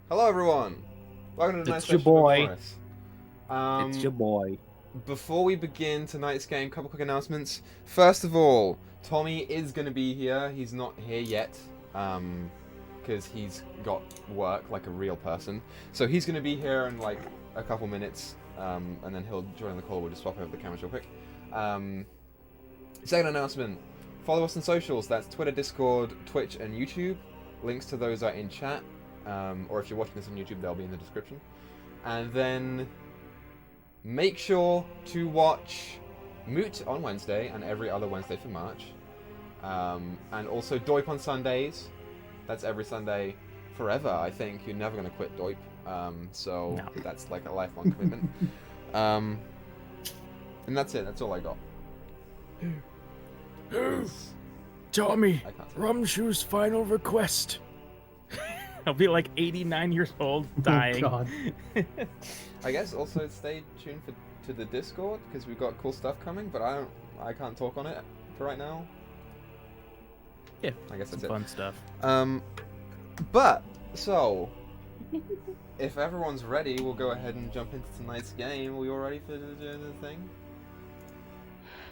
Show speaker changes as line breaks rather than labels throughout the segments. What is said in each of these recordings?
Hello, everyone. Welcome to tonight's
It's your
session of
boy.
Emoris.
It's your boy.
Before we begin tonight's game, a couple quick announcements. First of all, Tommy is going to be here. He's not here yet, because he's got work like a real person. So he's going to be here in like a couple minutes, and then he'll join the call. We'll just swap over the cameras real quick. Second announcement. Follow us on socials. That's Twitter, Discord, Twitch, and YouTube. Links to those are in chat. Or if you're watching this on YouTube, they'll be in the description. And then make sure to watch Moot on Wednesday and every other Wednesday for March. And also Doip on Sundays. That's every Sunday forever, I think. You're never going to quit Doip. So
No.
that's like a lifelong commitment. And that's it. That's all I got.
Tommy,
I can't say.
Rumshoe's final request.
I'll be like 89 years old, dying.
Oh, God.
I guess also stay tuned to the Discord because we've got cool stuff coming, but I can't talk on it for right now.
Yeah,
I guess
some
that's it.
fun stuff.
But so if everyone's ready, we'll go ahead and jump into tonight's game. Are we all ready for the thing?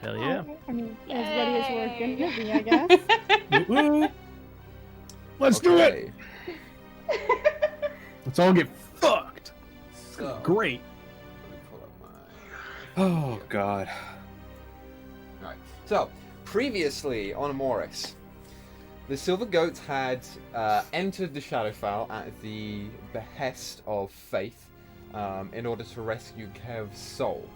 Hell yeah.
I mean, as ready as we're gonna be, I guess.
Woo-woo.
Let's do it!
Okay,
Let's all get fucked.
So,
Great.
let me pull up my...
Oh God.
Right. So, previously on Emoris, the Silver Goat had entered the Shadowfell at the behest of Faith in order to rescue Kev's soul.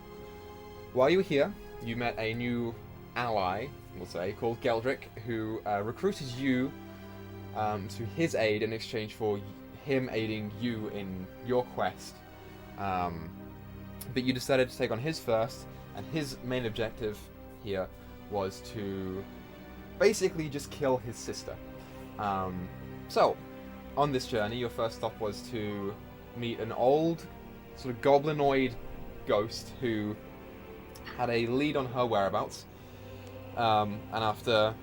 While you were here, you met a new ally, we'll say, called Geldrick, who recruited you to his aid in exchange for him aiding you in your quest. But you decided to take on his first, and his main objective here was to basically just kill his sister. So, on this journey, your first stop was to meet an old, sort of goblinoid ghost who had a lead on her whereabouts. And after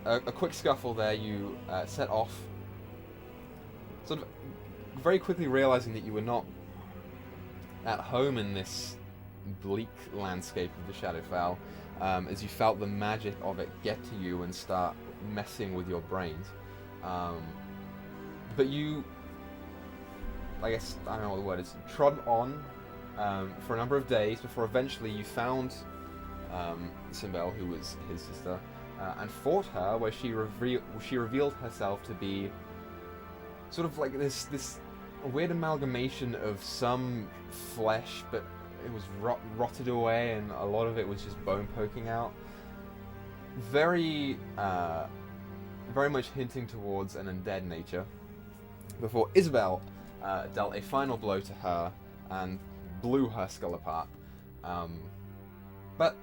a quick scuffle there, you set off, sort of very quickly realizing that you were not at home in this bleak landscape of the Shadowfell, as you felt the magic of it get to you and start messing with your brains. But you, I guess, I don't know what the word is, trod on for a number of days before eventually you found Simbel, who was his sister, and fought her, where she revealed herself to be sort of like this weird amalgamation of some flesh, but it was rotted away, and a lot of it was just bone poking out. Very much hinting towards an undead nature. Before Isabel dealt a final blow to her and blew her skull apart. But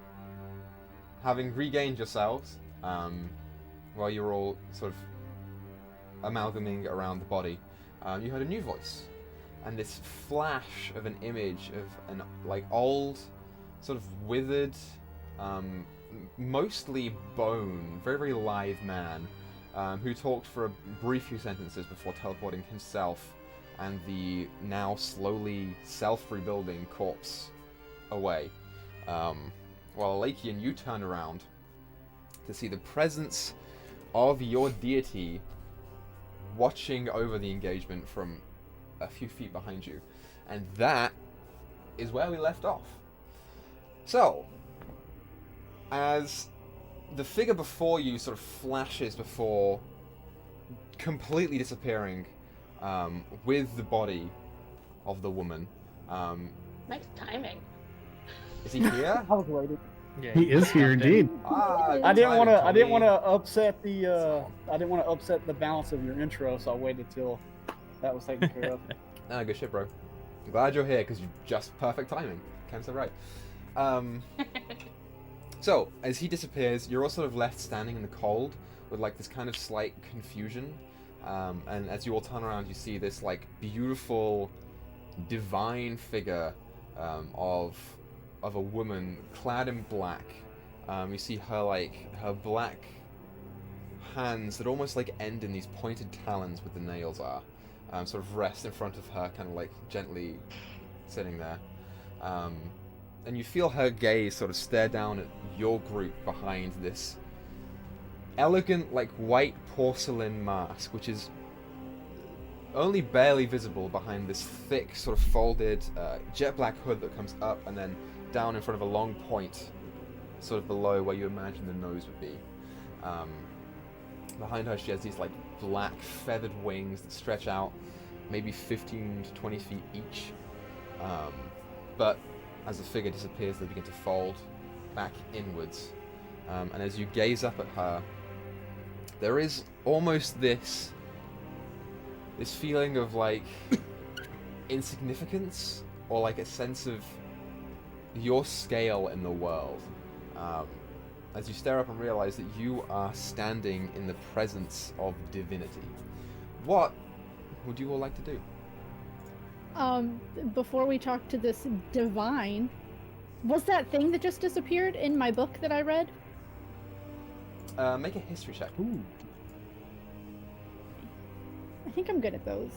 having regained yourselves, while you were all sort of amalgamating around the body, you heard a new voice, and this flash of an image of an like old, sort of withered, mostly bone, very lithe man, who talked for a brief few sentences before teleporting himself and the now slowly self-rebuilding corpse away. While Alakian, you turn around to see the presence of your deity watching over the engagement from a few feet behind you. And that is where we left off. So, as the figure before you sort of flashes before completely disappearing with the body of the woman.
Nice timing.
Is he here?
I was waiting.
Yeah,
He is here indeed.
I didn't want to upset the balance of your intro, so I waited till that was taken care of.
Good shit, bro. I'm glad you're here because you're just perfect timing. Cam's so right. So, as he disappears, you're all sort of left standing in the cold with like this kind of slight confusion. And as you all turn around, you see this like beautiful, divine figure of a woman clad in black. You see her black hands that almost like end in these pointed talons where the nails are. sort of rest in front of her, kind of like gently sitting there. And you feel her gaze sort of stare down at your group behind this elegant, like, white porcelain mask, which is only barely visible behind this thick, sort of folded, jet black hood that comes up and then down in front of a long point, sort of below where you imagine the nose would be. Behind her, she has these, like, black feathered wings that stretch out maybe 15 to 20 feet each. But as the figure disappears, they begin to fold back inwards. And as you gaze up at her, there is almost this feeling of, like, insignificance, or like a sense of your scale in the world. As you stare up and realize that you are standing in the presence of divinity. What would you all like to do?
Before we talk to this divine, was that thing that just disappeared in my book that I read?
Make a history check.
Ooh.
I think I'm good at those.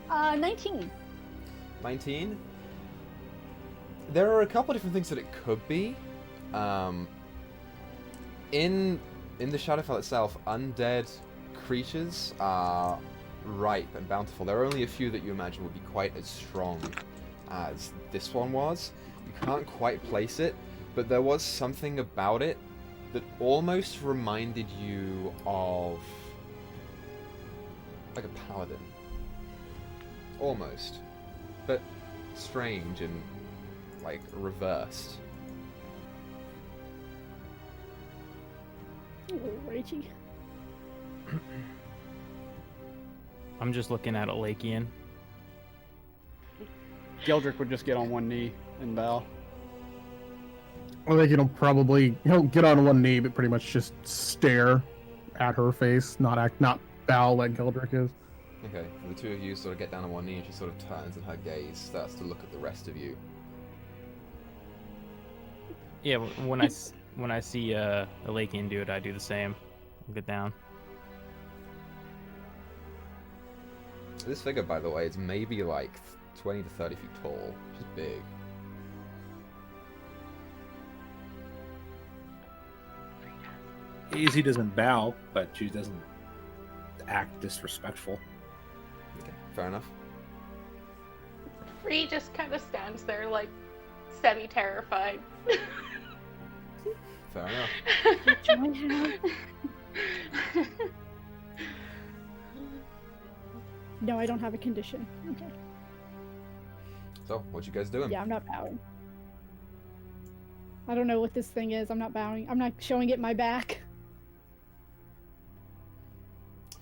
19.
19? There are a couple different things that it could be. In the Shadowfell itself, undead creatures are ripe and bountiful. There are only a few that you imagine would be quite as strong as this one was. You can't quite place it, but there was something about it that almost reminded you of, like, a paladin. Almost. But strange and, like, reversed.
A little ragey.
I'm just looking at Alakian.
Geldrick would just get on one knee and bow.
I think he'll get on one knee, but pretty much just stare at her face, not bow like Geldrick is.
Okay, the two of you sort of get down on one knee and she sort of turns and her gaze starts to look at the rest of you.
Yeah, when I see Alakian do it, I do the same. I'll get down.
This figure, by the way, is maybe like 20 to 30 feet tall. She's big.
Easy doesn't bow, but she doesn't act disrespectful.
Okay, fair enough.
Free just kind of stands there, like, semi-terrified.
Fair enough.
No, I don't have a condition. Okay.
So, what you guys doing?
Yeah, I'm not bowing. I don't know what this thing is. I'm not bowing. I'm not showing it my back.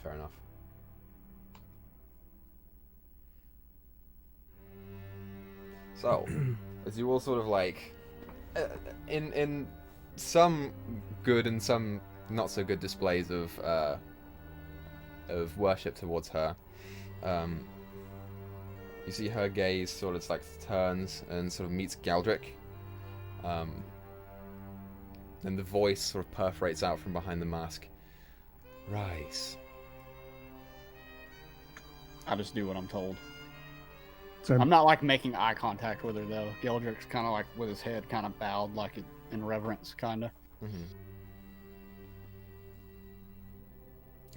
Fair enough. So, as you all sort of like, in some good and some not so good displays of worship towards her, you see her gaze sort of like turns and sort of meets Geldrick. And the voice sort of perforates out from behind the mask. Rise.
I just do what I'm told.
So
I'm not like making eye contact with her though. Geldrick's kind of like with his head kind of bowed, like in reverence, kind of.
Mm-hmm.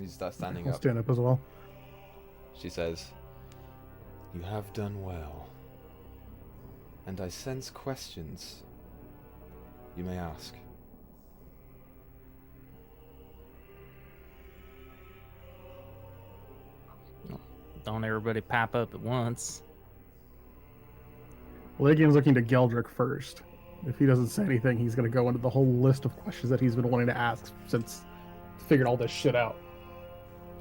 You start standing
I'll
up.
stand up as well.
She says, "You have done well, and I sense questions you may ask."
Don't everybody pop up at once.
Lagian's looking to Geldrick first. If he doesn't say anything, he's going to go into the whole list of questions that he's been wanting to ask since he figured all this shit out.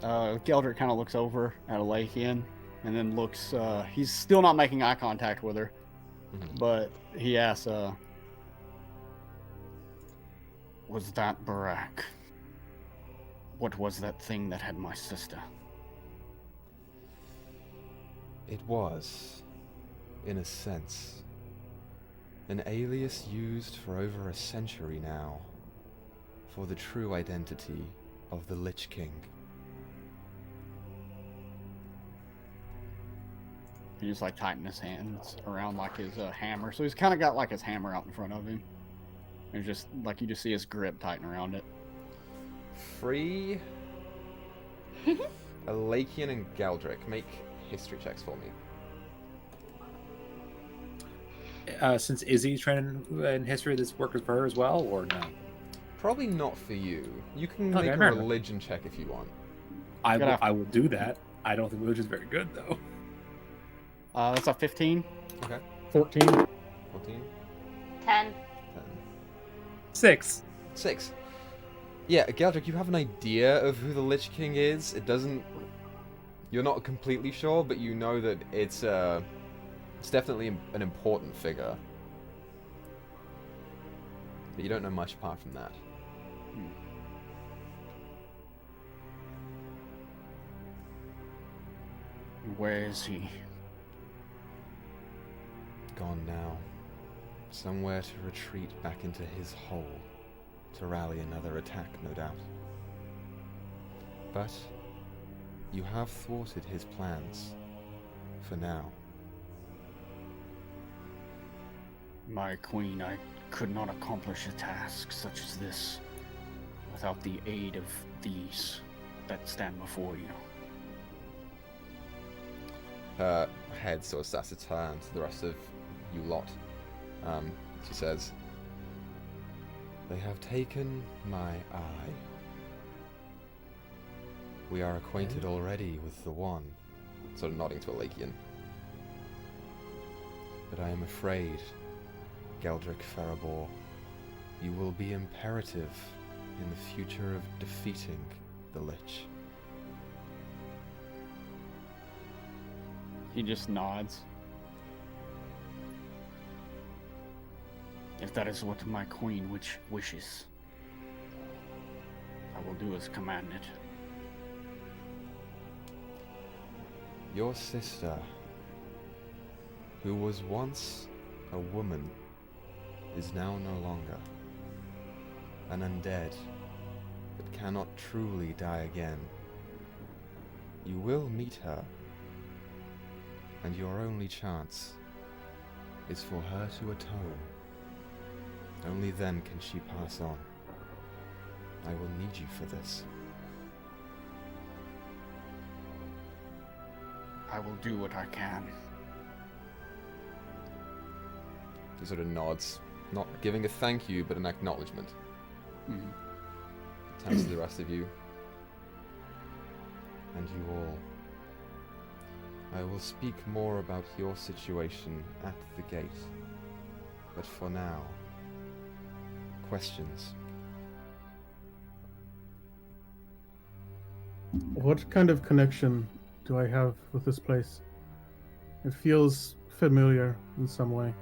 Geldrick kind of looks over at Alakian and then looks. He's still not making eye contact with her, but he asks, "Was that Barak? What was that thing that had my sister?"
It was, in a sense, an alias used for over a century now for the true identity of the Lich King.
He just like tightened his hands around like his hammer. So he's kind of got like his hammer out in front of him. And just like you just see his grip tighten around it.
Free Alakian and Galdrick, make history checks for me.
Since Izzy's training in history, this work is for her as well, or no?
Probably not for you. You can
Okay,
make a
fair enough.
religion check if you want.
I will do that. I don't think religion's very good, though.
That's a 15.
Okay.
14.
14,
10.
10.
6.
6. Yeah, Galdrick, you have an idea of who the Lich King is. It doesn't... You're not completely sure, but you know that it's definitely an important figure. But you don't know much apart from that.
Where is he?
Gone now. Somewhere to retreat back into his hole. To rally another attack, no doubt. But you have thwarted his plans. For now.
My queen, I could not accomplish a task such as this without the aid of these that stand before you.
Her head sort of starts to turn to the rest of you lot. She says, "They have taken my eye. We are acquainted already with the one," sort of nodding to Alakian. "But I am afraid, Geldrick Ferabor, you will be imperative in the future of defeating the Lich."
He just nods. If that is what my queen wishes, I will do as commanded.
Your sister, who was once a woman, is now no longer. An undead, but cannot truly die again. You will meet her, and your only chance is for her to atone. Only then can she pass on. I will need you for this.
I will do what I can.
He sort of nods, not giving a thank you, but an acknowledgement. Turns to the rest of you. And you all. I will speak more about your situation at the gate. But for now, questions?
What kind of connection do I have with this place? It feels familiar in some way.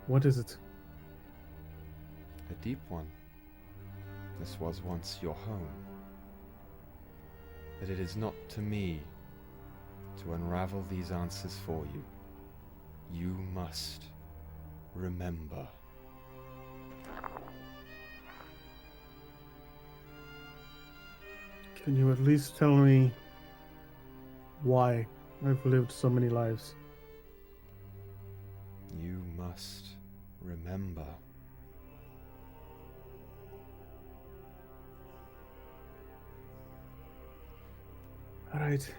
What is it?
A deep one. This was once your home. But it is not to me to unravel these answers for you. You must remember.
Can you at least tell me why I've lived so many lives?
You must remember.
All right.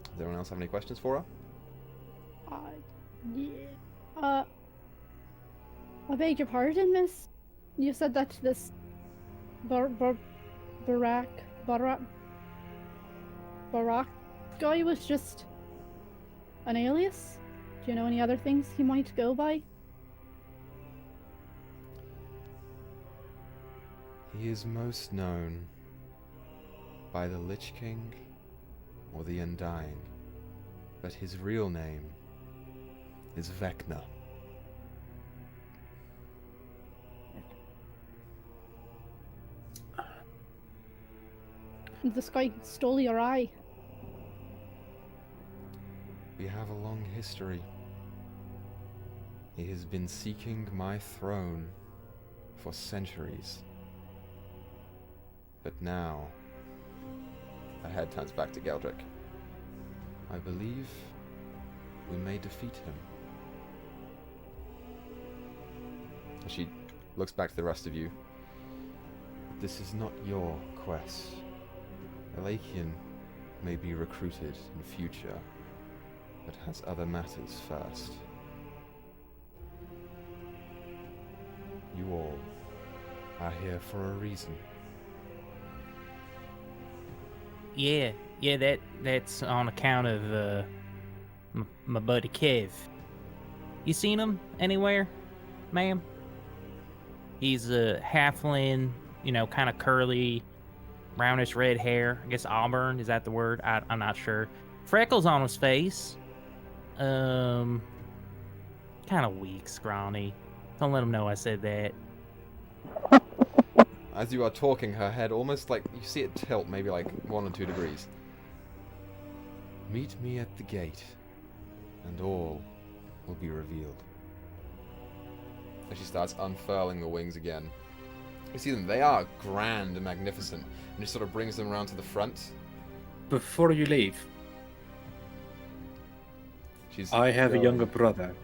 Does anyone else have any questions for her?
Yeah. I beg your pardon, miss? You said that this Barak guy was just an alias? Do you know any other things he might go by?
He is most known by the Lich King or the Undying, but his real name is Vecna.
This guy stole your eye.
We have a long history. He has been seeking my throne for centuries. But now, her head turns back to Geldrick. I believe we may defeat him. She looks back to the rest of you. This is not your quest. Elakian may be recruited in future, but has other matters first. You all are here for a reason.
Yeah, that's on account of my buddy Kev. You seen him anywhere, ma'am? He's a halfling, kind of curly, brownish red hair. I guess auburn, is that the word? I'm not sure. Freckles on his face. Kind of weak, scrawny. Don't let him know I said that.
As you are talking, her head almost like you see it tilt, maybe like 1 or 2 degrees. Meet me at the gate, and all will be revealed. As she starts unfurling the wings again. You see them, they are grand and magnificent, and just sort of brings them around to the front.
Before you leave, I have a younger brother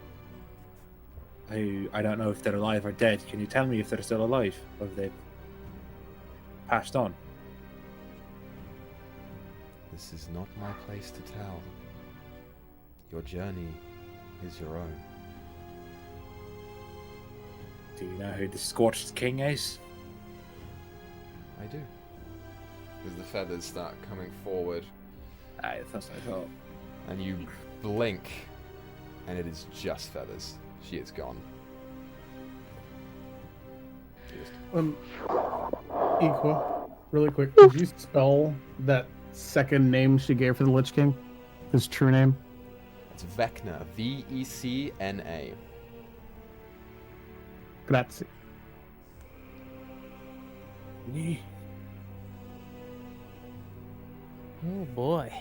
who I don't know if they're alive or dead. Can you tell me if they're still alive or if they've passed on?
This is not my place to tell. Your journey is your own.
Do you know who the Scorched King is?
I do. As the feathers start coming forward,
Aye, that's what I thought.
and you blink, and it is just feathers. She is gone.
Equa, really quick, could you spell that second name she gave for the Lich King? His true name?
It's Vecna. Vecna.
Grazie.
Oh boy.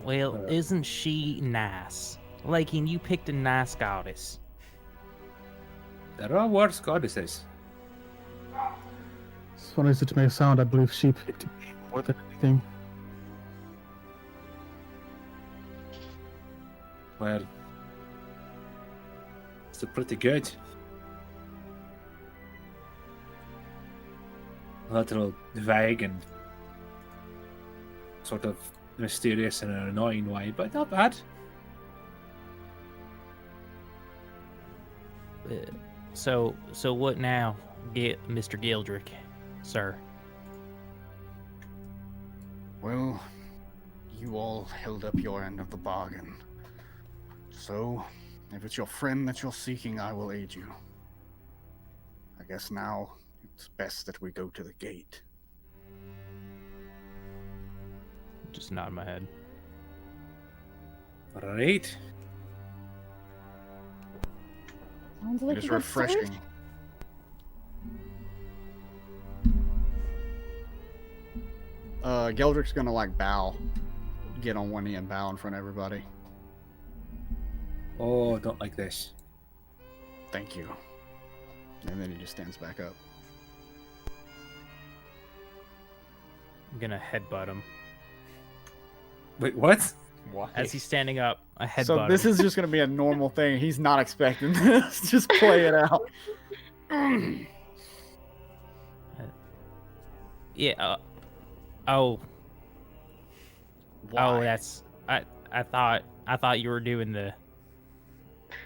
Well, isn't she nice? Like, and you picked a nice goddess.
There are worse goddesses.
As funny as it may sound, I believe she picked me more than anything.
Well, it's pretty good. A little vague and sort of mysterious in an annoying way, but not bad.
So what now, Mr. Gildrick, sir?
Well, you all held up your end of the bargain. So, if it's your friend that you're seeking, I will aid you. I guess now it's best that we go to the gate.
Just nod my head.
Right.
Sounds like
It is
a good start.
refreshing. Geldrick's gonna bow, get on one knee and bow in front of everybody.
Oh, don't like this.
Thank you. And then he just stands back up.
I'm gonna headbutt him.
Wait, what?
Why?
As he's standing up, I headbutt
So this
him.
is just gonna be a normal thing. He's not expecting this. Just play it out.
Yeah, oh,
Why?
that's... I thought you were doing the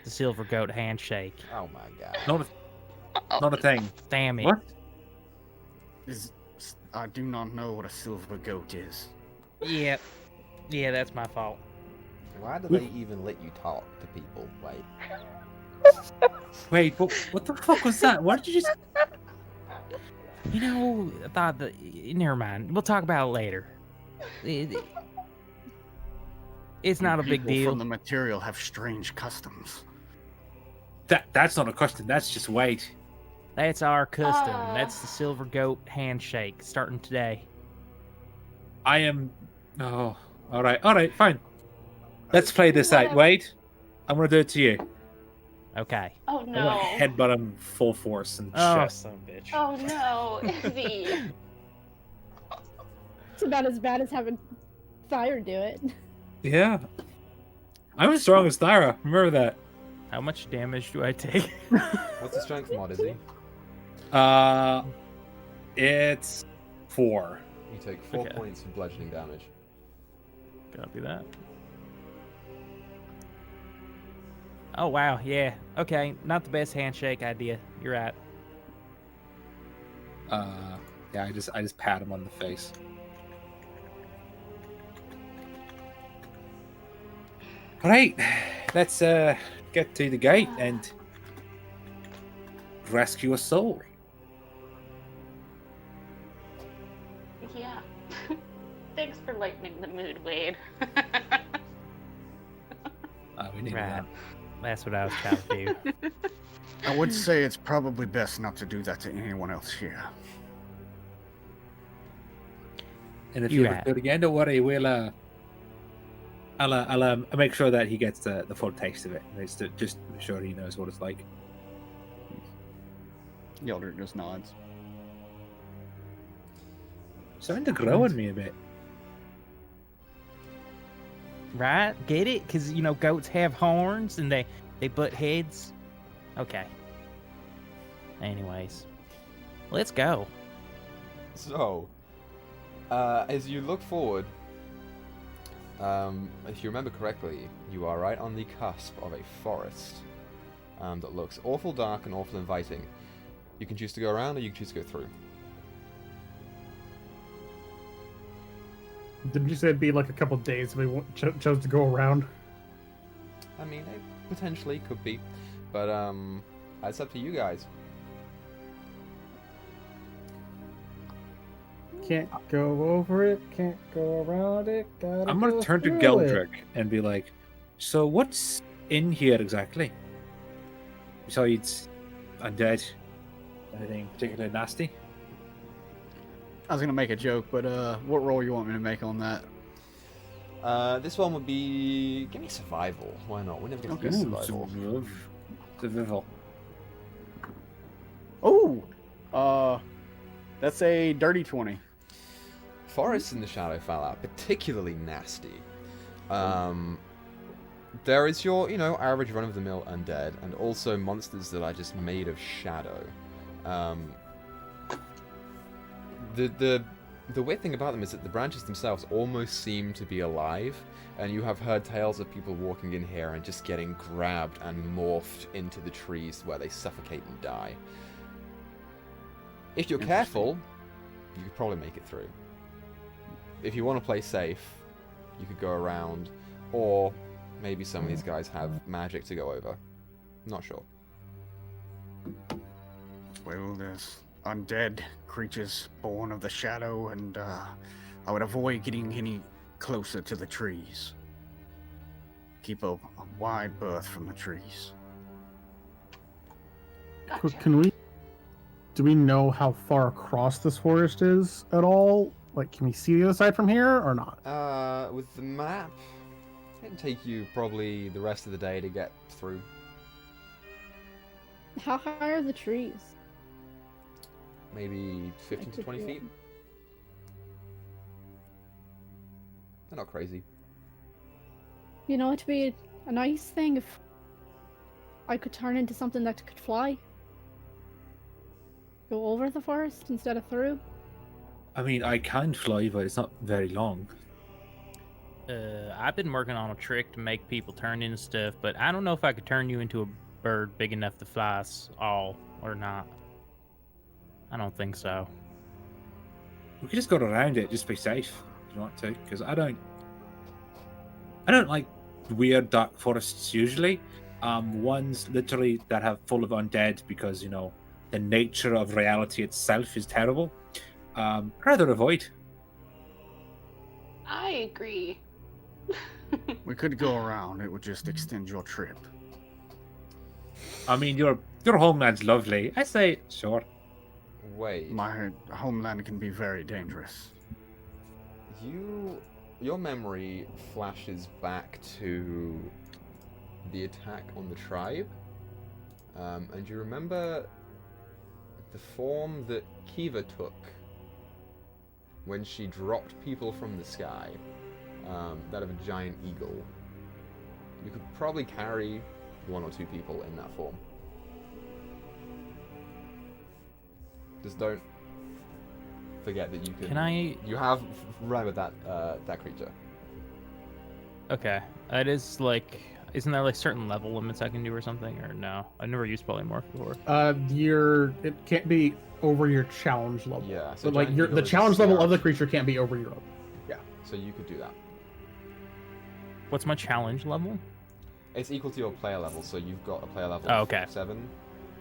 silver goat handshake.
Oh my god.
Not a thing.
Damn it.
What?
I do not know what a silver goat is.
Yeah, that's my fault.
Why do they even let you talk to people?
Wait, what the fuck was that? Why did you just...
I thought that... Never mind. We'll talk about it later. It's not a big
People
deal.
From the material have strange customs.
That's not a question, that's just weight.
That's our custom. That's the silver goat handshake, starting today.
I am... Oh, alright, fine. Let's play this out. Wait, I'm gonna do it to you.
Okay.
Oh
I'm
no.
gonna headbutt him full force in the
Oh,
chest.
son of a bitch.
Oh no, Izzy.
It's about as bad as having fire do it.
Yeah. I'm as strong as Thyra. Remember that.
How much damage do I take?
What's the strength mod, Izzy?
It's 4.
You take 4
Okay.
points of bludgeoning damage.
Copy that. Oh wow, yeah. Okay, not the best handshake idea. You're right.
Yeah, I just pat him on the face. Alright, let's get to the gate and rescue a soul.
Yeah. Thanks for lightening the mood, Wade.
We need
Right.
that.
That's what I was trying to do.
I would say it's probably best not to do that to anyone else here.
And if
You
you ever
right.
do it again, don't worry. I'll make sure that he gets the full taste of it. It's to just make sure he knows what it's like.
Yeldrick just nods.
Starting to grow on me a bit.
Right? Get it? Because, you know, goats have horns and they butt heads. Okay. Anyways. Let's go.
So, as you look forward, if you remember correctly, you are right on the cusp of a forest that looks awful dark and awful inviting. You can choose to go around or you can choose to go through.
Didn't you say it'd be like a couple days if we chose to go around?
I mean, it potentially could be, but it's up to you guys.
Can't go over it, can't go around it.
I'm gonna turn to Geldrick and be like, "So what's in here exactly? Besides undead, anything particularly nasty?"
I was gonna make a joke, but what roll you want me to make on that?
This one would be... Give me survival. Why not? We're never going to
Okay.
do survival.
Survival.
Oh, that's a dirty 20.
Forests in the Shadowfell are particularly nasty. There is your, average run-of-the-mill undead, and also monsters that are just made of shadow. The weird thing about them is that the branches themselves almost seem to be alive, and you have heard tales of people walking in here and just getting grabbed and morphed into the trees where they suffocate and die. If you're careful, you could probably make it through. If you want to play safe, you could go around, or maybe some of these guys have magic to go over. Not sure.
Well, there's undead creatures born of the shadow, and I would avoid getting any closer to the trees. Keep a wide berth from the trees.
Gotcha.
Do we know how far across this forest is at all? Like, can we see the other side from here or not?
With the map, it'd take you probably the rest of the day to get through.
How high are the trees?
Maybe 15 to 20 feet. They're not crazy.
You know, it'd be a nice thing if I could turn into something that could fly. Go over the forest instead of through.
I mean, I can fly, but it's not very long.
I've been working on a trick to make people turn into stuff, but I don't know if I could turn you into a bird big enough to fly us all or not. I don't think so.
We could just go around it, just be safe if you want to, because I don't like weird dark forests usually. Ones literally that have full of undead because the nature of reality itself is terrible. Rather avoid.
I agree.
We could go around. It would just extend your trip.
I mean, your homeland's lovely. I say sure.
Wait,
My homeland can be very dangerous.
your memory flashes back to the attack on the tribe. And you remember the form that Kiva took when she dropped people from the sky, that of a giant eagle. You could probably carry 1 or 2 people in that form. Just don't forget that you can.
Can I?
You have remembered that that creature.
Okay. It is like. Isn't there like certain level limits I can do or something? Or no? I've never used polymorph before.
It can't be over your challenge level.
Yeah.
So like
giant
the
eagle is a
challenge level of the
CR.
creature can't be over your level. Yeah.
So you could do that.
What's my challenge level?
It's equal to your player level, so you've got a player level
Oh,
of
okay.
7,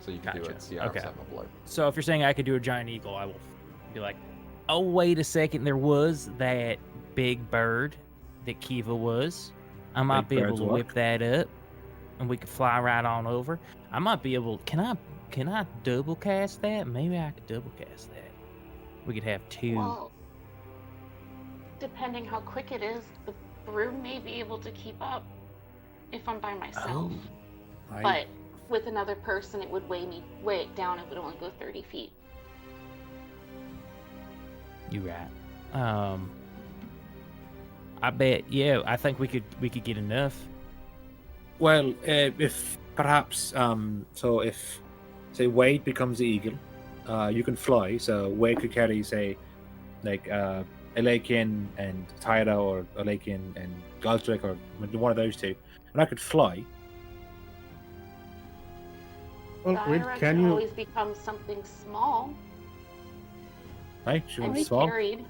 so you can do
Gotcha.
it CR
Okay.
7 or below.
So if you're saying I could do a giant eagle, I will be like, oh, wait a second. There was that big bird that Kiva was. I might
Big
be able
bird's
to
what?
whip that up, and we could fly right on over. I might be able. Can I double cast that? Maybe I could double cast that. We could have 2.
Well, depending how quick it is, the broom may be able to keep up if I'm by myself.
Oh.
But with another person, it would weigh it down. It would only go 30 feet.
You right. I bet. Yeah, I think we could get enough.
Well, if perhaps, so if, say, Wade becomes the eagle, you can fly. So Wade could carry, say, like Elakin and Tyra, or Elakin and Galdrick, or one of those two, and I could fly.
Well, wait,
Thyra
can you?
always become something small
Right? She
and
wants
be
small.
carried.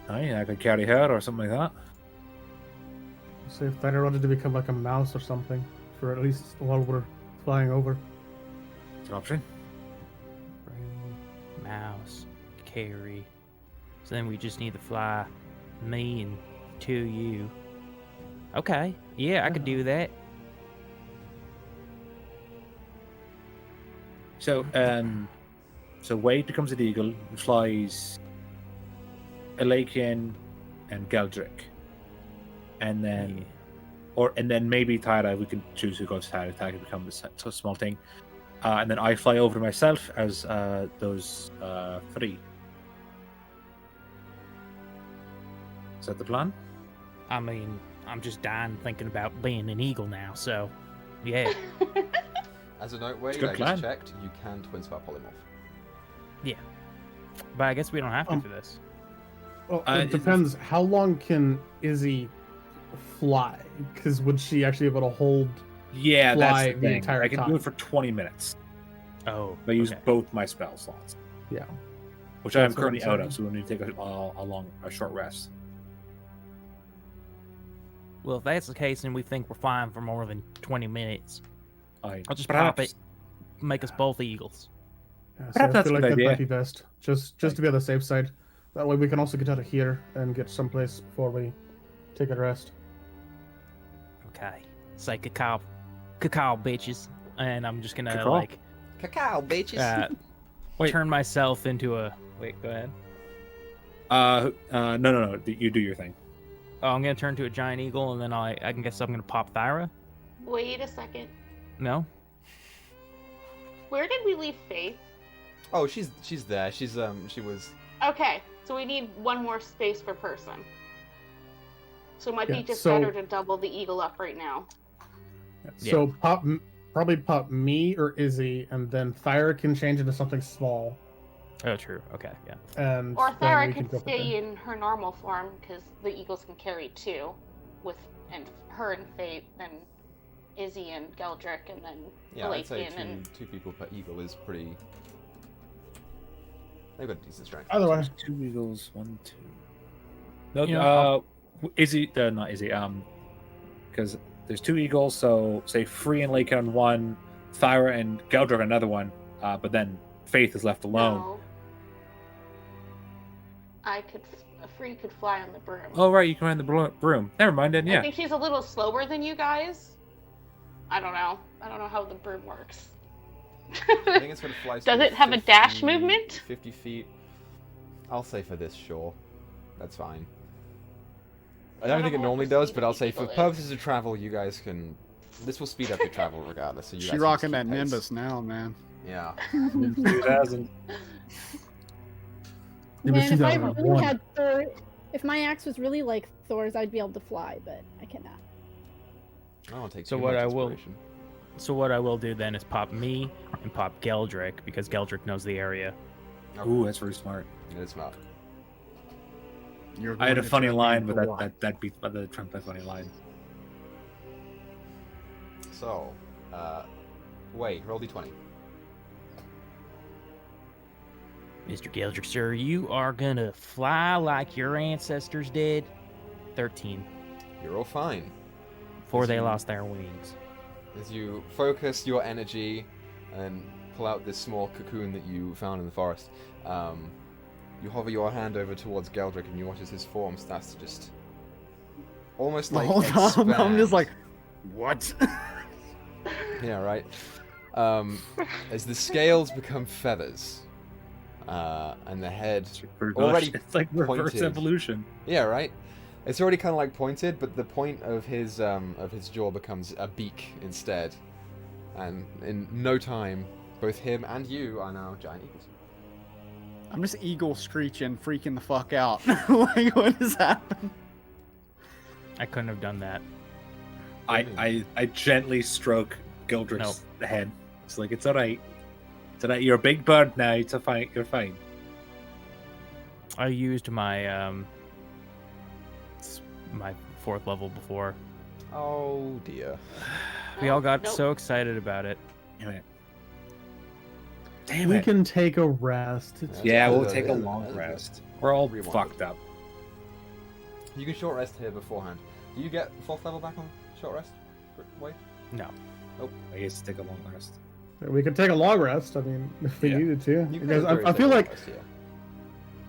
Right, I could carry her or something like that.
Say if Thunder wanted to become like a mouse or something, for at least while we're flying over.
It's an option.
Broom, mouse, carry. So then we just need to fly me and 2 you. Okay. Yeah, I could do that.
So, so Wade becomes an eagle and flies Elakin and Galdrick, and then, and then maybe Tyra. We can choose who goes Tyra. Tyra can become a small thing, and then I fly over to myself as those 3. Is that the plan?
I mean, I'm just dying thinking about being an eagle now, so yeah.
As a note, Wade,
good
I
plan.
just checked, you can twin spell polymorph.
But I guess we don't have to for this.
Well,
Is
it
it-
depends. How long can Izzy fly? Because would she actually be able to hold?
Yeah,
Fly
that's the
the
thing.
entire
I can do
time.
it for 20 minutes.
Oh,
I use
okay.
both my spell slots,
Yeah.
which I am
That's what
currently
I'm
out
saying.
of, so we need to take a short rest.
Well, if that's the case, and we think we're flying for more than 20 minutes, I'll just pop it, make us both eagles.
Yeah, so
Perhaps
I
that's
feel
a
like
good
that
idea.
might be best. Just to be on the safe side. That way we can also get out of here and get someplace before we take a rest.
Okay. Say cacao, bitches, and I'm just gonna
Cacao?
like
Cacao, bitches!
Wait.
turn myself into a. Wait, go ahead.
No. You do your thing.
Oh, I'm gonna turn to a giant eagle, and then I can guess I'm gonna pop Thyra.
Wait a second.
No.
Where did we leave Faith?
Oh, she's there. She was.
Okay, so we need one more space per person. So it might
Yeah,
be just
so-
better to double the eagle up right now.
So probably pop me or Izzy, and then Thyra can change into something small.
Oh, true. Okay, yeah.
And
Or
then
Thyra
we can
could
go from
stay
there.
in her normal form because the eagles can carry 2, and her and Faith, and Izzy and Geldrick, and then
Yeah, I'd say
Elakian and
two people per eagle is pretty. They've got decent strength.
Otherwise,
2 eagles, 1, 2. No,
You know,
Izzy, not Izzy, because there's 2 eagles, so say Free and Lake on 1, Thyra and Galdrick on another one, but then Faith is left alone.
No. Free could fly on the broom.
Oh, right, you can ride the broom. Never mind then,
I
yeah.
think she's a little slower than you guys. I don't know. I don't know how the broom works.
I think it's going to fly.
Does it have a dash movement?
50 feet. I'll say for this, sure. That's fine. I don't think it
know how
normally
the
does,
speed
but
of
I'll
the
say for
eagle is.
purposes of travel, you guys can This will speed up your travel regardless. So you
She
guys can
rocking
just
that
keep pace.
Nimbus now, man.
Yeah.
2000.
It was
Man, if I
2001.
really had Thor, if my axe was really like Thor's, I'd be able to fly, but I cannot.
I don't want to take
So
too
what
much
I will-
inspiration.
So what I will do then is pop me and pop Geldrick because Geldrick knows the area.
Ooh, that's really smart.
It is not.
You're
I had a
going to
funny
turn me
line, but
into what?
that beats by the Trump by funny line.
So, wait, roll d20.
Mr. Geldrick, sir, you are gonna fly like your ancestors did. 13.
You're all fine.
Before they
you-
lost their wings.
As you focus your energy and pull out this small cocoon that you found in the forest, you hover your hand over towards Geldrick and you watch as his form starts to just almost
The
like
whole time I'm just
expand.
like, what?
Yeah, right. As the scales become feathers, and the head already
It's like reverse
pointed.
evolution.
Yeah, right. It's already kind of like pointed, but the point of his jaw becomes a beak instead, and in no time, both him and you are now giant eagles.
I'm just eagle screeching, freaking the fuck out. Like, what has happened?
I couldn't have done that.
I gently stroke Gildrick's head. It's like, it's alright. It's alright. You're a big bird now. It's a fine. You're fine.
I used my my 4th level before.
Oh dear.
We all got
Nope.
so excited about it.
Damn it. Damn
We
it.
can take a rest. It's
Yeah,
That's
we'll
good.
take a
Yeah,
long
that's good.
rest. We're all
Rewind.
fucked up.
You can short rest here beforehand. Do you get 4th level back on short rest? Wait.
No.
I guess take a long rest.
We could take a long rest. I mean, if we
Yeah.
needed to.
You
Because
could
I feel
take a
like
rest, yeah.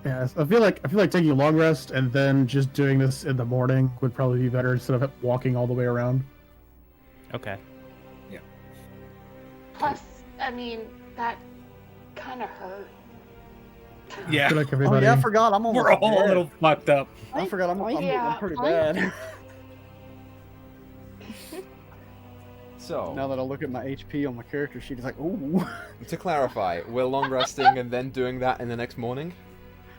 yes, I feel like taking a long rest and then just doing this in the morning would probably be better instead of walking all the way around.
Okay.
Plus, I mean, that kind of hurt.
I
Yeah.
feel like
Oh
everybody.
yeah, I forgot. I'm almost
We're all
dead.
a little fucked up.
I forgot. I'm
Yeah,
pretty
I-
bad.
So,
Now that I look at my HP on my character sheet, it's like, ooh.
to clarify, we're long resting and then doing that in the next morning?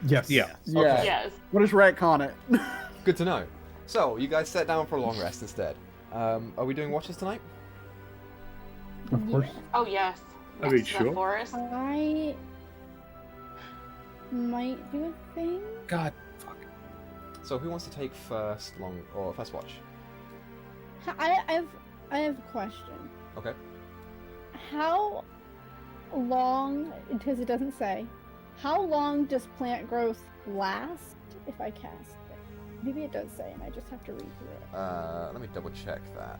Yes.
Yeah.
Yeah.
Okay.
Yes.
What is retcon it?
Good to know. So, you guys sat down for a long rest instead. Are we doing watches tonight?
Of course.
Oh yes.
I mean,
Next to
sure.
the forest.
I might do a thing.
God, fuck.
So, who wants to take first watch?
I have a question.
Okay.
How long, because it doesn't say, how long does plant growth last if I cast it? Maybe it does say, and I just have to read through it.
Let me double check that.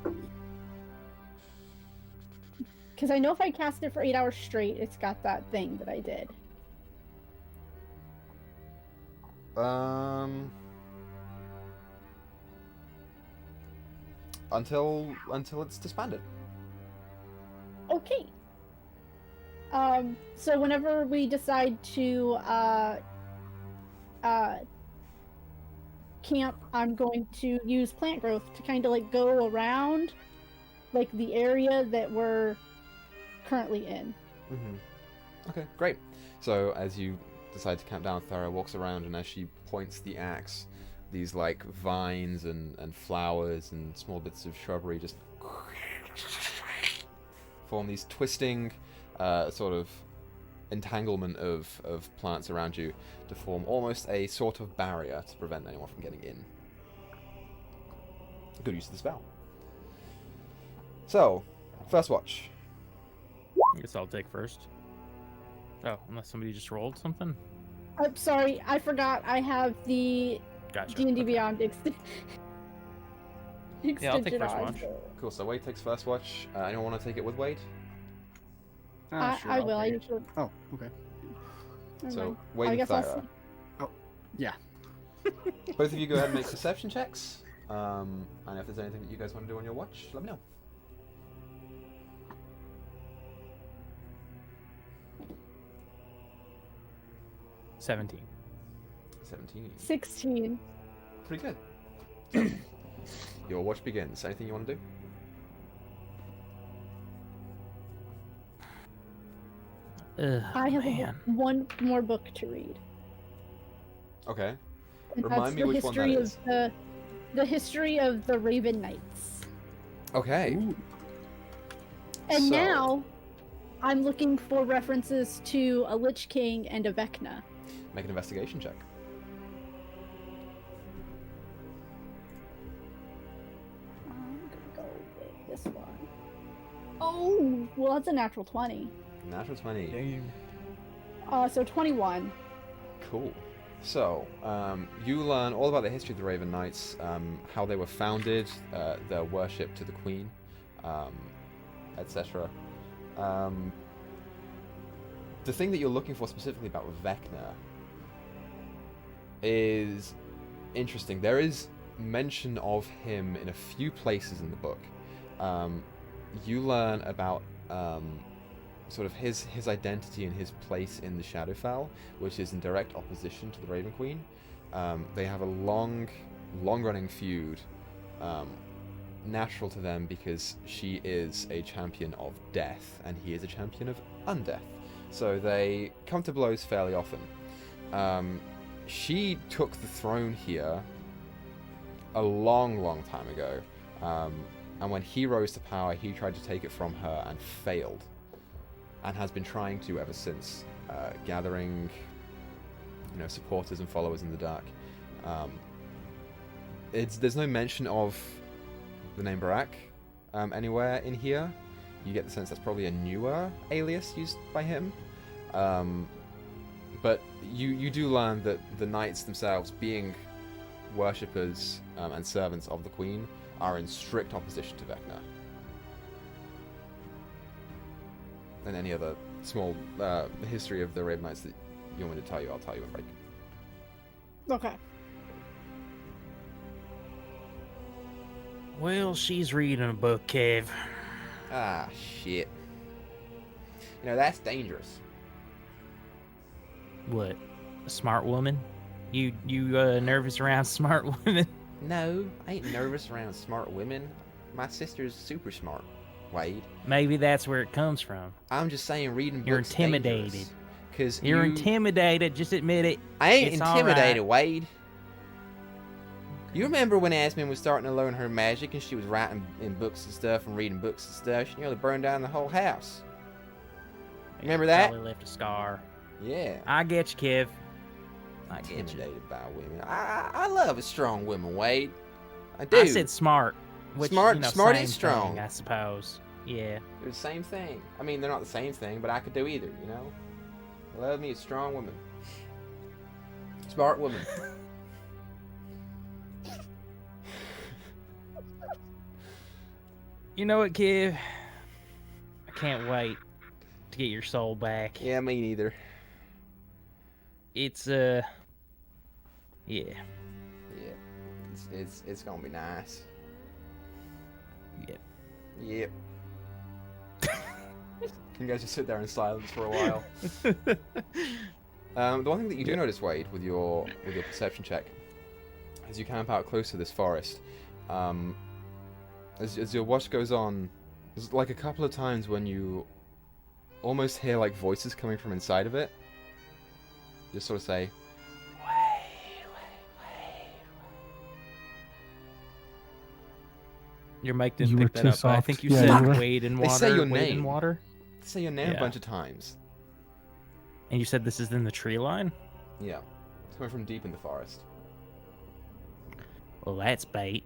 Because I know if I cast it for 8 hours straight, it's got that thing that I did.
Until it's disbanded.
Okay. So whenever we decide to camp, I'm going to use plant growth to kind of like go around like the area that we're currently in.
Okay, great. So as you decide to camp down, Thara walks around, and as she points the axe, these like vines and flowers and small bits of shrubbery just form these twisting sort of entanglement of plants around you to form almost a sort of barrier to prevent anyone from getting in. Good use of the spell. So, first watch.
I guess I'll take first. Oh, unless somebody just rolled something.
I'm sorry, I forgot I have the
Gotcha.
D&D
Okay.
Beyond
Yeah, I'll take
extension
first
on,
watch.
so-
Cool, so Wade takes first watch. Anyone want to take it with Wade?
Ah, sure,
I
I'll
will. I
take it.
usually.
Oh, okay.
Never
So,
mind.
Wade
I
and
guess I'll
Thyra.
see.
Yeah.
Both of you go ahead and make perception checks. And if there's anything that you guys want to do on your watch, let me know.
$17.
17.
16.
Pretty good. So, your watch begins. Anything you want to do?
Ugh,
I have
man.
one more book to read.
Okay.
And
Remind
that's
me
the
which one that
history
is.
of the history of the Raven Knights.
Okay.
And
So-
now I'm looking for references to a Lich King and a Vecna.
Make an investigation check.
I'm gonna go with this one. Oh, well, that's a natural 20.
Natural 20.
Damn.
So 21.
Cool. So, you learn all about the history of the Raven Knights, how they were founded, their worship to the Queen, etc. The thing that you're looking for specifically about Vecna is interesting. There is mention of him in a few places in the book. You learn about sort of his identity and his place in the Shadowfell, which is in direct opposition to the Raven Queen. They have a long-running feud, natural to them because she is a champion of death and he is a champion of undeath. So they come to blows fairly often. She took the throne here a long time ago, and when he rose to power, he tried to take it from her and failed, and has been trying to ever since, gathering, supporters and followers in the dark. There's no mention of the name Barak anywhere in here. You get the sense that's probably a newer alias used by him. But you do learn that the knights themselves, being worshippers and servants of the Queen, are in strict opposition to Vecna. And any other small history of the Raven Knights that you want me to tell you, I'll tell you in break.
Okay.
Well, she's reading a book, Kev.
Ah, shit. That's dangerous.
What? A smart woman? You nervous around smart women?
No, I ain't nervous around smart women. My sister's super smart, Wade.
Maybe that's where it comes from.
I'm just saying reading
You're
books
intimidated.
Because
You're intimidated. Just admit it.
I ain't
It's all
intimidated,
right.
Wade. You remember when Asmin was starting to learn her magic and she was writing in books and stuff and reading books and stuff? She nearly burned down the whole house. Remember that?
Probably left a scar.
Yeah.
I get you, Kev. I get you.
Intimidated by women. I love a strong woman, Wade. I do.
I said smart. Which,
Smart is
same
strong.
thing, I suppose. Yeah.
They're the same thing. I mean, they're not the same thing, but I could do either, Love me a strong woman. Smart woman.
You know what, Kev? I can't wait to get your soul back.
Yeah, me neither.
It's yeah.
Yeah. It's gonna be nice.
Yep.
Yep. You guys just sit there in silence for a while. The one thing that you do notice, Wade, with your perception check, as you camp out close to this forest, as your watch goes on, there's like a couple of times when you almost hear like voices coming from inside of it. Just sort of say,
Your mic didn't
You were
pick that
too
up. But I
soft.
think you
Yeah,
said
you were-
wade in
They
water.
say your
wade in
name.
water.
say your name a
Yeah.
bunch of times.
And you said this is in the tree line?
Yeah. It's coming from deep in the forest.
Well, that's bait.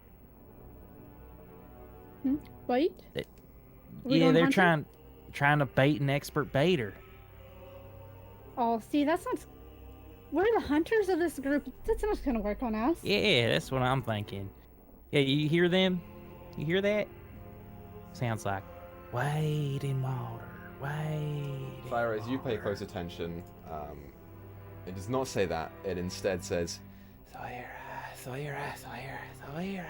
Wait. We
Yeah,
going
they're
hunting?
trying to bait an expert baiter.
Oh, see, that's not. We're the hunters of this group. That's not gonna work on us.
Yeah, that's what I'm thinking. Yeah, you hear them? You hear that? Sounds like wade in water. Wade. in
Thyra, as you pay
water."
close attention, it does not say that. It instead says, Thyra, Thyra, Thyra, Thyra.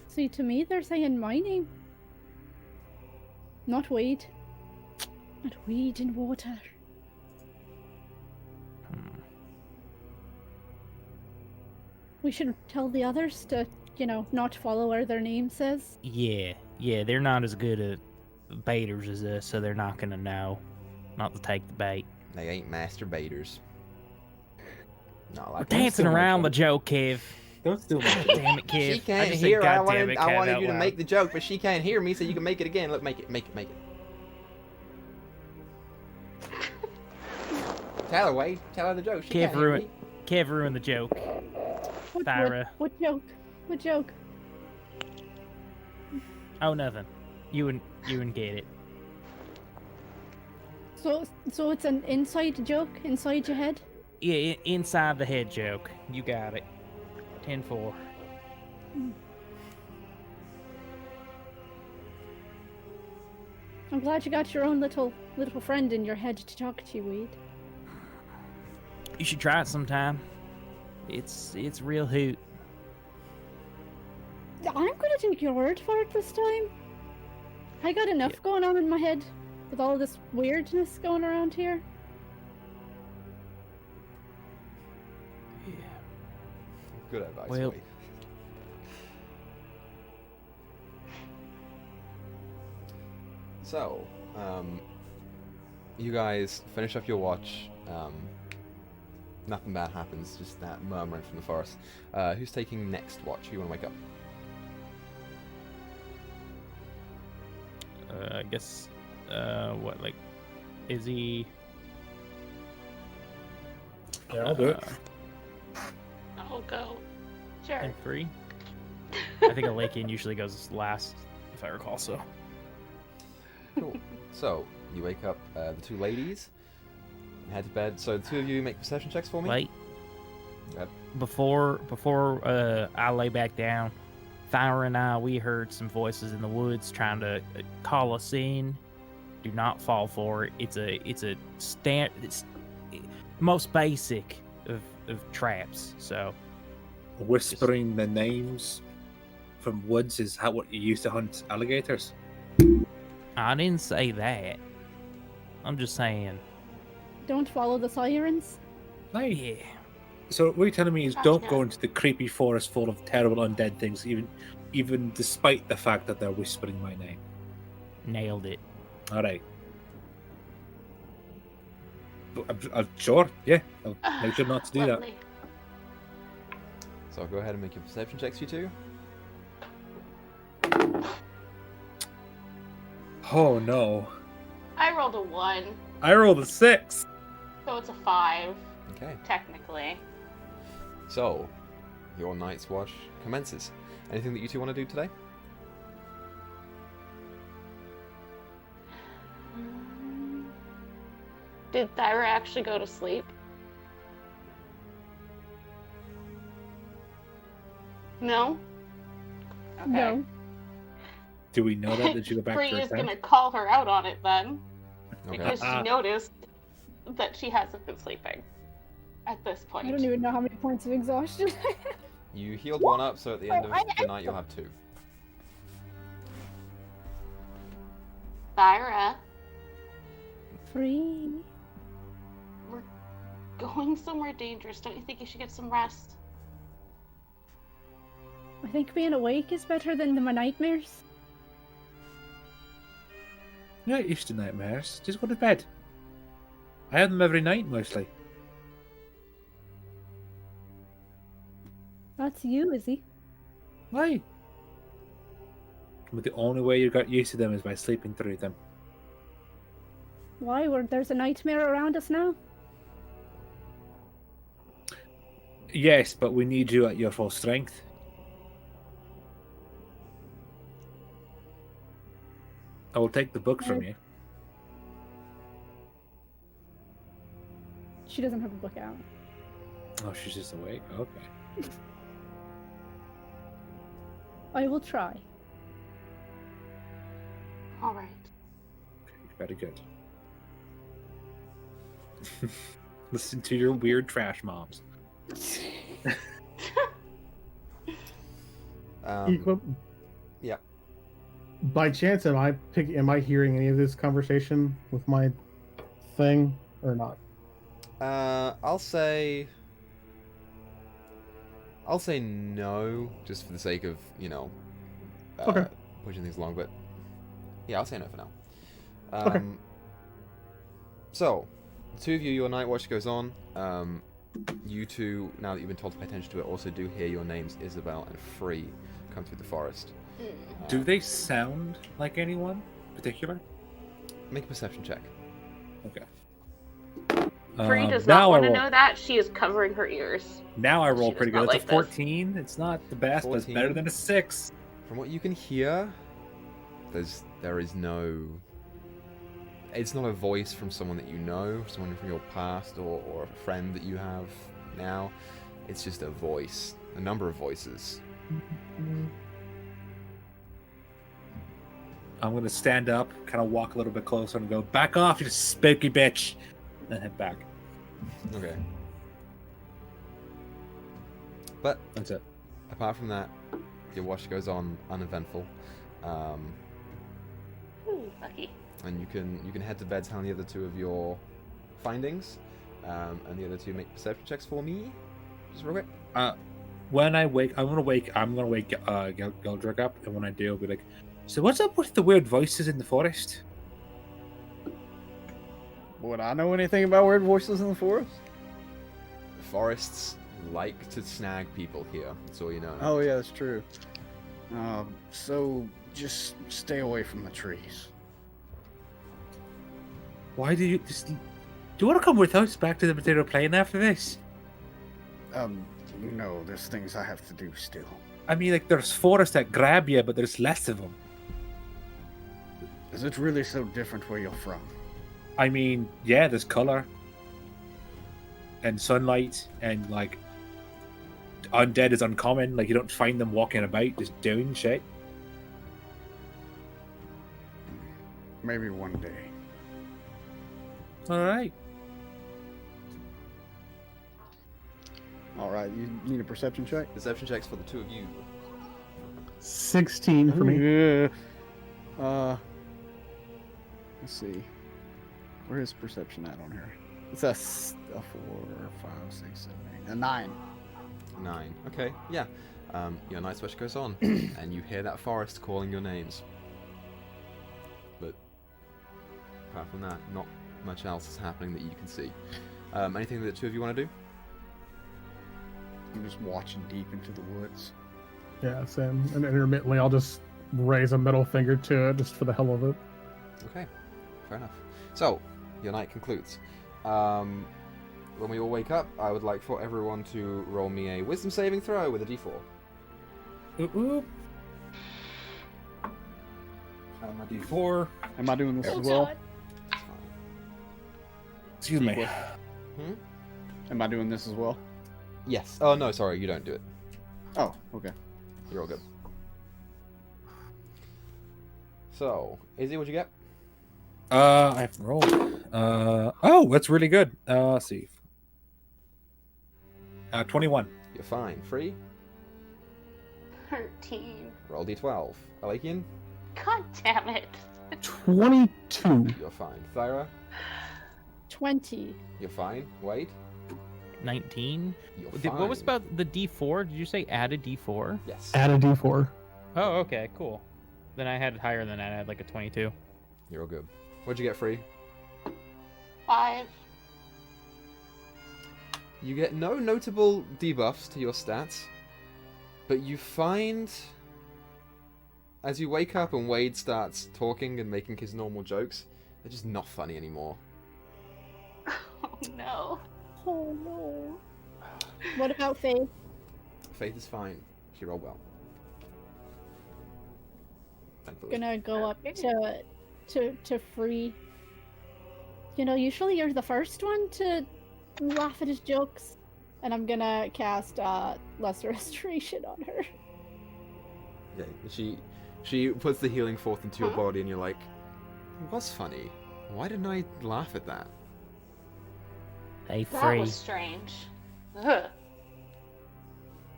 See, to me, they're saying my name. Not Wade. Not Wade in water. We should tell the others to, not follow where their name says.
Yeah, they're not as good at baiters as us, so they're not gonna know not to take the bait.
They ain't masturbators. Not
We're
like
dancing
still
around
like
the joke, Kev.
Don't do that.
Damn it, Kev.
She can't
just
hear.
said,
I
"God damn
wanted,
it,
I
Kev,"
wanted
out
you to
loud.
make the joke, but she can't hear me, so you can make it again. Look, make it. Tell her, Wade. Tell her the joke. She can't hear me.
Kev ruined the joke. Thyra.
What joke? What joke?
Oh, nothing. You wouldn't get it.
So it's an inside joke inside your head?
Yeah, inside the head joke. You got it. 10-4.
I'm glad you got your own little friend in your head to talk to, Weed.
You should try it sometime. It's real hoot.
I'm gonna take your word for it this time. I got enough going on in my head with all this weirdness going around here.
Yeah.
Good advice,
Well-
Wade. So, you guys finish up your watch. Nothing bad happens, just that murmuring from the forest. Who's taking next watch? Who you want to wake up?
I guess. What, like, is he?
Yeah, I'll do it.
I'll go. Sure.
And free. I think a Lakein usually goes last, if I recall. So.
Cool. So, you wake up the two ladies, head to bed. So, the two of you make perception checks for me.
Wait.
Yep.
Before I lay back down, Thyra and I, we heard some voices in the woods trying to call us in. Do not fall for it. It's a it's most basic of traps. So
Whispering the names from woods is how what you use to hunt alligators.
I didn't say that. I'm just saying.
Don't follow the sirens.
Yeah.
So what you're telling me is
Gotcha.
don't go into the creepy forest full of terrible undead things, even despite the fact that they're whispering my name.
Nailed it.
All right. I'm sure. Yeah, I'll make sure not to do that.
Lovely.
So, go ahead and make your perception checks, you two.
Oh no!
I rolled a 1,
I rolled a 6.
so it's a 5,
Okay.
technically.
So, your night's watch commences. Anything that you two want to do today?
Did Thyra actually go to sleep? No? Okay.
No.
Do we know that? Did you go back
Bree
to her
is
tent?
gonna call her out on it then,
Okay.
because she noticed that she hasn't been sleeping at this point.
I don't even know how many points of exhaustion I have.
You healed one up, so at the end of
I-
the night you'll have 2.
Thyra,
Free.
we're going somewhere dangerous. Don't you think you should get some rest?
I think being awake is better than my nightmares.
You're not used to nightmares. Just go to bed. I have them every night mostly.
That's you, is he?
Why? But the only way you got used to them is by sleeping through them.
Why? There's a nightmare around us now?
Yes, but we need you at your full strength. I will take the book from you.
She doesn't have a book out.
Oh, she's just awake? Okay.
I will try.
All right.
Okay, very good. Listen to your weird trash moms.
Equa,
yeah.
by chance, am I hearing any of this conversation with my thing or not?
I'll say no, just for the sake of,
Okay.
pushing things along, but yeah, I'll say no for now. So, the two of you, your night watch goes on. You two, now that you've been told to pay attention to it, also do hear your names, Isabel and Free, come through the forest.
Do they sound like anyone particular?
Make a perception check.
Okay.
Free does
now
not
I
want to
roll-
know that. She is covering her ears.
Now I roll
She does
pretty
not
good.
like
It's a
this.
14. It's not the best, but it's better
14.
than a 6.
From what you can hear, there is no... It's not a voice from someone that you know, someone from your past, or a friend that you have now. It's just a voice. A number of voices.
I'm gonna stand up, kind of walk a little bit closer, and go, "Back off, you spooky bitch!" Then head back.
Okay. But
That's it.
apart from that, your watch goes on uneventful.
Ooh, lucky.
And you can head to bed telling the other two of your findings, and the other two make perception checks for me. Just real quick.
When I wake, I'm gonna wake Geldrick up, and when I do, I'll be like, "So what's up with the weird voices in the forest?"
Would I know anything about weird voices in the forest?
Forests like to snag people here. That's all you know.
Oh yeah, that's true. So just stay away from the trees.
Why do you just? Do you want to come with us back to the potato plain after this?
No, there's things I have to do still.
I mean, like, there's forests that grab you, but there's less of them.
Is it really so different where you're from?
I mean, yeah, there's color and sunlight, and like undead is uncommon. Like, you don't find them walking about just doing shit.
Maybe one day.
All right.
All right, you need a perception check?
Perception checks for the two of you.
16 for me.
Yeah. Let's see. Where is perception at on here? It's a 4, 5, 6, 7, 8, a 9.
9. Okay, yeah. Your night switch goes on, and you hear that forest calling your names. But apart from that, not much else is happening that you can see. Anything that the two of you want to do?
I'm just watching deep into the woods.
Yeah, same. And intermittently, I'll just raise a middle finger to it just for the hell of it.
Okay, fair enough. So, your night concludes. When we all wake up, I would like for everyone to roll me a wisdom saving throw with a d4.
Oop. Found my D4.
Am I doing this
Oh,
as well?
God.
It's fine.
Excuse me.
Hmm?
Am I doing this as well?
Yes. Oh, no, sorry, you don't do it.
Oh, okay.
You're all good. So, Izzy, what'd you get?
I have to roll. Oh, that's really good. Let's see. 21.
You're fine. Free?
13.
Roll d12. Alakian?
God damn it.
22.
You're fine. Thyra?
20.
You're fine. Wade?
19.
You're
What was
fine.
about the D4? Did you say add a D4?
Yes.
Add a d4.
Oh, okay, cool. Then I had it higher than that. I had like a 22.
You're all good. What'd you get, Free?
5.
You get no notable debuffs to your stats, but you find, as you wake up and Wade starts talking and making his normal jokes, they're just not funny anymore.
Oh no.
Oh no. What about Faith?
Faith is fine. She rolled well. Thankfully.
Gonna go up to Free. You know, usually you're the first one to laugh at his jokes. And I'm gonna cast Lesser Restoration on her.
Yeah, she puts the healing forth into your body, and you're like, it was funny. Why didn't I laugh at that?
Hey,
That
Free.
was strange. Ugh.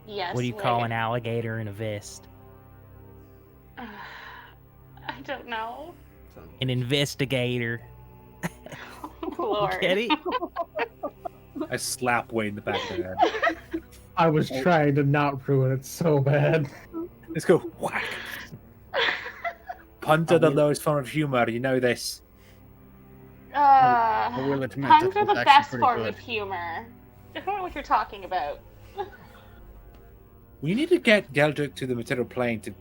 Yes.
What do you call
Wade.
an alligator in a vest?
I don't know.
So,
An investigator.
Lord.
Get it?
I slap Wade in the back of the head.
I was trying to not ruin it so bad.
Let's go. Whack. Pun to the lowest form of humor. You know this.
I will admit
puns
it
are
was
the
actually
best
pretty
form
good.
of humor. I don't know what you're talking about.
We need to get Geldrick to the material plane to.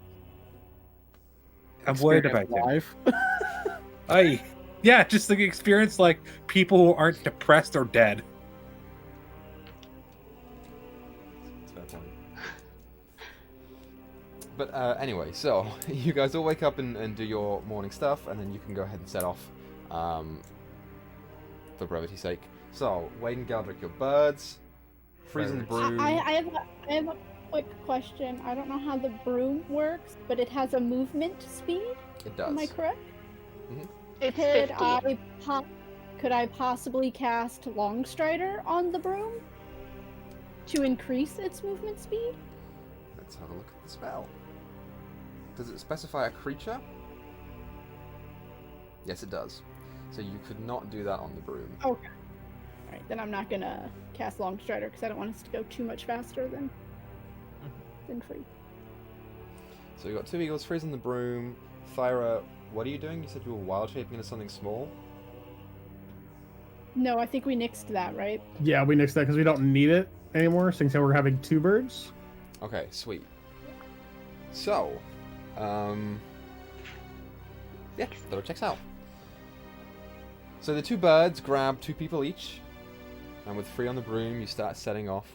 I'm worried about him.
Life.
Yeah, just the experience like people who aren't depressed or dead.
That's a fair point. But anyway, so you guys all wake up and do your morning stuff, and then you can go ahead and set off for brevity's sake. So, Wade and Geldrick, your birds. Freezing the broom.
I have a quick question. I don't know how the broom works, but it has a movement speed.
It does.
Am I correct?
It's
Could
50.
could I possibly cast Longstrider on the broom to increase its movement speed?
Let's have a look at the spell. Does it specify a creature? Yes, it does. So you could not do that on the broom.
Okay. Alright, then I'm not gonna cast Longstrider because I don't want us to go too much faster than free.
So you got two eagles freezing the broom. Thyra, what are you doing? You said you were wild shaping into something small.
No, I think we nixed that, right?
Yeah, we nixed that because we don't need it anymore, since we're having two birds.
Okay, sweet. So, yeah, that all checks out. So the two birds grab two people each, and with 3 on the broom, you start setting off.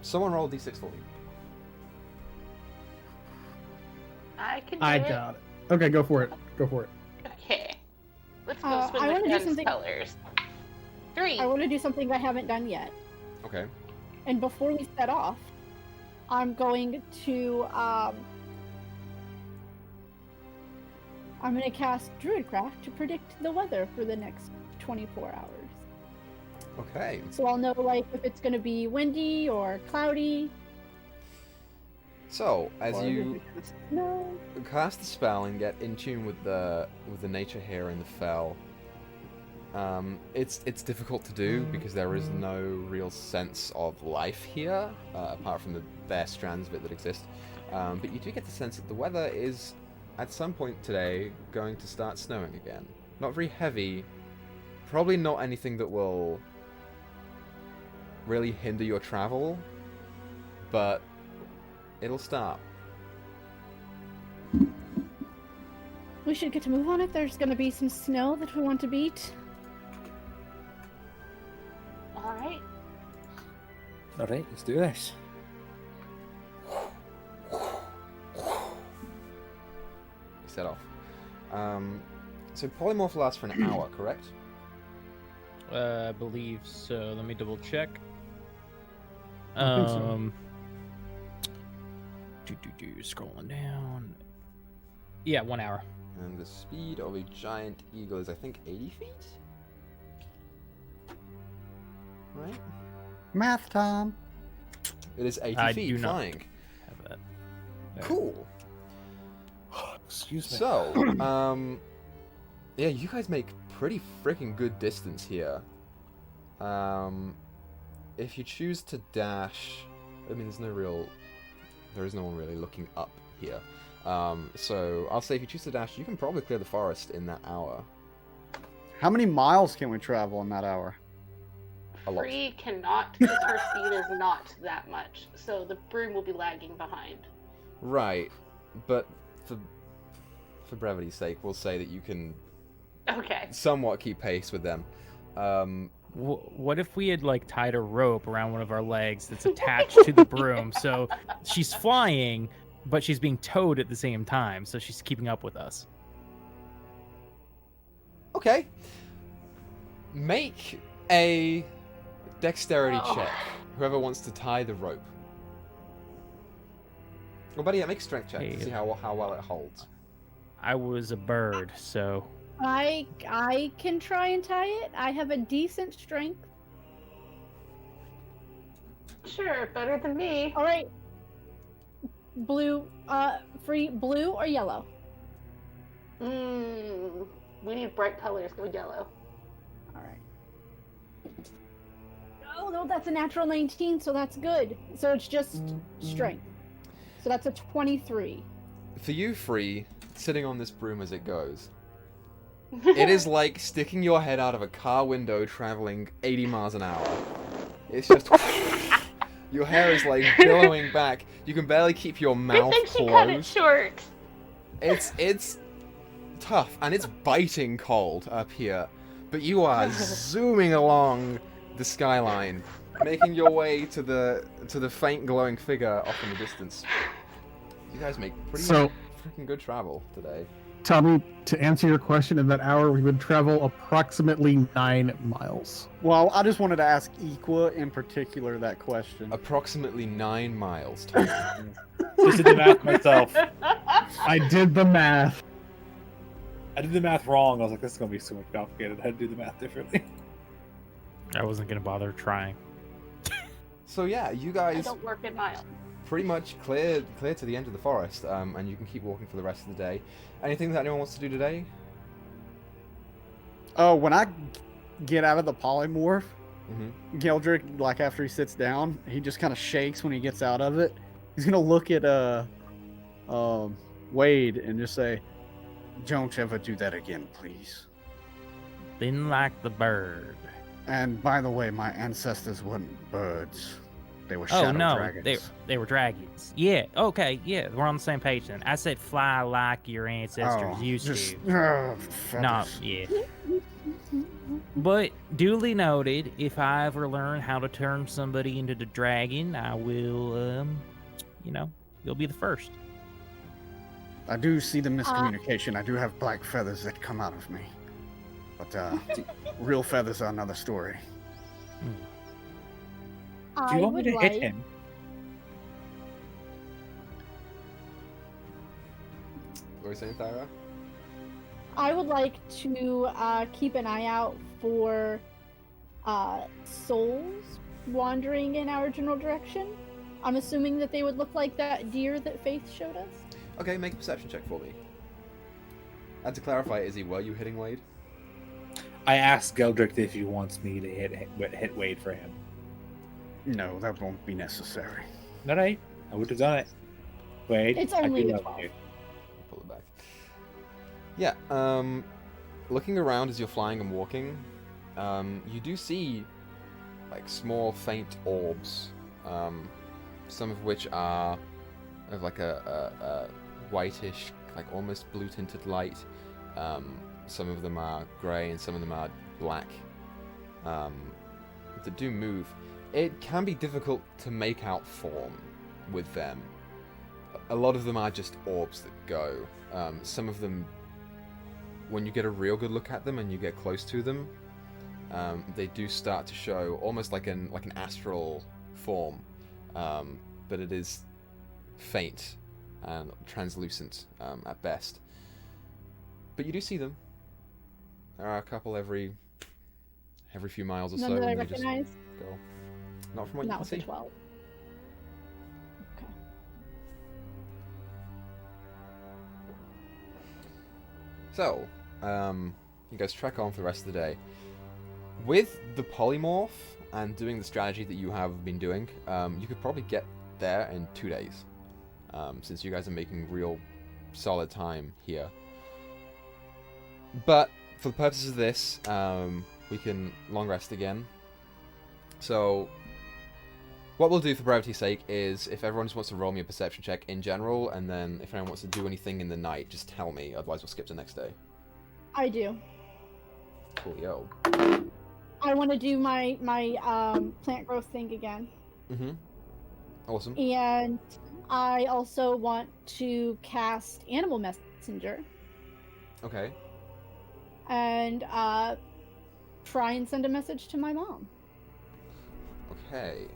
Someone roll a d6 for me.
I can do
I
it.
got it. Okay, go for it. Go for it.
Okay. Let's go
I
swim
wanna
with
do
Ken's
something-
colors. 3.
I want to do something I haven't done yet.
Okay.
And before we set off, I'm going to cast Druidcraft to predict the weather for the next 24 hours.
Okay.
So I'll know like if it's going to be windy or cloudy.
So as
or
you
if it's snow.
cast the spell and get in tune with the nature here in the fell, it's difficult to do because there is no real sense of life here apart from the bare strands of it that exist. But you do get the sense that the weather is at some point today going to start snowing again. Not very heavy, probably not anything that will really hinder your travel, but it'll start.
We should get to move on it. There's going to be some snow that we want to beat.
Alright.
Alright, let's do this.
Set off. So polymorph lasts for an hour, correct?
I believe so. Let me double check.
I think so.
Scrolling down. Yeah, 1 hour.
And the speed of a giant eagle is, I think, 80 feet? Right?
Math time.
It is 80
I
feet
do not
flying.
Have that.
Cool.
Excuse me.
So, yeah, you guys make pretty freaking good distance here. If you choose to dash, I mean, there is no one really looking up here. So I'll say if you choose to dash, you can probably clear the forest in that hour.
How many miles can we travel in that hour?
A lot.
Free cannot, because her speed is not that much. So the broom will be lagging behind.
Right, but for brevity's sake, we'll say that you can
Okay.
somewhat keep pace with them.
What if we had like tied a rope around one of our legs that's attached to the broom, so she's flying, but she's being towed at the same time, so she's keeping up with us?
Okay. Make a dexterity check. Whoever wants to tie the rope. Or better yet, make a strength check to see how well it holds.
I was a bird, so
I can try and tie it. I have a decent strength.
Sure, better than me.
All right. Blue, free blue or yellow?
We need bright colors. Go yellow.
All right. Oh no, that's a natural 19, so that's good. So it's just strength. So that's a 23.
For you, Free, sitting on this broom as it goes. It is like sticking your head out of a car window traveling 80 miles an hour. It's just... Your hair is like billowing back. You can barely keep your mouth
I think she
closed.
cut it short.
It's tough, and it's biting cold up here. But you are zooming along the skyline, making your way to the faint glowing figure off in the distance. You guys make pretty freaking good travel today.
Tell me, to answer your question, in that hour we would travel approximately 9 miles.
Well, I just wanted to ask Equa in particular that question.
Approximately 9 miles.
Just did the math myself.
I did the math.
I did the math wrong. I was like, this is going to be so much complicated. I had to do the math differently.
I wasn't gonna bother trying.
So yeah, you
I
guys
don't work in miles.
pretty much clear to the end of the forest, and you can keep walking for the rest of the day. Anything that anyone wants to do today?
Oh, when I get out of the polymorph,
Mm-hmm.
Geldrick, like after he sits down, he just kind of shakes when he gets out of it. He's gonna look at Wade and just say, "Don't ever do that again, please."
Been like the bird.
And by the way, my ancestors weren't birds; they were
Oh
shadow
no,
dragons.
they were dragons. Yeah, okay, yeah, we're on the same page then. I said fly like your ancestors used
just,
to. No,
feathers.
yeah. But duly noted, if I ever learn how to turn somebody into the dragon, I will, you'll be the first.
I do see the miscommunication. I do have black feathers that come out of me, but real feathers are another story.
Do you want me to hit him?
What were you saying, Thyra?
I would like to keep an eye out for souls wandering in our general direction. I'm assuming that they would look like that deer that Faith showed us.
Okay, make a perception check for me. And to clarify, Izzy, were you hitting Wade?
I asked Geldrick if he wants me to hit Wade for him.
No, that won't be necessary.
No, I would have done it. Wade,
It's
I
only
do
a
love
12.
you.
Pull it back. Yeah, looking around as you're flying and walking, you do see like small faint orbs, some of which are of like a whitish, like almost blue tinted light. Some of them are grey and some of them are black, that do move. It can be difficult to make out form with them. A lot of them are just orbs that go. Some of them, when you get a real good look at them and you get close to them, they do start to show almost like an astral form, but it is faint and translucent at best. But you do see them. There are a couple every few miles or
None
so.
that I
and they just
recognize.
go. Not from what you
Not
can
with the
see.
12. Okay.
So, you guys trek on for the rest of the day. With the polymorph and doing the strategy that you have been doing, you could probably get there in 2 days, since you guys are making real solid time here. But for the purposes of this, we can long rest again. So, what we'll do for brevity's sake is, if everyone just wants to roll me a perception check in general, and then if anyone wants to do anything in the night, just tell me, otherwise we'll skip to the next day.
I do.
Coolio.
I want to do my plant growth thing again.
Mm-hmm. Awesome.
And I also want to cast Animal Messenger
Okay.
and try and send a message to my mom.
Okay.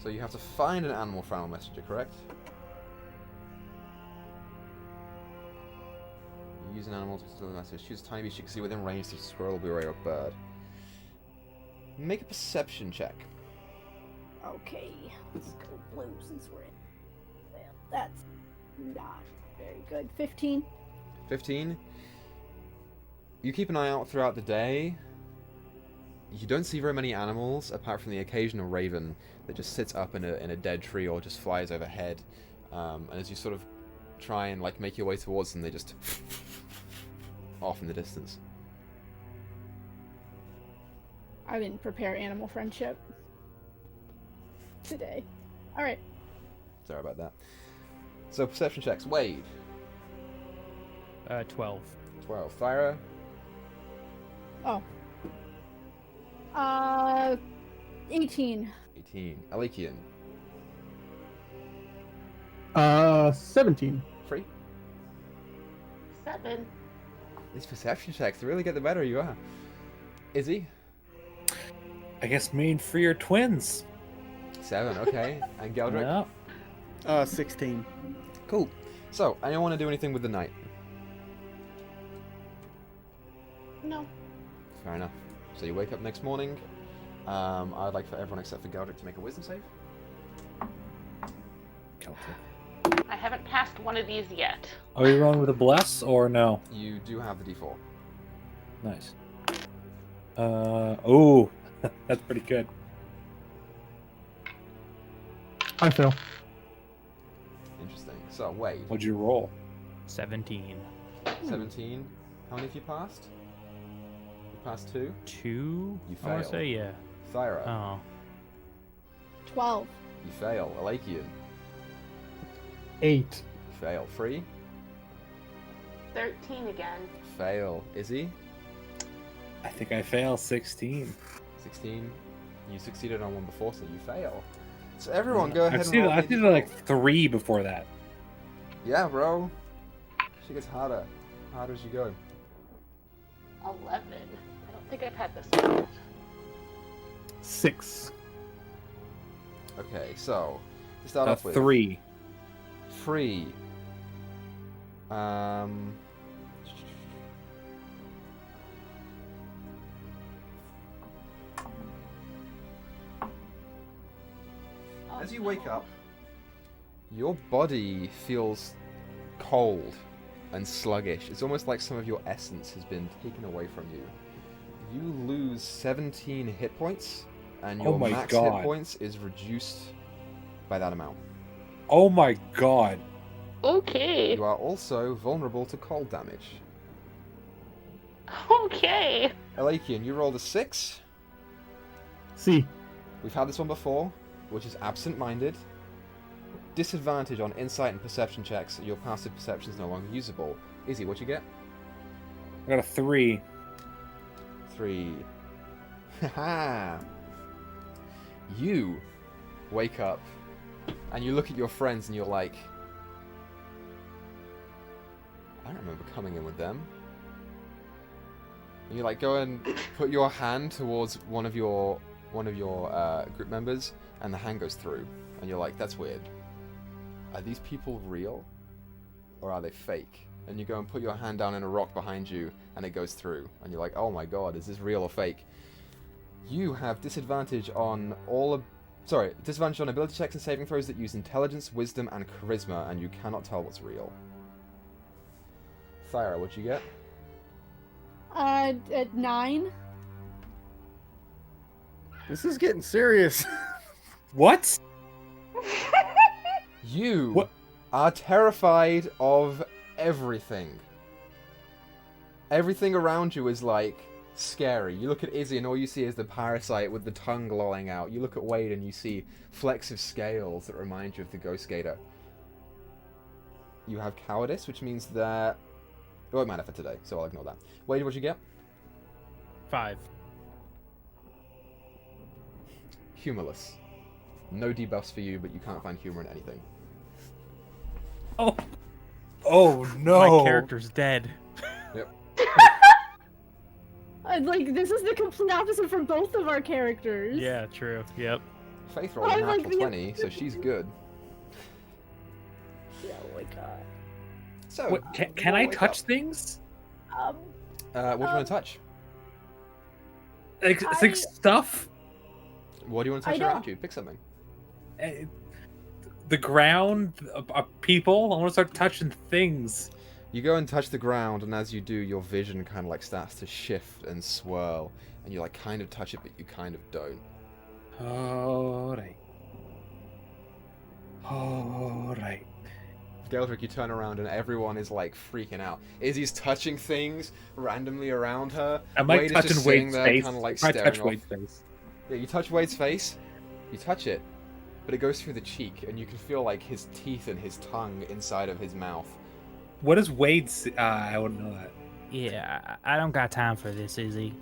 So you have to find an animal final messenger, correct? Use an animal to deliver a message. Choose a tiny beast you can see within range, such as a squirrel, bluejay, or bird. Make a perception check.
Okay, let's go blue since we're in. Well, that's not very good. 15.
15. You keep an eye out throughout the day. You don't see very many animals, apart from the occasional raven that just sits up in a dead tree or just flies overhead. And as you sort of try and like make your way towards them, they just off in the distance.
I didn't prepare animal friendship today. All right.
Sorry about that. So perception checks. Wade.
12.
12. Thyra.
Oh. 18.
18. Alekian.
17.
Free.
7.
These perception checks really get the better you are. Izzy.
I guess me and Free are twins.
7. Okay. And Geldrick.
Yeah.
16.
Cool. So, anyone want to do anything with the night?
No.
Fair enough. So you wake up next morning. I'd like for everyone except for Geldrick to make a wisdom save.
I haven't passed one of these yet.
Are we rolling with a bless or no?
You do have the D4.
Nice. Oh, that's pretty good.
I fail.
Interesting. So, Wade.
What'd you roll?
17.
17. How many have you passed? You passed 2?
2?
You
I want
fail.
to say, yeah.
Thyra.
Oh.
12.
You fail. Alekian.
8.
You fail. Free.
13 again.
Fail. Izzy.
I think I fail 16.
16. You succeeded on one before, so you fail. So everyone, go ahead
I've
and
seen,
roll.
I've seen like 3 before that.
Yeah, bro. She gets harder. Harder as you go.
11. I don't think I've had this one yet.
6.
Okay, so to start off with
3.
Free. As you wake up, your body feels cold and sluggish. It's almost like some of your essence has been taken away from you. You lose 17 hit points, and
Oh
your
my
max
God.
hit points is reduced by that amount.
Oh my god.
Okay.
You are also vulnerable to cold damage.
Okay.
Elakian, you rolled a 6.
C.
We've had this one before, which is absent-minded. Disadvantage on insight and perception checks. Your passive perception is no longer usable. Izzy, what'd you get?
I got a 3.
3. Haha. You wake up and you look at your friends and you're like, I don't remember coming in with them. And you like go and put your hand towards one of your group members, and the hand goes through, and you're like, that's weird. Are these people real, or are they fake? And you go and put your hand down in a rock behind you, and it goes through, and you're like, oh my god, is this real or fake? You have disadvantage on disadvantage on ability checks and saving throws that use intelligence, wisdom, and charisma, and you cannot tell what's real. Thyra, what'd you get?
At 9.
This is getting serious.
What?
You
What?
are terrified of everything. Everything around you is like scary. You look at Izzy and all you see is the parasite with the tongue lolling out. You look at Wade and you see flecks of scales that remind you of the Ghost Gator. You have cowardice, which means that it won't matter for today, so I'll ignore that. Wade, what'd you get?
5.
Humorless. No debuffs for you, but you can't find humor in anything.
Oh. Oh no.
My character's dead.
Like, this is the complete opposite from both of our characters.
Yeah, true. Yep.
Faith rolled a
I'm like
natural
the-
20, so she's good.
Yeah, oh my god.
So,
What, can I touch things?
Um,
what do you want to touch?
Like, like stuff?
What do you want to touch
I don't-
around you? Pick something.
The ground, people. I want to start touching things.
You go and touch the ground, and as you do, your vision kind of like starts to shift and swirl, and you like kind of touch it, but you kind of don't.
Alright. Alright.
Geldrick, you turn around and everyone is like freaking out. Izzy's touching things randomly around her.
Am I
Wade is
touching
just sitting
Wade's
there,
face?
kind of like
I
staring
touch
off.
Wade's face.
Yeah, you touch Wade's face. You touch it, but it goes through the cheek, and you can feel like his teeth and his tongue inside of his mouth.
What is Wade's? I wouldn't know that.
Yeah, I don't got time for this, Izzy.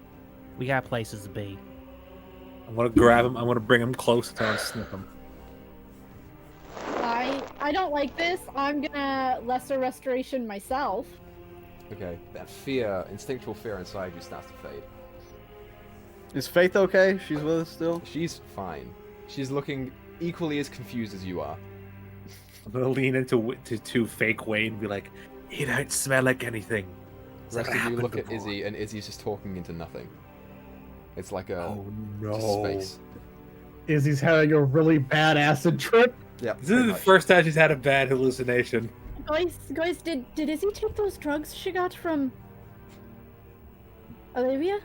We got places to be.
I'm gonna grab him. I'm gonna bring him close and try to snip him.
I don't like this. I'm gonna lesser restoration myself.
Okay, that fear, instinctual fear inside you starts to fade.
Is Faith okay? She's with us still?
She's fine. She's looking equally as confused as you are.
I'm gonna lean into to fake Wade and be like, "You don't smell like anything."
The rest of you
happened
look at
before.
Izzy, and Izzy's just talking into nothing. It's like a
Oh
just
no!
space.
Izzy's having a really bad acid trip.
Yeah,
This is the first time she's had a bad hallucination.
Guys, did Izzy take those drugs she got from Olivia?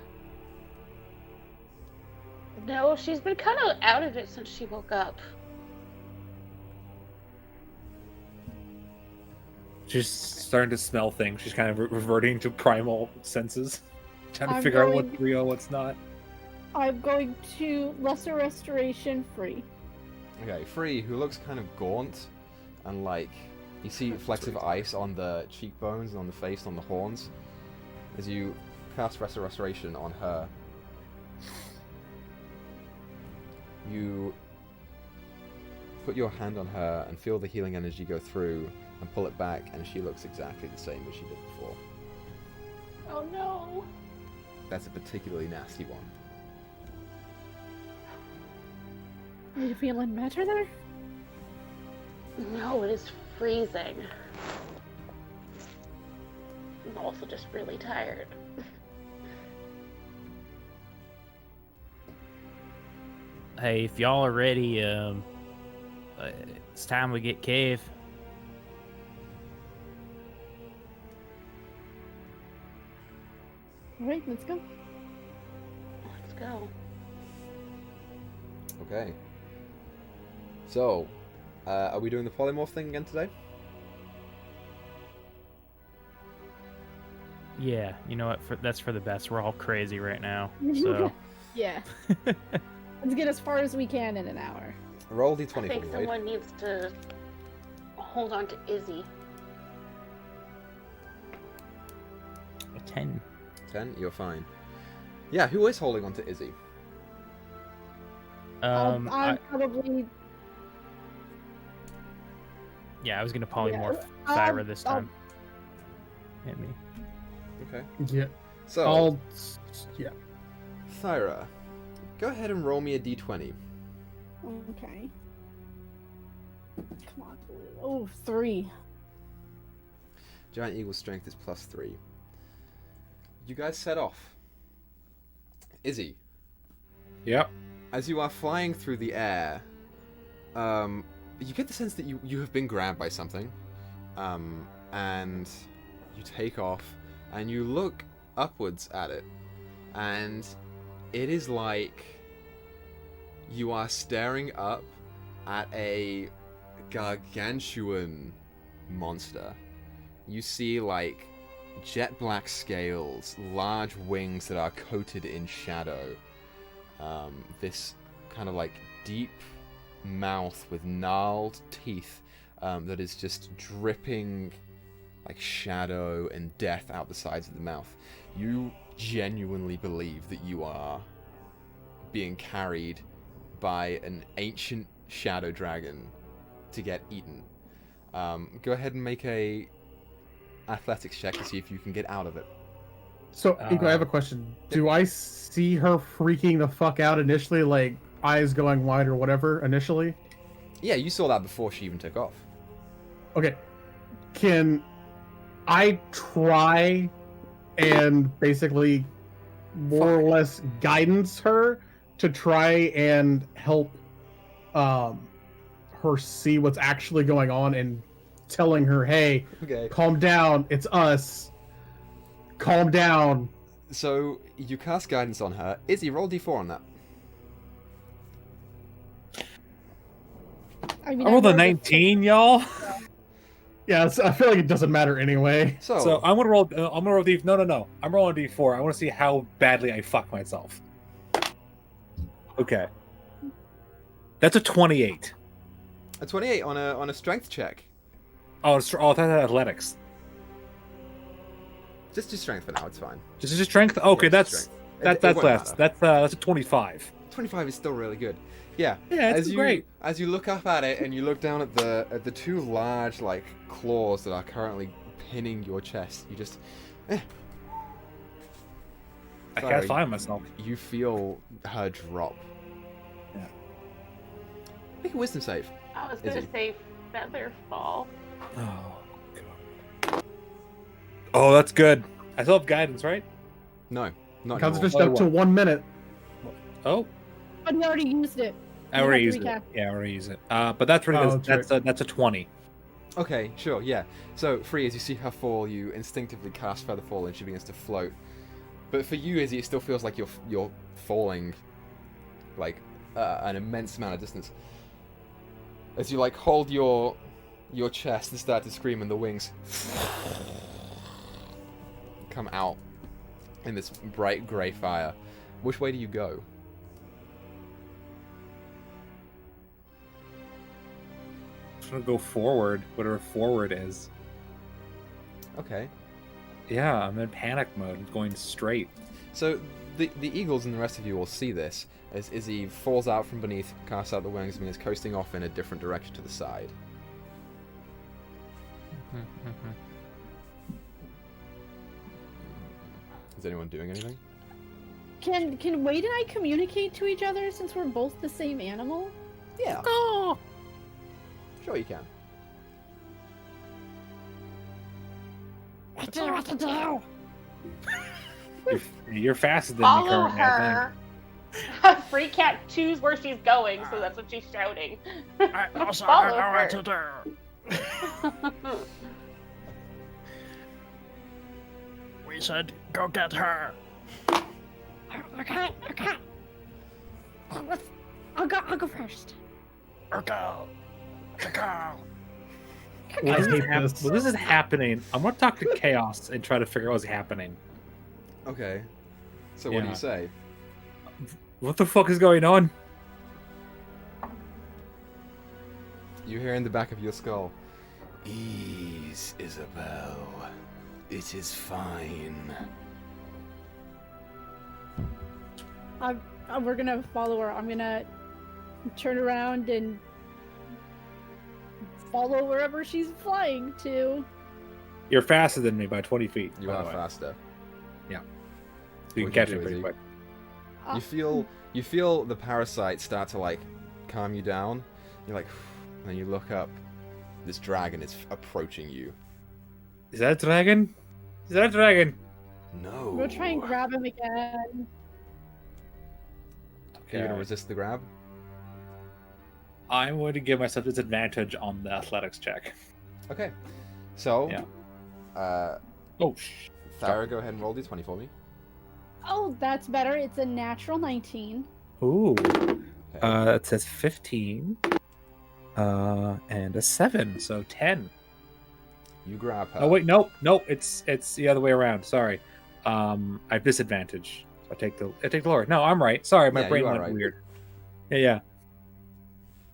No, she's been kind of out of it since she woke up.
She's starting to smell things. She's kind of reverting to primal senses, trying to
I'm
figure out
going-
what's real, what's not.
I'm going to lesser restoration free.
Okay, Free, who looks kind of gaunt, and like you see flecks of ice on the cheekbones, and on the face, and on the horns, as you cast Restoration on her. You put your hand on her and feel the healing energy go through, and pull it back, and she looks exactly the same as she did before.
Oh no.
That's a particularly nasty one.
Are you feeling better there?
No, it is freezing. I'm also just really tired.
Hey, if y'all are ready, it's time we get Kev.
Alright, let's go.
Let's go.
Okay. So, are we doing the polymorph thing again today?
Yeah, you know what? That's for the best. We're all crazy right now, so
Yeah. Let's get as far as we can in an hour.
Roll
I
d20 for me,
think
Wade.
someone needs to hold on to Izzy.
a 10.
10, you're fine. Yeah, who is holding on to Izzy?
I'm
I
probably.
was gonna polymorph
Yeah,
Thyra this
I'll-
time. Hit me.
Okay.
Yeah.
So,
Yeah.
Thyra, go ahead and roll me a d20.
Okay. Come on. Oh, 3.
Giant Eagle strength is +3. You guys set off. Izzy,
Yep.
as you are flying through the air, you get the sense that you have been grabbed by something, and you take off, and you look upwards at it, and it is like you are staring up at a gargantuan monster. You see, like, jet black scales, large wings that are coated in shadow, this kind of like deep mouth with gnarled teeth that is just dripping like shadow and death out the sides of the mouth. You genuinely believe that you are being carried by an ancient shadow dragon to get eaten. Go ahead and make a athletics check to see if you can get out of it.
So, Equa, I have a question. Do I see her freaking the fuck out initially, like eyes going wide or whatever initially?
Yeah, you saw that before she even took off.
Okay. Can I try and basically more or less guidance her to try and help her see what's actually going on and telling her, hey,
Okay.
calm down, it's us. Calm down.
So you cast guidance on her. Izzy, roll d4 on that.
I mean,
I rolled
I
a 19, y'all.
Yeah, I feel like it doesn't matter anyway.
So I'm gonna roll. I'm gonna roll D. No. I'm rolling D4. I want to see how badly I fuck myself. Okay. That's a 28.
a 28 on a strength check.
That's athletics.
Just do strength for now. It's fine.
Just strength. Okay,
Yeah,
that's
just strength.
that's
It won't
less.
matter.
That's a 25.
25 is still really good. Yeah.
Yeah, it's great.
As you look up at it and you look down at the two large like claws that are currently pinning your chest, you just
I
Sorry.
can't find myself.
you feel her drop.
Yeah.
Make a wisdom save.
I was
Is
gonna
it?
say feather fall.
Oh, God. Oh, that's good. I still have guidance, right?
No, not
Comes
anymore.
just up to 1 minute.
Oh,
But he already used it.
I
You
already
have
used
to
it.
recast.
Yeah, I already used it. But that's pretty
Oh,
good. That's a 20.
Okay, sure, yeah. So, Free, as you see her fall, you instinctively cast Feather Fall and she begins to float. But for you, Izzy, it still feels like you're falling, like, an immense amount of distance. As you, like, hold your chest and start to scream and the wings come out in this bright grey fire. Which way do you go?
I'm gonna go forward, whatever forward is.
Okay.
Yeah, I'm in panic mode, going straight.
So the eagles and the rest of you will see this as Izzy falls out from beneath, casts out the wings, and is coasting off in a different direction to the side. Is anyone doing anything?
Can Wade and I communicate to each other since we're both the same animal?
Yeah. Sure you can.
You're faster than me
Follow
currently, I
her. Free cat choose where she's going, so that's what she's shouting.
I also
Follow
don't know
her.
what to do. We said, go get her.
Okay. I'll go first.
Okay. Cacao.
I hate
Well,
this.
this is happening. I'm gonna talk to Chaos and try to figure out what's happening.
Okay. So what do
Yeah.
you say?
What the fuck is going on?
You hear in the back of your skull, "Ease, Isabel. It is fine."
We're gonna follow her. I'm gonna turn around and follow wherever she's flying to.
You're faster than me by 20 feet.
You
by
are
the way.
faster.
You
What
can
do
catch
you
it
do,
pretty
Izzy?
quick.
You feel the parasite start to like calm you down. You're like, and then you look up. This dragon is approaching you.
Is that a dragon? Is that a dragon?
No.
We'll try and grab him again.
You're gonna resist the grab.
I'm going to give myself disadvantage on the athletics check.
Okay. So,
Yeah.
uh, Farah, go ahead and roll d20 for me.
Oh, that's better. It's a natural 19.
Ooh.
Okay.
It says 15. And a 7, so 10.
You grab her.
Oh wait, nope, it's the other way around. Sorry. I have disadvantage. So I take the lower. No, I'm right. Sorry, my
Yeah,
brain
you are
went
right.
weird. Yeah.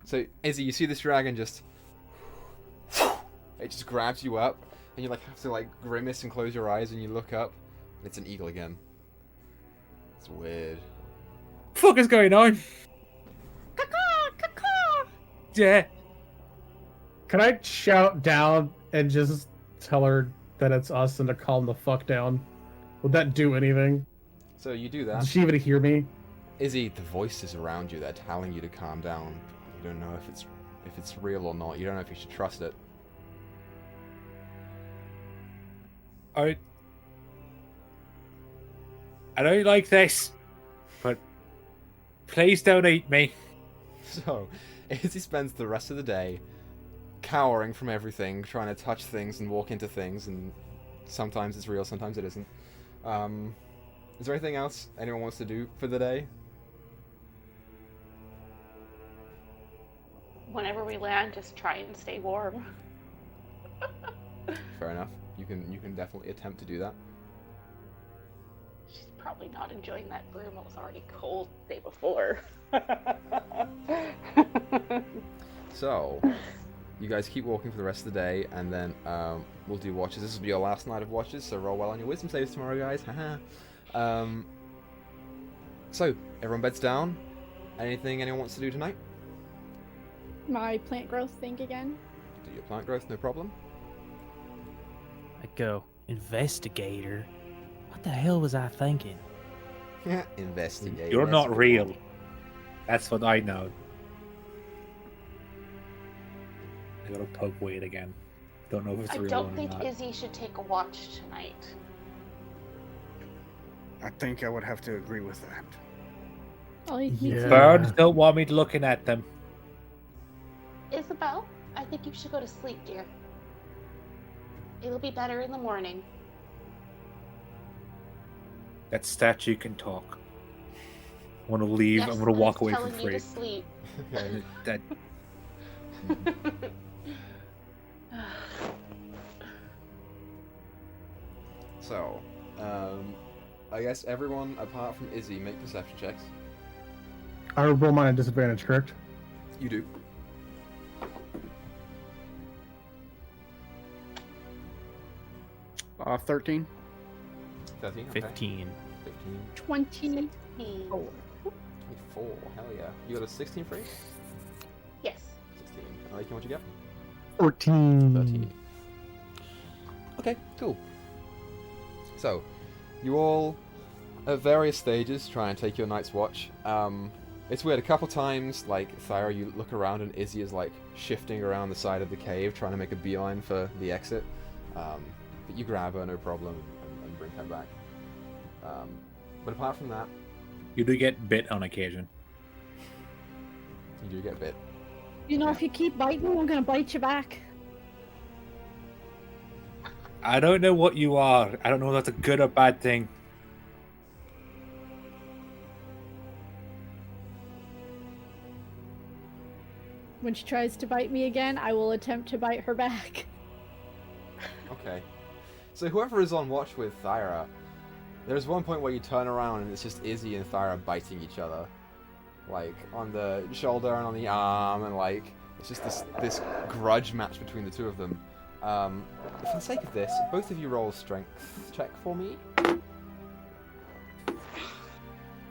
So, Izzy, you see this dragon just... It just grabs you up, and you like have to like grimace and close your eyes, and you look up, and it's an eagle again. It's weird.
Fuck is going on? Yeah.
Can I shout down and just tell her that it's us and to calm the fuck down? Would that do anything?
So you do that.
Does she even hear me?
Izzy, the voices around you, they're telling you to calm down. You don't know if it's real or not. You don't know if you should trust it.
I don't like this, but please don't eat me.
So, Izzy spends the rest of the day cowering from everything, trying to touch things and walk into things, and sometimes it's real, sometimes it isn't. Is there anything else anyone wants to do for the day?
Whenever we land, just try and stay warm.
Fair enough. You can definitely attempt to do that.
She's probably not enjoying that broom. It was already cold the day before.
So, you guys keep walking for the rest of the day, and then we'll do watches. This will be your last night of watches, so roll well on your wisdom saves tomorrow, guys. Haha. So, everyone beds down. Anything anyone wants to do tonight?
My plant growth thing again.
Do your plant growth, no problem.
I go, investigator. What the hell was I thinking?
Investigate.
You're
let's
not
go.
real. That's what I know. I gotta poke Wade again. Don't know if it's
I
real
don't
or
think
not.
Izzy should take a watch tonight.
I think I would have to agree with that.
Oh, me
Yeah.
too.
Birds don't want me looking at them.
Isabel, I think you should go to sleep, dear. It'll be better in the morning.
That statue can talk. I want to leave.
Yes,
I'm gonna
but
walk
it's
away
telling
for
you
free.
to sleep.
That
So, I guess everyone apart from Izzy make perception checks.
I roll mine at disadvantage, correct?
You do.
Uh, 13.
13. Okay.
15.
15.
20.
16.
24. Hell yeah. You got a 16 for each?
Yes.
16. I like what you get.
14.
13. Okay, cool. So, you all, at various stages, try and take your night's watch. It's weird, a couple times, like, Thyra, you look around and Izzy is, like, shifting around the side of the cave, trying to make a beeline for the exit. But you grab her, no problem, and bring her back. But apart from that,
you do get bit on occasion.
you do get bit.
You know, if you keep biting, I'm gonna bite you back.
I don't know what you are. I don't know if that's a good or bad thing.
When she tries to bite me again, I will attempt to bite her back.
Okay. So whoever is on watch with Thyra, there's one point where you turn around and it's just Izzy and Thyra biting each other. Like, on the shoulder and on the arm, and like, it's just this grudge match between the two of them. For the sake of this, both of you roll a strength check for me.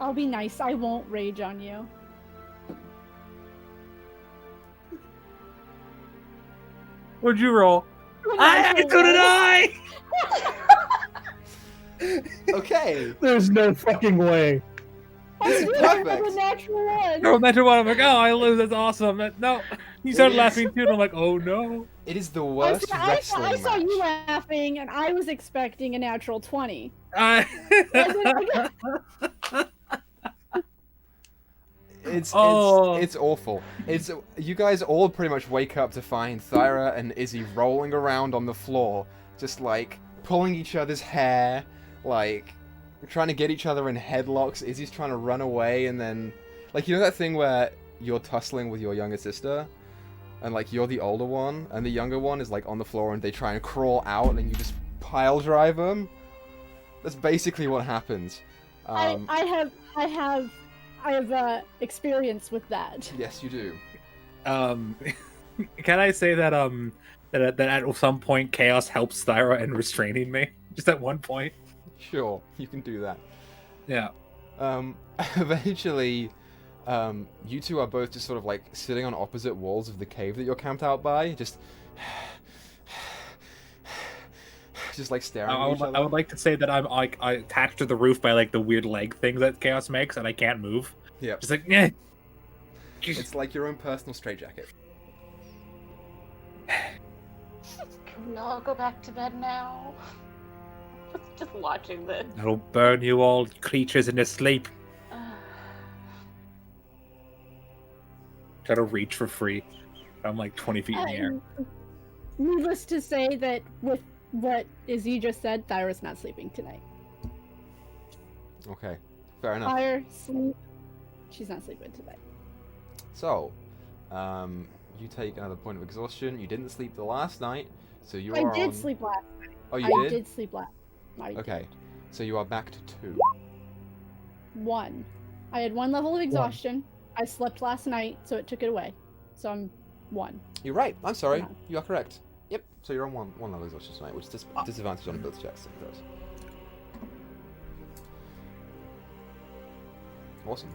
I'll be nice, I won't rage on you.
What'd you roll?
Natural
So did
one.
I!
Okay!
There's no fucking way.
I do
Perfect.
have a natural one.
No matter what, I'm like, oh, I lose. That's awesome. No, you started
It is.
laughing too, and I'm like, oh no.
It is the
I
worst
saw
wrestling match.
you laughing, and I was expecting a natural 20.
I...
It's
Oh.
it's awful. It's you guys all pretty much wake up to find Thyra and Izzy rolling around on the floor, just like pulling each other's hair, like trying to get each other in headlocks. Izzy's trying to run away, and then like, you know that thing where you're tussling with your younger sister, and like you're the older one, and the younger one is like on the floor, and they try and crawl out, and you just pile drive them. That's basically what happens.
I have experience with that.
Yes, you do.
Can I say that that at some point Chaos helps Thyra in restraining me? Just at one point.
Sure, you can do that.
Yeah.
Eventually, you two are both just sort of like sitting on opposite walls of the cave that you're camped out by, just like staring at each other.
I would like to say that I'm like I attached to the roof by like the weird leg thing that Chaos makes, and I can't move.
Yep.
Just like, yeah.
It's like your own personal straitjacket.
Can we all go back to bed now? Just watching this.
I'll burn you all creatures into sleep. Try to reach for free. I'm like 20 feet in the air.
Needless to say that with what Izzy just said, Thyra's not sleeping tonight.
Okay, fair enough.
Fire, sleep. She's not sleeping tonight.
So, you take another point of exhaustion. You didn't sleep the last night, So you
I
are
did
on...
sleep last.
Oh, you
I
did?
did sleep last. I
Okay. So you are back to 2.
did. 1. I had 1 level of exhaustion. I slept last night, so it took it away. So I'm 1.
You're right. I'm sorry.
Yeah.
You are correct. Yep. So you're on one level exhaustion tonight, which is disadvantage on ability checks. Awesome.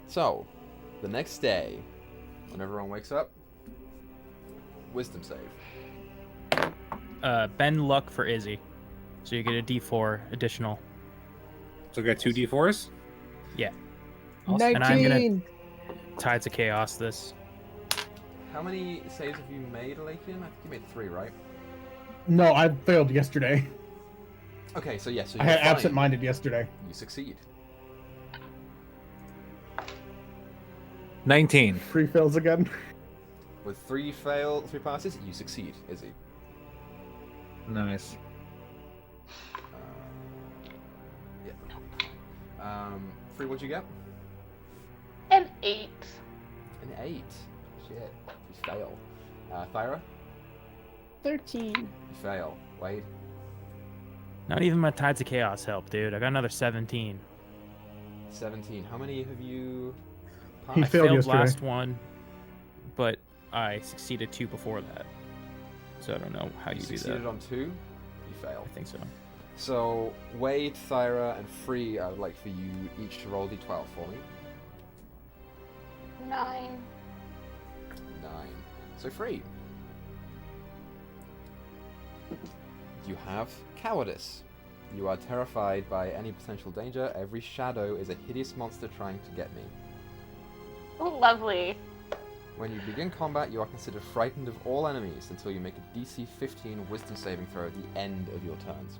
So, the next day, when everyone wakes up, wisdom save.
Bend luck for Izzy. So you get a D4 additional.
So we got 2 D4s?
Yeah.
Awesome.
And I'm
19.
gonna Tides of Chaos this.
How many saves have you made, Lakian? I think you made 3, right?
No, I failed yesterday.
Okay, so yes, so
I
you're
had
fine.
absent-minded yesterday.
You succeed.
19.
3 fails again.
With 3 passes, you succeed, Izzy.
Nice.
Yeah. Free, what'd you get?
An 8.
An 8. Shit. You fail. Thyra?
13.
You fail. Wade?
Not even my Tides of Chaos help, dude. I got another 17.
17. How many have you
He
I
passed?
failed
failed
yesterday.
last one, but I succeeded 2 before that. So I don't know how you do
Succeeded
that.
on 2? You failed.
I think so.
So, Wade, Thyra, and Free, I would like for you each to roll d12 for me.
9.
9. So, Free. You have cowardice. You are terrified by any potential danger. Every shadow is a hideous monster trying to get me.
Oh, lovely.
When you begin combat, you are considered frightened of all enemies until you make a DC 15 wisdom saving throw at the end of your turns.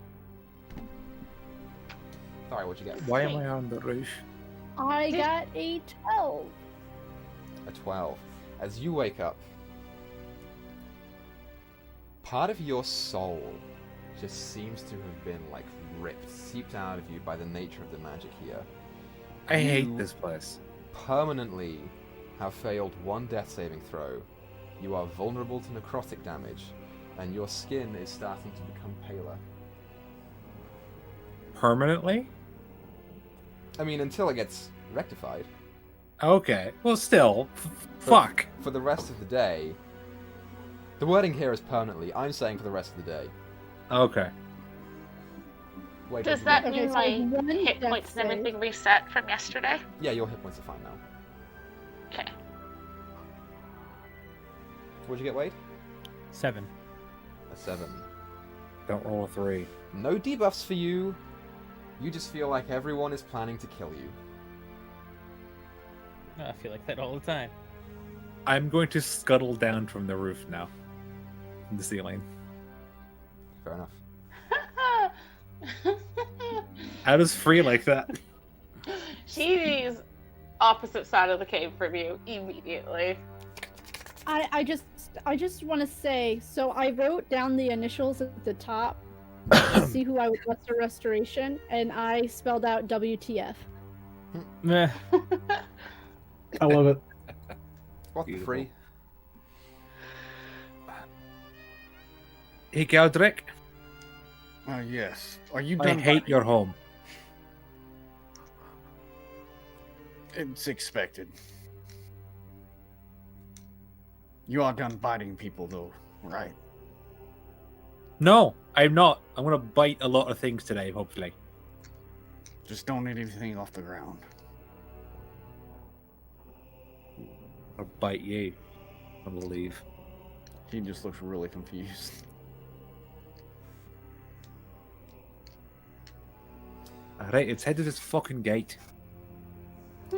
Sorry, what'd you get?
Why am I on the roof?
I got a 12.
A 12. As you wake up, part of your soul just seems to have been, like, ripped, seeped out of you by the nature of the magic here.
I hate
You
this place.
permanently have failed 1 death saving throw. You are vulnerable to necrotic damage, and your skin is starting to become paler.
Permanently?
I mean, until it gets rectified.
Okay. Well, still.
But
Fuck.
For the rest of the day... The wording here is permanently. I'm saying for the rest of the day.
Okay.
Wait,
Does
what
that
did you
Okay,
mean
so
my
one
hit
death
points and
save.
everything reset from yesterday?
get? Yeah, your hit points are fine now.
Okay.
What'd you get, Wade?
7.
A 7.
Don't roll a 3.
No debuffs for you. You just feel like everyone is planning to kill you.
I feel like that all the time.
I'm going to scuttle down from the roof now. From the ceiling.
Fair enough.
How does Free like that?
She's opposite side of the cave from you immediately.
I just want to say, so I wrote down the initials at the top to see who I would bless for restoration, and I spelled out WTF.
Meh.
I love it.
What the
Beautiful.
free?
Hey, Galdrick.
Yes. Are you
I
done?
hate your home.
It's expected. You are done biting people, though, right?
No, I'm not. I'm going to bite a lot of things today, hopefully.
Just don't eat anything off the ground.
Or bite you. I will leave.
He just looks really confused.
Alright, let's head to this fucking gate.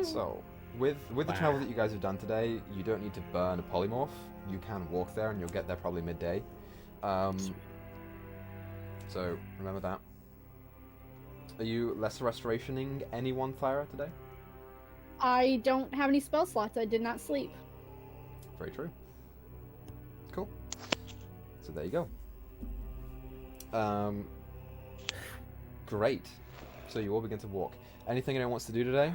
So, with the
Wow.
travel that you guys have done today, you don't need to burn a polymorph. You can walk there, and you'll get there probably midday. So remember that. Are you lesser restorationing anyone, Thyra, today?
I don't have any spell slots. I did not sleep.
Very true. Cool. So there you go. Great. So you all begin to walk. Anything anyone wants to do today?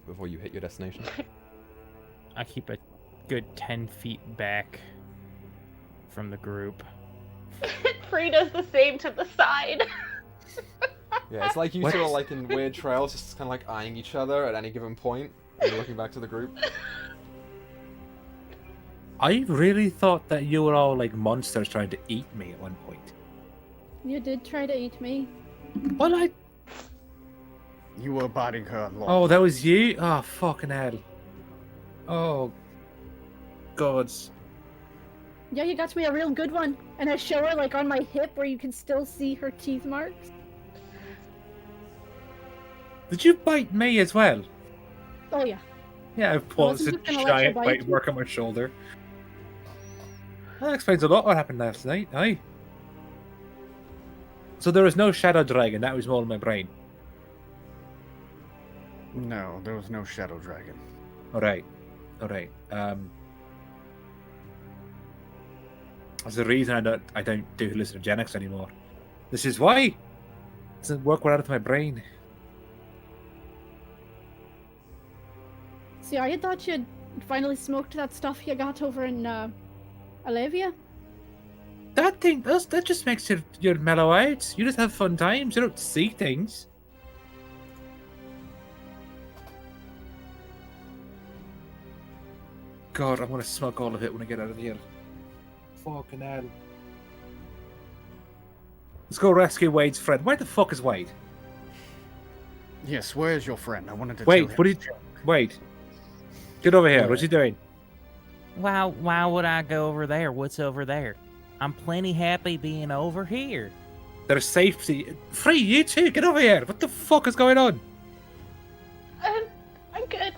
Before you hit your destination?
I keep a good 10 feet back from the group.
Free does the same to the side.
Yeah, it's like you two are like in weird trails, just kind of like eyeing each other at any given point, and you're looking back to the group.
I really thought that you were all like monsters trying to eat me at one point.
You did try to eat me.
Well,
You were biting her along.
Oh, that was you? Oh, fucking hell. Oh, gods.
Yeah, you got me a real good one. And I show her like on my hip where you can still see her teeth marks.
Did you bite me as well?
Oh yeah.
Yeah, I paused a
wasn't just gonna let you
giant
bite
bite
you.
work on my shoulder. That explains a lot what happened last night, aye? So there was no shadow dragon, that was more in my brain.
No, there was no shadow dragon.
Alright. That's the reason I don't do hallucinogenics anymore. This is why! It doesn't work right out of my brain.
See, I thought you'd finally smoked that stuff you got over in Alevia.
That just makes you mellow out. You just have fun times. You don't see things. God, I'm gonna smoke all of it when I get out of here. Fucking hell. Let's go rescue Wade's friend. Where the fuck is Wade?
Yes, where is your friend? I wanted to
Wade,
tell
what
him.
are you... Wade. Get over here.
Where?
What's he doing?
Why would I go over there? What's over there? I'm plenty happy being over here.
There's safety. Free, you too. Get over here. What the fuck is going on?
I'm good.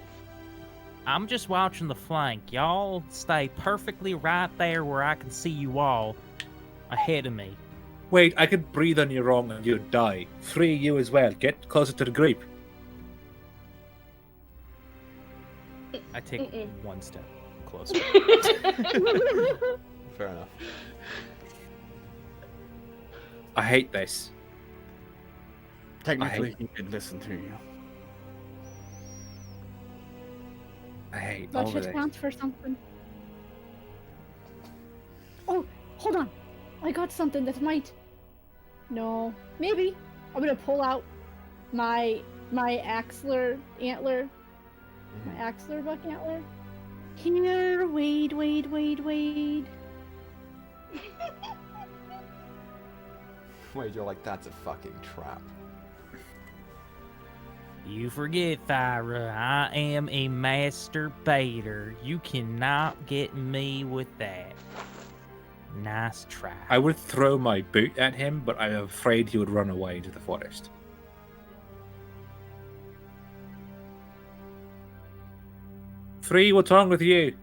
I'm just watching the flank. Y'all stay perfectly right there where I can see you all ahead of me.
Wait, I could breathe on you wrong and you'd die. Free, you as well. Get closer to the group.
I take
Mm-mm.
one step closer.
Fair enough.
I hate this.
Technically, he did listen to you.
I hate
That
all of
should
this.
count for something. Oh, hold on. I got something that might. No, maybe. I'm gonna pull out my axler antler. My axler buck antler. Here, Wade.
Wait, you're like, that's a fucking trap.
You forget, Thyra, I am a master baiter. You cannot get me with that. Nice try.
I would throw my boot at him, but I'm afraid he would run away into the forest. Free, what's wrong with you?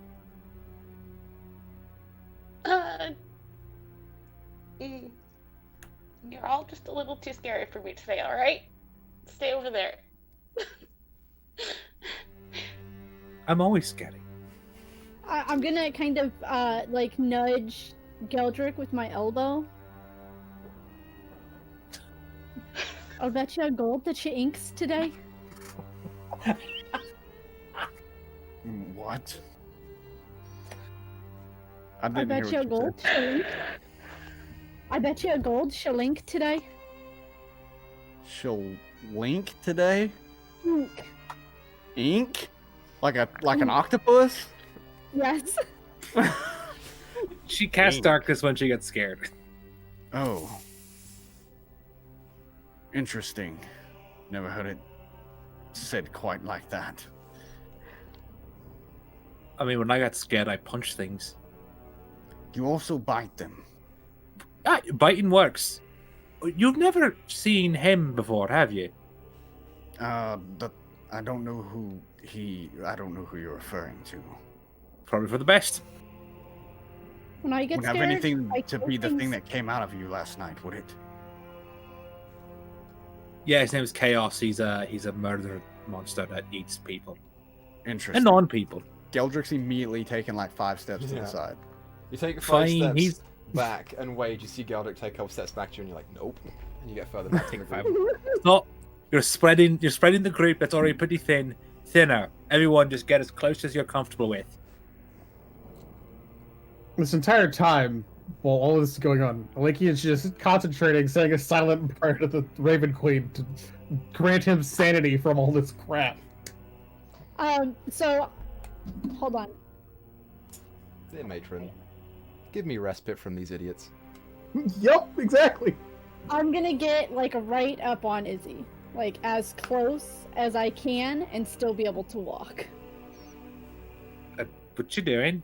You're all just a little too scary for me today, alright? Stay over there.
I'm always scary.
I'm gonna kind of like nudge Geldrick with my elbow. I'll bet you a gold that she inks today.
What? I
I
didn't
bet you
hear
a
what
gold
you said.
she'll ink. I bet you a gold she'll ink today.
She'll link today?
Ink.
Ink? Like an octopus?
Yes.
She casts darkness when she gets scared.
Oh. Interesting. Never heard it said quite like that.
I mean, when I got scared, I punch things.
You also bite them.
Ah, biting works. You've never seen him before, have you?
I don't know who you're referring to.
Probably for the best.
When I get
Wouldn't
scared,
have anything
I
to
kill
be the thing
things.
that came out of you last night, would it?
Yeah, his name is Chaos. He's a murder monster that eats people
Interesting.
and non-people.
Geldrick's immediately taken like 5 steps to
Yeah.
the side.
You take 5
Fine,
steps
he's-
back, and Wade, you see Geldrick take a couple steps back to you, and you're like, nope. And you get further back to the
Take
group.
Stop. You're spreading the group that's already pretty thinner. Everyone just get as close as you're comfortable with.
This entire time, while all this is going on, Aleki is just concentrating, saying a silent prayer to the Raven Queen to grant him sanity from all this crap.
So, hold on.
Dear matron, give me respite from these idiots.
Yep, exactly.
I'm gonna get, like, right up on Izzy. Like, as close as I can and still be able to walk.
What you doing?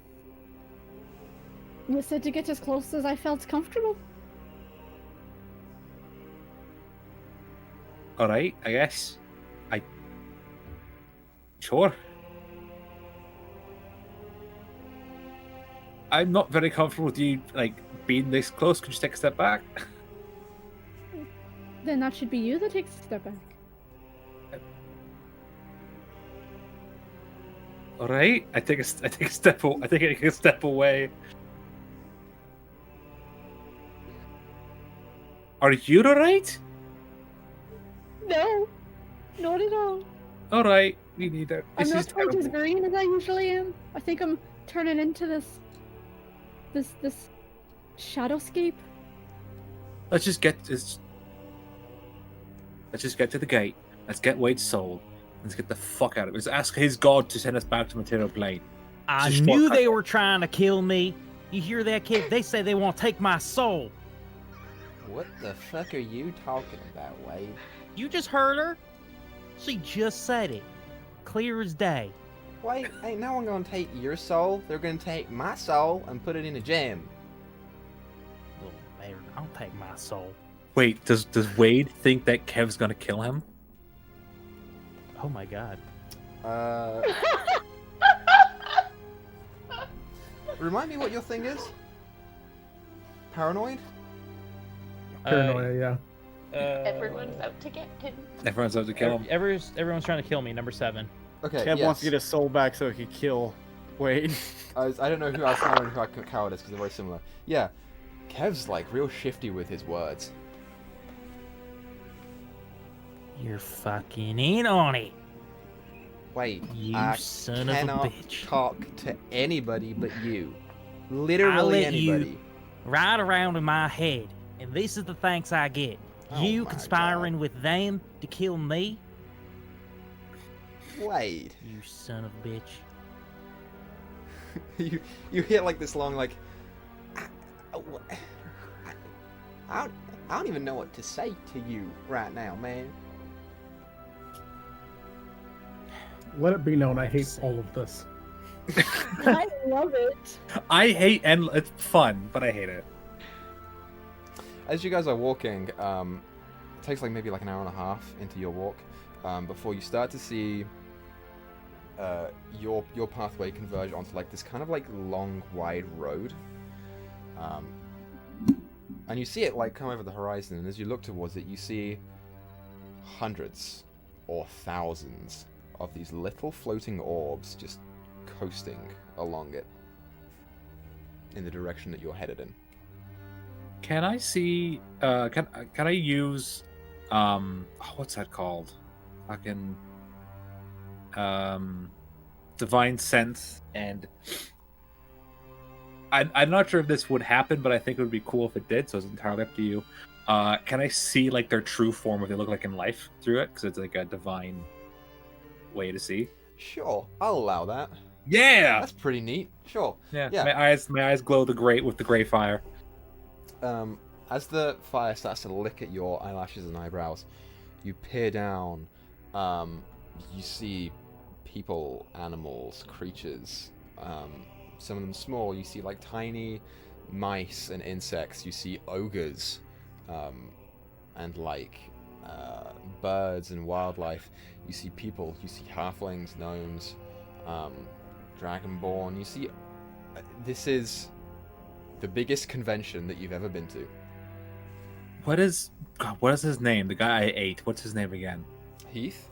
You said to get as close as I felt comfortable.
All right, I guess. Sure. I'm not very comfortable with you, like, being this close. Could you take a step back?
Then that should be you that takes a step back.
All right, I take a step away. Are you all right?
No, not at all.
All right, me neither.
I'm
This
not
is
quite as
terrible.
green as I usually am. I think I'm turning into this shadowscape.
Let's just get to the gate. Let's get Wade's soul. Let's get the fuck out of it. Let's ask his god to send us back to material plane.
I
Just
knew
shortcut.
they were trying to kill me. You hear that, kid? They say they want to take my soul.
What the fuck are you talking about, Wade?
You just heard her. She just said it. Clear as day.
Wait, ain't no one gonna take your soul. They're gonna take my soul and put it in a gem.
Well, better don't take my soul.
Wait, does Wade think that Kev's gonna kill him?
Oh my god.
Remind me what your thing is? Paranoid?
Paranoia, yeah.
Everyone's out to get him.
Everyone's out to kill him.
Everyone's trying to kill me. Number 7.
Okay,
Kev
yes.
wants to get his soul back so he can kill Wade.
I don't know who I found and who I coward is because they're very similar. Yeah, Kev's like real shifty with his words.
You're fucking in on it.
Wait,
You
I
son of a
cannot
bitch.
talk to anybody but you.
I'll
Literally
let you-
anybody.
Right around in my head. And this is the thanks I get.
Oh
You
my
conspiring with them to kill me?
Wade.
You son of a bitch.
you hear like this long like I don't even know what to say to you right now, man.
Let it be known, I hate all of this.
I love it.
I hate and it's fun, but I hate it.
As you guys are walking, it takes like maybe like an hour and a half into your walk before you start to see your pathway converge onto like this kind of like long, wide road. And you see it like come over the horizon, and as you look towards it, you see hundreds or thousands of these little floating orbs just coasting along it in the direction that you're headed in.
Can I see? Can I use? What's that called? Fucking divine sense, and I'm not sure if this would happen, but I think it would be cool if it did. So it's entirely up to you. Can I see like their true form, what they look like in life through it? Because it's like a divine way to see.
Sure, I'll allow that.
Yeah.
That's pretty neat. Sure.
Yeah.
Yeah.
My eyes glow with the gray fire.
As the fire starts to lick at your eyelashes and eyebrows, you peer down. You see people, animals, creatures. Some of them small. You see like tiny mice and insects. You see ogres, and like birds and wildlife. You see people. You see halflings, gnomes, dragonborn. You see. This is the biggest convention that you've ever been to.
What is his name? The guy I ate. What's his name again?
Heath,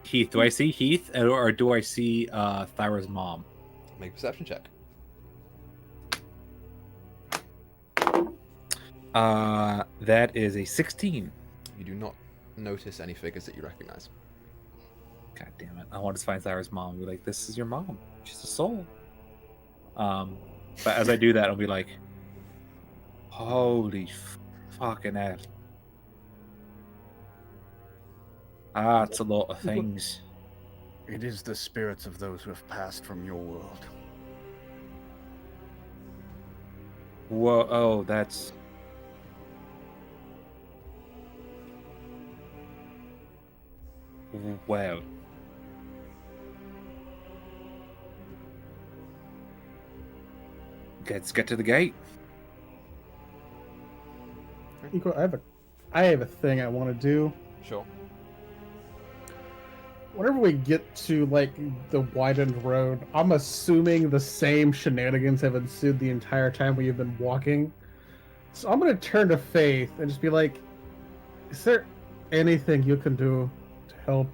Heath. Do I see Heath, or do I see Thyra's mom?
make a perception check.
That is a 16.
You do not notice any figures that you recognize.
God damn it! I want to find Thyra's mom and be like, "This is your mom. She's a soul." But as I do that, I'll be like, Holy fucking hell. That's a lot of things.
It is the spirits of those who have passed from your world.
Whoa, oh, that's... Well. Let's get to the gate.
Equa, I have a thing I want to do.
Sure.
Whenever we get to like the widened road, I'm assuming the same shenanigans have ensued the entire time we have been walking. So I'm gonna turn to Faith and just be like, "Is there anything you can do to help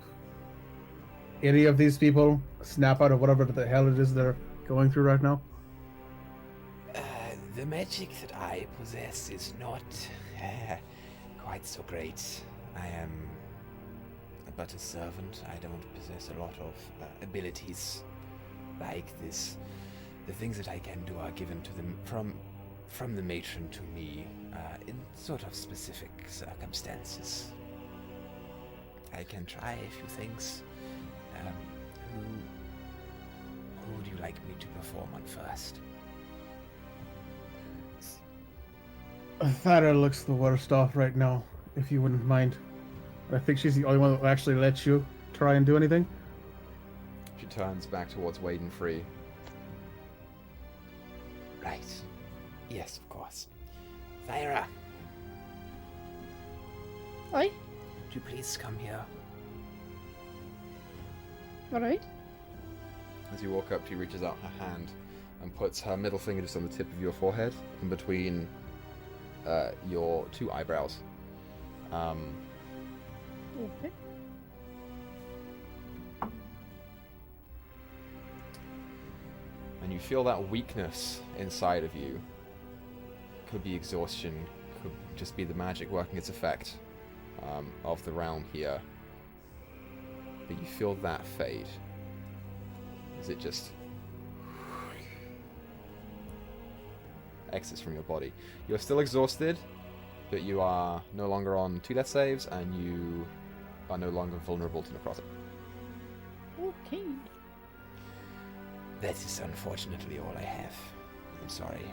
any of these people snap out of whatever the hell it is they're going through right now?"
The magic that I possess is not quite so great. I am but a servant. I don't possess a lot of abilities like this. The things that I can do are given to them from the matron to me in sort of specific circumstances. I can try a few things. Who would you like me to perform on first?
Thara looks the worst off right now, if you wouldn't mind. I think she's the only one that will actually let you try and do anything.
She turns back towards Wade and Free.
Right. Yes, of course. Thyra,
Oi,
would you please come here?
alright.
As you walk up, she reaches out her hand and puts her middle finger just on the tip of your forehead, in between your two eyebrows.
Okay.
And you feel that weakness inside of you. Could be exhaustion, could just be the magic working its effect of the realm here. But you feel that fade. As it just exits from your body. You're still exhausted, but you are no longer on 2 death saves, and you are no longer vulnerable to necrotic.
Okay.
That is unfortunately all I have. I'm sorry.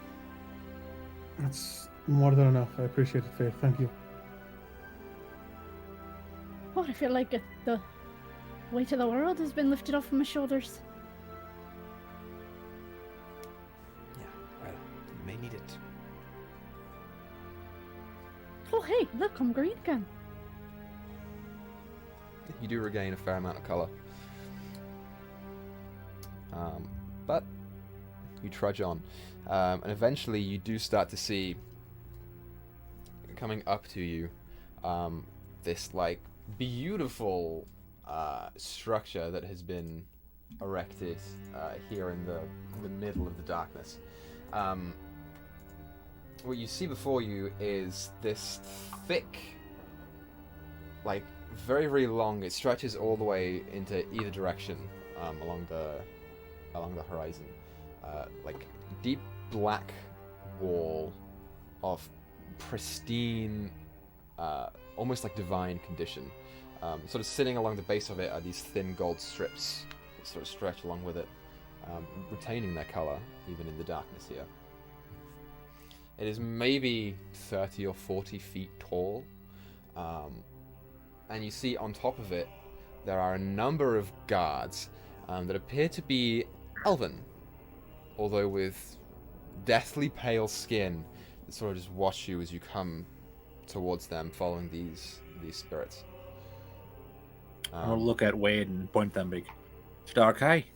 That's more than enough. I appreciate it, Faith. Thank you.
Oh, I feel like the weight of the world has been lifted off my shoulders.
Yeah, well, you may need it.
Oh, hey, look, I'm green again.
You do regain a fair amount of colour. But you trudge on. And eventually you do start to see, coming up to you, this like beautiful structure that has been erected here in the middle of the darkness. What you see before you is this thick, like very, very long, it stretches all the way into either direction along the horizon. Like deep black wall of pristine, almost like divine condition. Sort of sitting along the base of it are these thin gold strips that sort of stretch along with it, retaining their color even in the darkness here. It is maybe 30 or 40 feet tall, and you see on top of it there are a number of guards that appear to be elven, although with deathly pale skin that sort of just watch you as you come towards them following these spirits.
I'll look at Wade and point them big. Is it okay?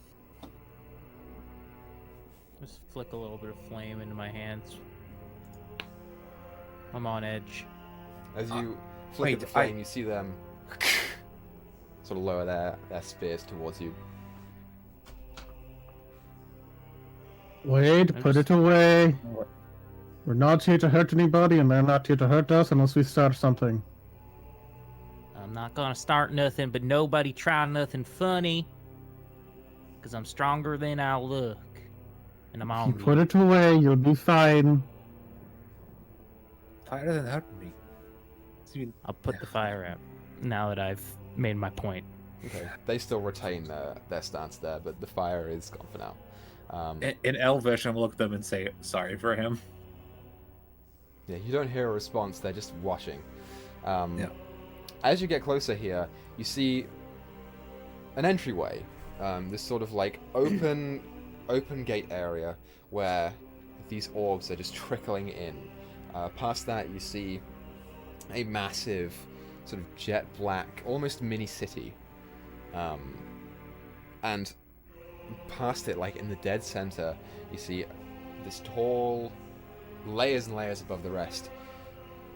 Just flick a little bit of flame into my hands. I'm on edge.
As you flick at
wait,
the flame, you see them sort of lower their spears towards you.
Wade, put it away. We're not here to hurt anybody, and they're not here to hurt us unless we start something.
I'm not gonna start nothing, but nobody try nothing funny. Because I'm stronger than I look. And I'm
You
on
put it away, you'll be fine.
fire doesn't hurt me. It's even...
I'll put the fire out now that I've made my point.
Okay, they still retain their stance there, but the fire is gone for now.
In Elvish, I'm gonna look at them and say sorry for him.
Yeah, you don't hear a response. They're just watching.
Yeah.
As you get closer here, you see an entryway. This sort of like open gate area where these orbs are just trickling in. Past that, you see a massive, sort of jet black, almost mini city. And past it, like in the dead center, you see this tall, layers and layers above the rest,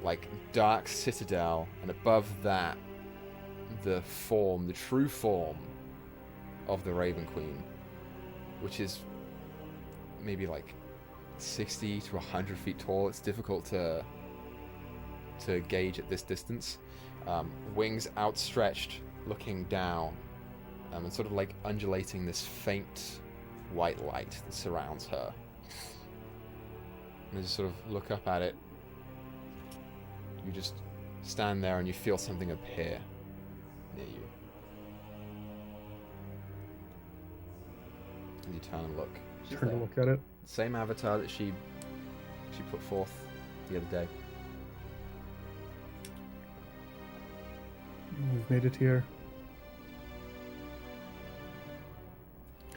like dark citadel, and above that, the true form of the Raven Queen, which is maybe like 60 to 100 feet tall. It's difficult to gauge at this distance. Wings outstretched, looking down, and sort of like undulating this faint white light that surrounds her. And as you sort of look up at it, you just stand there and you feel something appear near you. As you turn and look, she's
Turn to
there.
look at it.
Same avatar that she put forth the other day.
We've made it here.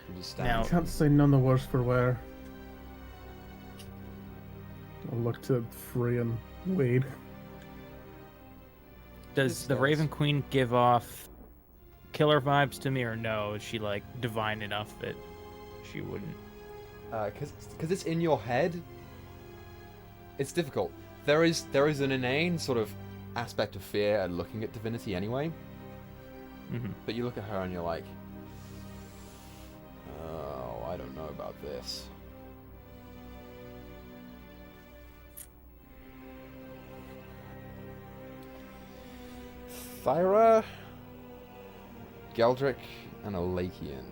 You just stand.
Now-
I can't say none the worse for wear. I'll look to Free and Wade.
Does the
does.
Raven Queen give off killer vibes to me, or no? Is she like divine enough that she wouldn't?
Because it's in your head, it's difficult. There is an inane sort of aspect of fear at looking at divinity anyway.
Mm-hmm.
But you look at her and you're like, oh, I don't know about this. Thyra, Geldrick, and Alakian.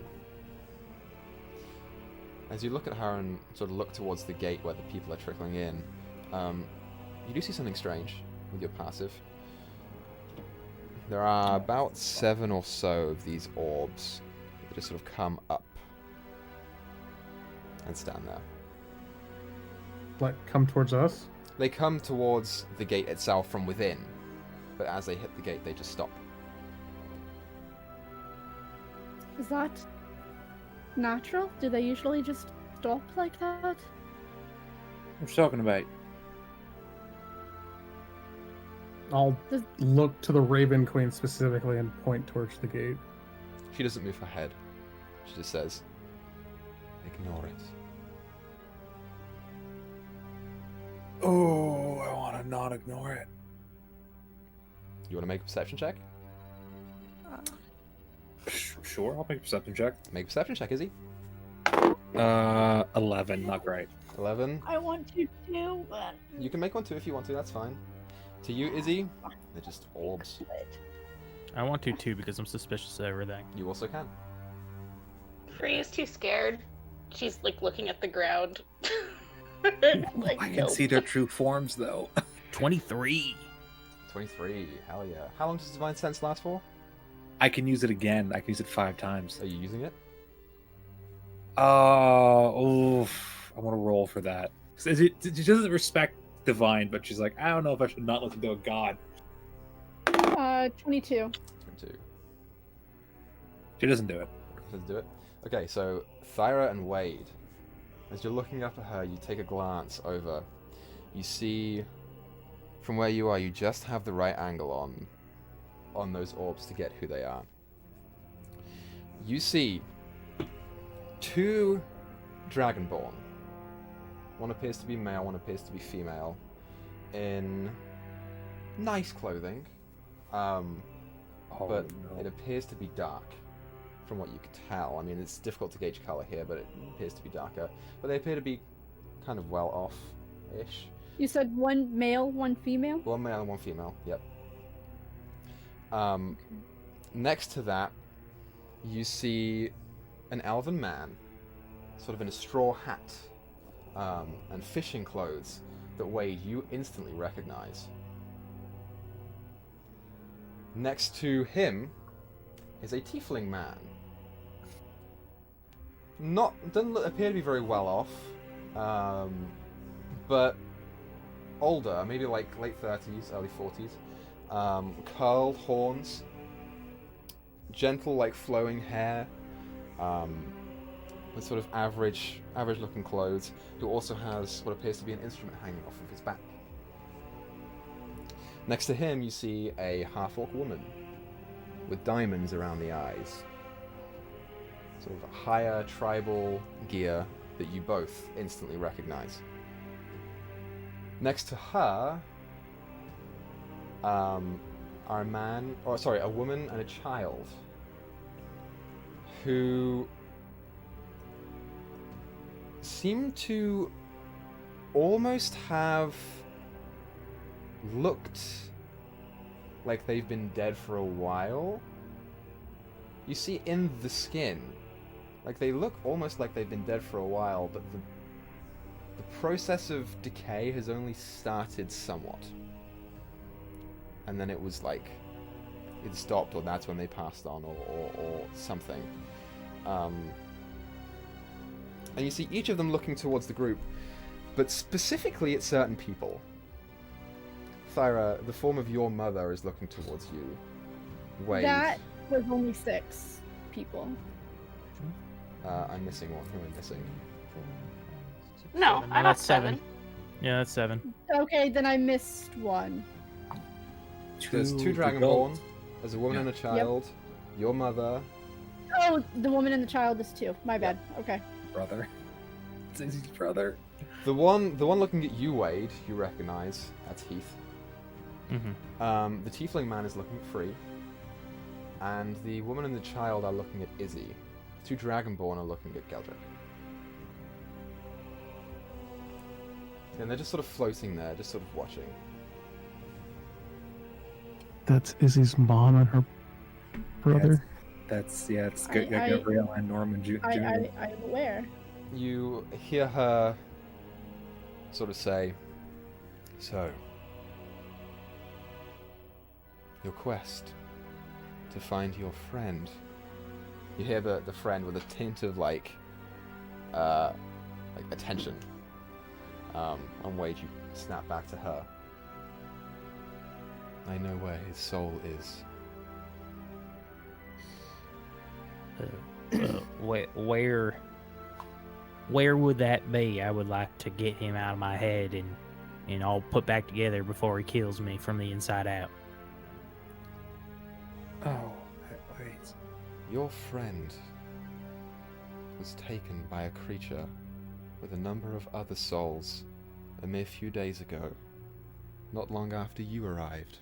As you look at her and sort of look towards the gate where the people are trickling in, you do see something strange with your passive. There are about 7 or so of these orbs that just sort of come up and stand there.
Like, come towards us?
They come towards the gate itself from within, but as they hit the gate, they just stop.
Is that natural? Do they usually just stop like that?
What are you talking about?
I'll
Does-
look to the Raven Queen specifically and point towards the gate.
She doesn't move her head. She just says, ignore it.
Oh, I want to not ignore it.
You want to make a perception check?
Sure, I'll make a perception check.
Make a perception check, Izzy.
11, not great.
11.
I want to too, but
You can make one too if you want to, that's fine. To you, Izzy, they're just orbs.
I want to too because I'm suspicious of everything.
You also can.
Free is too scared. She's like looking at the ground. Like,
I can
nope.
see their true forms, though.
23.
23, hell yeah. How long does Divine Sense last for?
I can use it again. I can use it 5 times.
Are you using it?
Oof. I want to roll for that. She doesn't respect divine, but she's like, I don't know if I should not listen to a god.
22.
22.
She doesn't do it.
Let's do it. Okay, so Thyra and Wade. As you're looking up at her, you take a glance over. You see, from where you are, you just have the right angle on those orbs to get who they are. You see 2 Dragonborn. One appears to be male, one appears to be female, in nice clothing, but it appears to be dark, from what you could tell. I mean, it's difficult to gauge color here, but it appears to be darker. But they appear to be kind of well off-ish.
You said one male, one female?
One male and one female, yep. Next to that, you see an Elven Man, sort of in a straw hat, and fishing clothes that, Wade, you instantly recognize. Next to him is a Tiefling man. Doesn't appear to be very well off, but older, maybe like late 30s, early 40s. Curled horns, gentle, like flowing hair, with sort of average looking clothes, who also has what appears to be an instrument hanging off of his back. Next to him you see a half-orc woman with diamonds around the eyes. Sort of higher tribal gear that you both instantly recognize. Next to her are a woman and a child who seem to almost have looked like they've been dead for a while. You see in the skin, like they look almost like they've been dead for a while, but the process of decay has only started somewhat. And then it was like, it stopped, or that's when they passed on, or something. And you see each of them looking towards the group, but specifically at certain people. Thyra, the form of your mother is looking towards you. Wade.
That was only 6 people.
I'm missing one. Who am I missing?
No, I got
that's
7.
7. Yeah, that's 7.
Okay, then I missed one.
There's 2 Dragonborn. There's a woman and a child. Your mother.
Oh, the woman and the child is 2. My bad. Okay.
Brother. It's Izzy's brother.
The one looking at you, Wade, you recognize. That's Heath.
Mm-hmm.
The Tiefling man is looking at Free. And the woman and the child are looking at Izzy. 2 Dragonborn are looking at Geldrick. And they're just sort of floating there, just sort of watching.
That's Izzy's mom and her brother.
It's
I-
Gabrielle and Norman Jr.
I'm aware.
You hear her sort of say, "So, your quest to find your friend." You hear the friend with a tint of like attention. On Wade, you snap back to her. "I know where his soul is."
Where would that be? I would like to get him out of my head and all put back together before he kills me from the inside out.
Oh, wait.
Your friend was taken by a creature with a number of other souls a mere few days ago, not long after you arrived.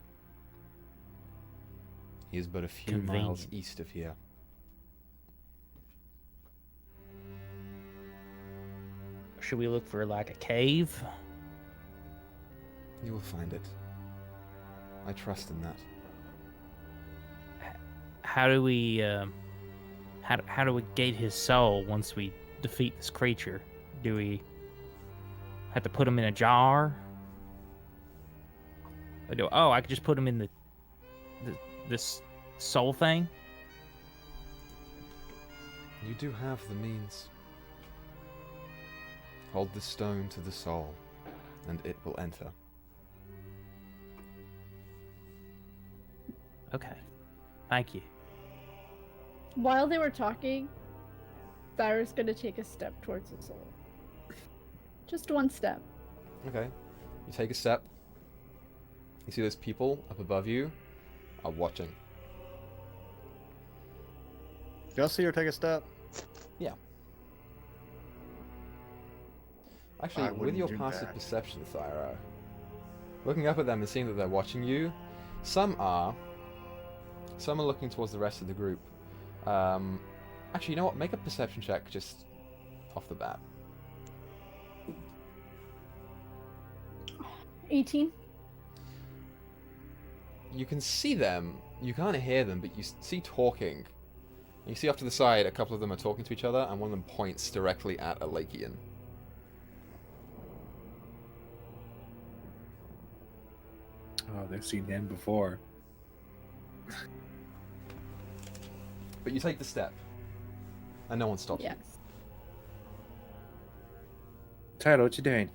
He is but a few miles
Convenient.
east of here.
Should we look for like a cave?
You will find it. I trust in that.
How do we how do we gate his soul once we defeat this creature? Do we have to put him in a jar? Or I could just put him in this soul thing?
You do have the means. Hold the stone to the soul, and it will enter.
Okay. Thank you.
While they were talking, Thyra's gonna take a step towards the soul. Just one step.
Okay. You take a step. You see those people up above you are watching.
Do y'all see her take a step?
Actually,
I
with
wouldn't
your
do
passive
that.
perception, Thyra, looking up at them and seeing that they're watching you, some are looking towards the rest of the group. Actually, you know what? Make a perception check just off the bat.
18.
You can see them. You can't hear them, but you see talking. You see off to the side, a couple of them are talking to each other, and one of them points directly at a Lakian.
Oh, they've seen him before.
But you take the step, and no one stops
Yes.
Tyler, what you doing?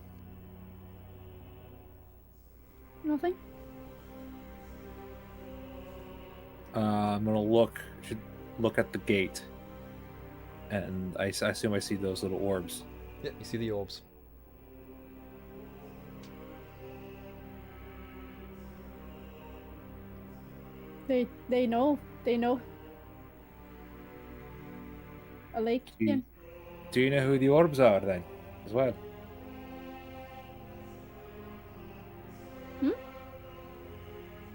Nothing.
I'm gonna should look at the gate, and I assume I see those little orbs.
you. Yeah, you see the orbs.
They know. They know. A lake.
Do you know who the orbs are then, as well?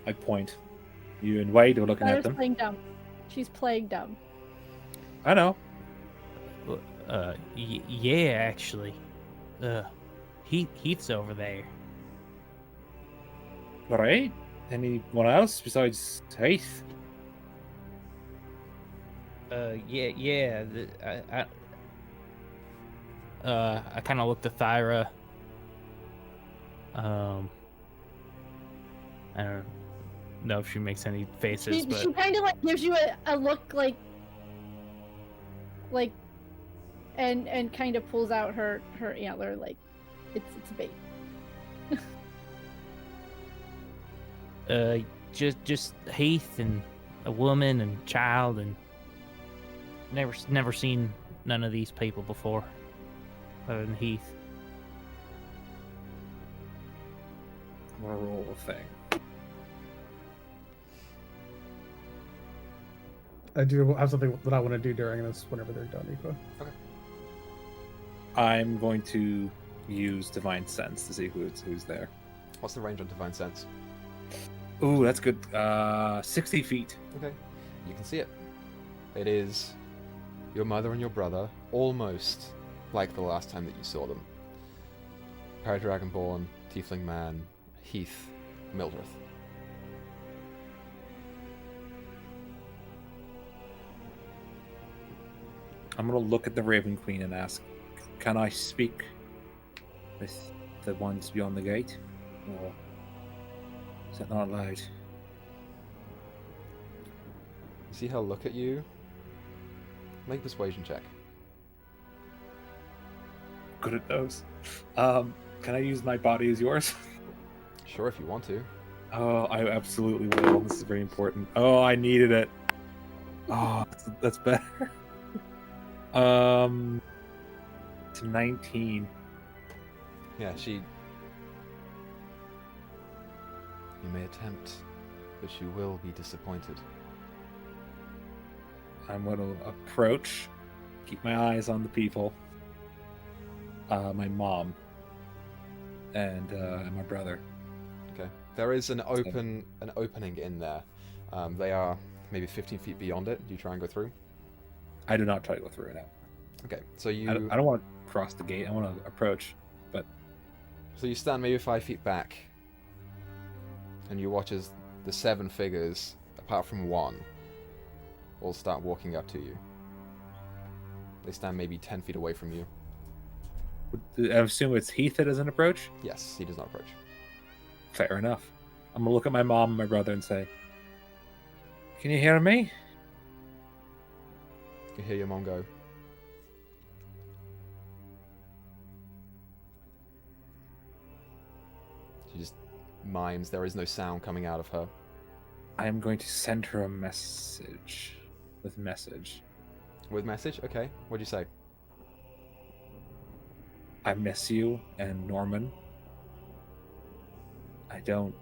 I point. You and Wade are looking at
Claire's
them.
playing dumb. She's playing dumb.
I know.
Yeah, actually. Heath's over there.
Right? Anyone else besides Heath?
Yeah. I kind of looked at Thyra. I don't know if she makes any faces, but
She kind of like gives you a look like, and kind of pulls out her antler like it's a bait.
just Heath and a woman and child, and never seen none of these people before, other than Heath.
I'm gonna roll a thing.
I do have something that I want to do during this whenever they're done, Equa.
I'm going to use Divine Sense to see who's there.
What's the range on Divine Sense?
Ooh, that's good. 60 feet.
Okay, you can see it. It is your mother and your brother, almost like the last time that you saw them. Paradragonborn, Tiefling Man, Heath, Mildreth.
I'm gonna look at the Raven Queen and ask, can I speak with the ones beyond the gate? Or is that not allowed?
You see her look at you? Make a persuasion check.
Good at those. Can I use my body as yours?
Sure, if you want to.
Oh, I absolutely will. This is very important. Oh, I needed it. Oh, that's better. It's 19.
Yeah, you may attempt, but you will be disappointed.
I'm going to approach, keep my eyes on the people. My mom and my brother.
Okay. There is an opening in there. They are maybe 15 feet beyond it. Do you try and go through?
I do not try to go through it now.
Okay, so you...
I don't want to cross the gate. I want to approach, but...
So you stand maybe 5 feet back, and you watch as the 7 figures, apart from one, all start walking up to you. They stand maybe 10 feet away from you.
I assume it's Heath that doesn't approach?
Yes, he does not approach.
Fair enough. I'm going to look at my mom and my brother and say, can you hear me?
You hear your mom go. She just mimes. There is no sound coming out of her.
I am going to send her a message. With message.
With message? Okay. What'd you say?
I miss you and Norman. I don't...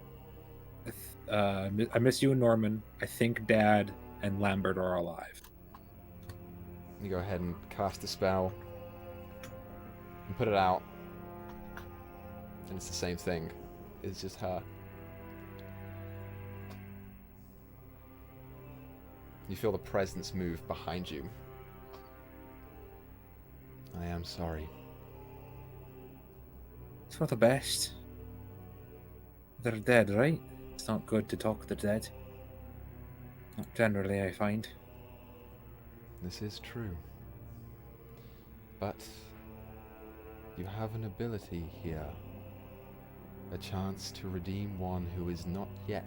I miss you and Norman. I think Dad and Lambert are alive.
You go ahead and cast a spell. And put it out. And it's the same thing. It's just her. You feel the presence move behind you. I am sorry.
It's not the best. They're dead, right? It's not good to talk to the dead. Not generally, I find.
This is true. But you have an ability here. A chance to redeem one who is not yet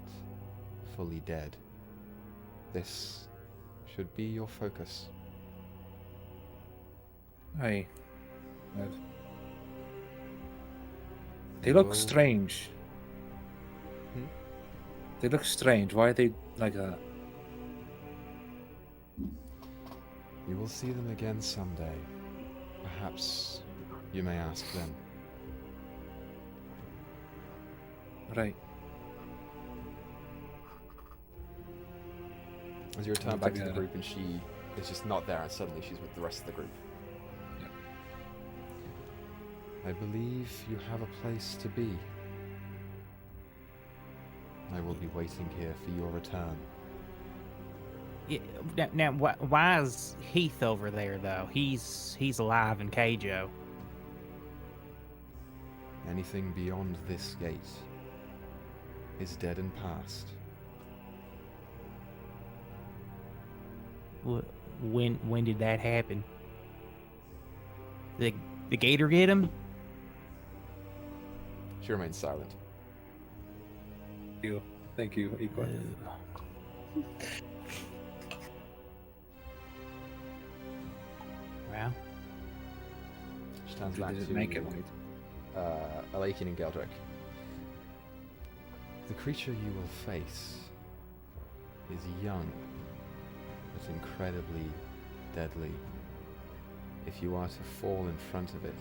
fully dead. This should be your focus.
Aye. They look
Well-
strange.
Hmm?
They look strange. Why are they like that?
You will see them again someday. Perhaps you may ask them.
Right.
As you return
I'll
back
take
to the
a-
group and she is just not there and suddenly she's with the rest of the group.
Yep.
I believe you have a place to be. I will be waiting here for your return.
Yeah, now, why is Heath over there though? He's alive in Keijo.
Anything beyond this gate is dead and past.
When did that happen? The gator get him?
She remains silent.
Thank you, Equa.
Well,
She turns back
Did it
to
make it right?
Alakin and Geldrick. The creature you will face is young, but incredibly deadly. If you are to fall in front of it,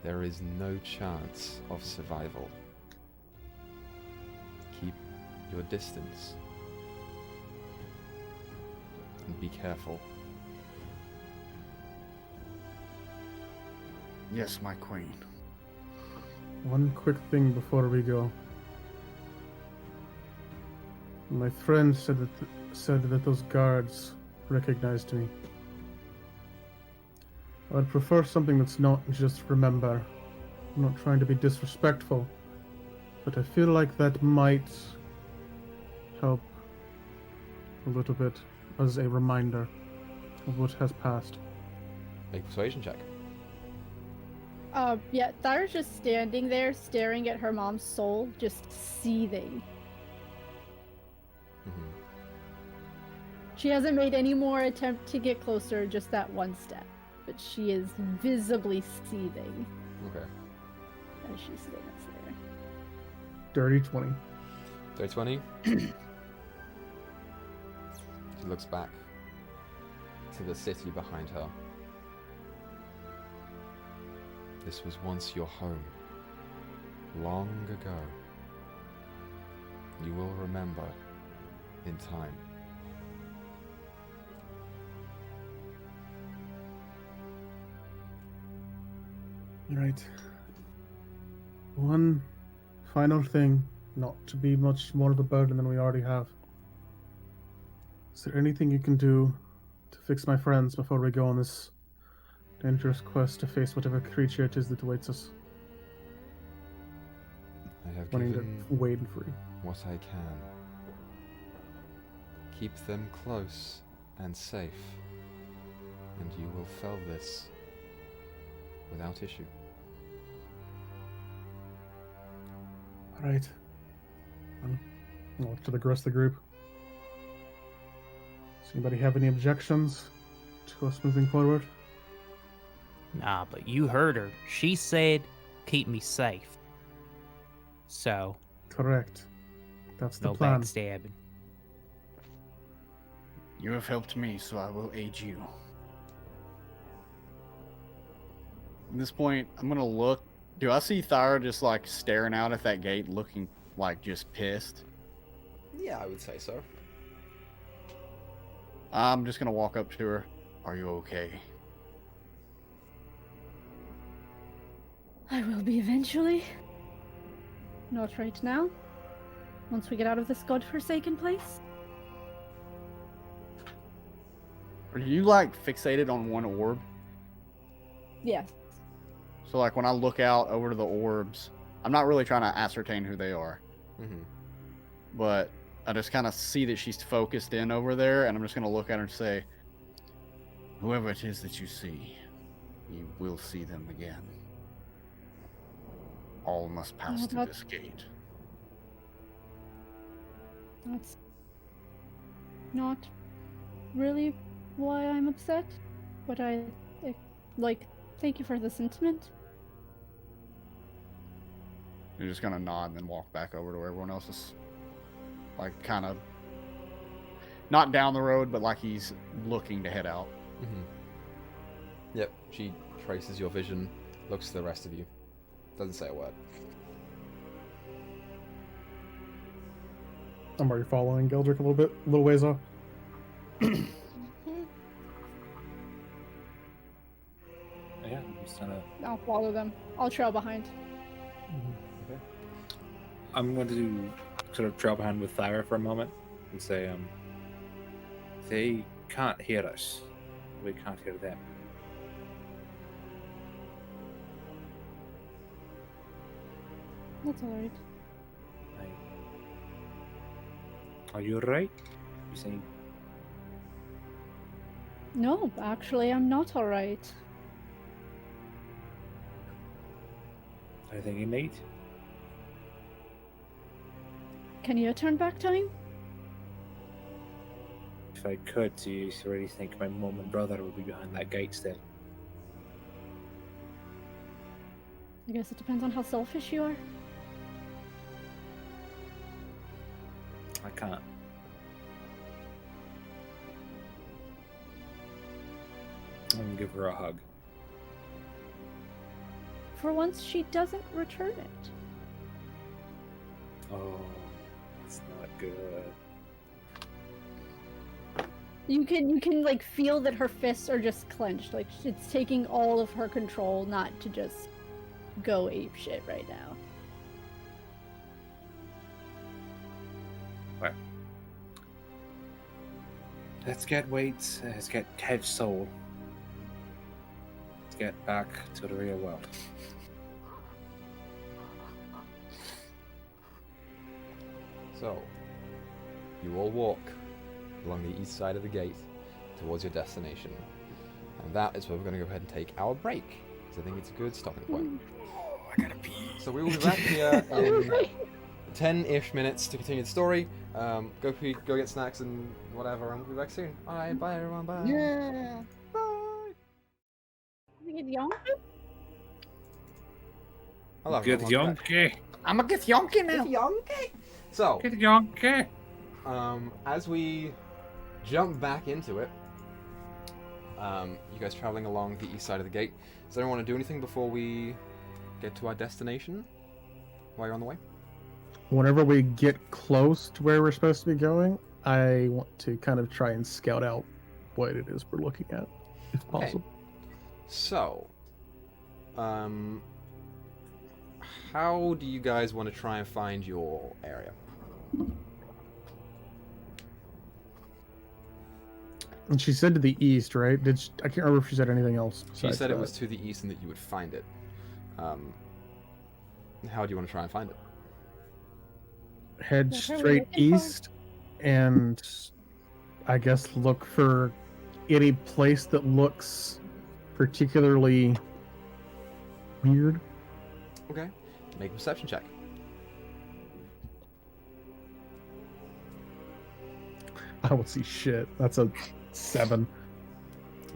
there is no chance of survival. Keep your distance. And be careful.
Yes, my queen.
One quick thing before we go. My friend said that those guards recognized me. I'd prefer something that's not just remember. I'm not trying to be disrespectful, but I feel like that might help a little bit as a reminder of what has passed.
Make a persuasion check.
Yeah, Thyra's just standing there staring at her mom's soul, just seething.
Mhm.
She hasn't made any more attempt to get closer, just that one step. But she is visibly seething
Okay.
as she stands there.
Dirty 20.
So 20. She looks back to the city behind her. This was once your home. Long ago. You will remember in time.
Right. One final thing, not to be much more of a burden than we already have. Is there anything you can do to fix my friends before we go on this dangerous quest to face whatever creature it is that awaits us?
I have
Wanting to
given
wade and free.
what I can. Keep them close and safe, and you will fell this without issue.
Alright. I'll look to the rest of the group. Does anybody have any objections to us moving forward?
nah, but you heard her. She said, "Keep me safe." So
Correct. That's the
no
plan.
backstabbing.
You have helped me, so I will aid you. At this point, I'm gonna look. Do I see Thyra just like staring out at that gate, looking like just pissed?
Yeah, I would say so.
I'm just gonna walk up to her. Are you okay?
I will be eventually. Not right now. Once we get out of this godforsaken place.
Are you like fixated on one orb?
Yes.
So like when I look out over to the orbs, I'm not really trying to ascertain who they are,
Mm-hmm.
but I just kind of see that she's focused in over there, and I'm just gonna look at her and say, whoever it is that you see, you will see them again. All must pass through this gate.
That's not really why I'm upset, but thank you for the sentiment.
You're just gonna nod and then walk back over to where everyone else is, like, kind of not down the road, but like he's looking to head out.
Mm-hmm. Yep, she traces your vision, looks to the rest of you, doesn't say a word.
I'm already following Geldrick a little ways off.
Yeah, I'm just gonna.
I'll follow them. I'll trail behind.
Okay.
I'm going to sort of trail behind with Thyra for a moment and say, they can't hear us. We can't hear them.
That's alright.
Are you alright? You saying?
No, actually, I'm not alright.
Anything you need?
Can you turn back time?
If I could, do you really think my mum and brother would be behind that gate still?
I guess it depends on how selfish you are.
I can't. I'm gonna give her a hug.
For once, she doesn't return it.
Oh, that's not good.
You can like feel that her fists are just clenched. Like it's taking all of her control not to just go ape shit right now.
Well, let's get weights. Let's get Kev's soul. Let's get back to the real world.
So, you all walk along the east side of the gate towards your destination. And that is where we're going to go ahead and take our break, because I think it's a good stopping point.
Oh, I gotta pee.
So we will be back here in 10-ish minutes to continue the story. Go pee, go get snacks and whatever, and we'll be back soon. Alright, bye everyone, bye.
Yeah.
Bye.
Get young?
Hello,
Good
everyone, welcome back.
yonky.
I'm gonna get yonky now.
So,
Good yonky.
as we jump back into it, you guys traveling along the east side of the gate. Does anyone want to do anything before we get to our destination while you're on the way?
Whenever we get close to where we're supposed to be going, I want to kind of try and scout out what it is we're looking at, if
Okay.
possible.
So, how do you guys want to try and find your area?
And she said to the east, right? I can't remember if she said anything else.
She
besides
said it
that.
was to the east and that you would find it. How do you want to try and find it?
Head
What are we
straight
looking for?
east, and I guess look for any place that looks particularly weird.
Okay. Make a perception check.
I don't see shit. That's a 7.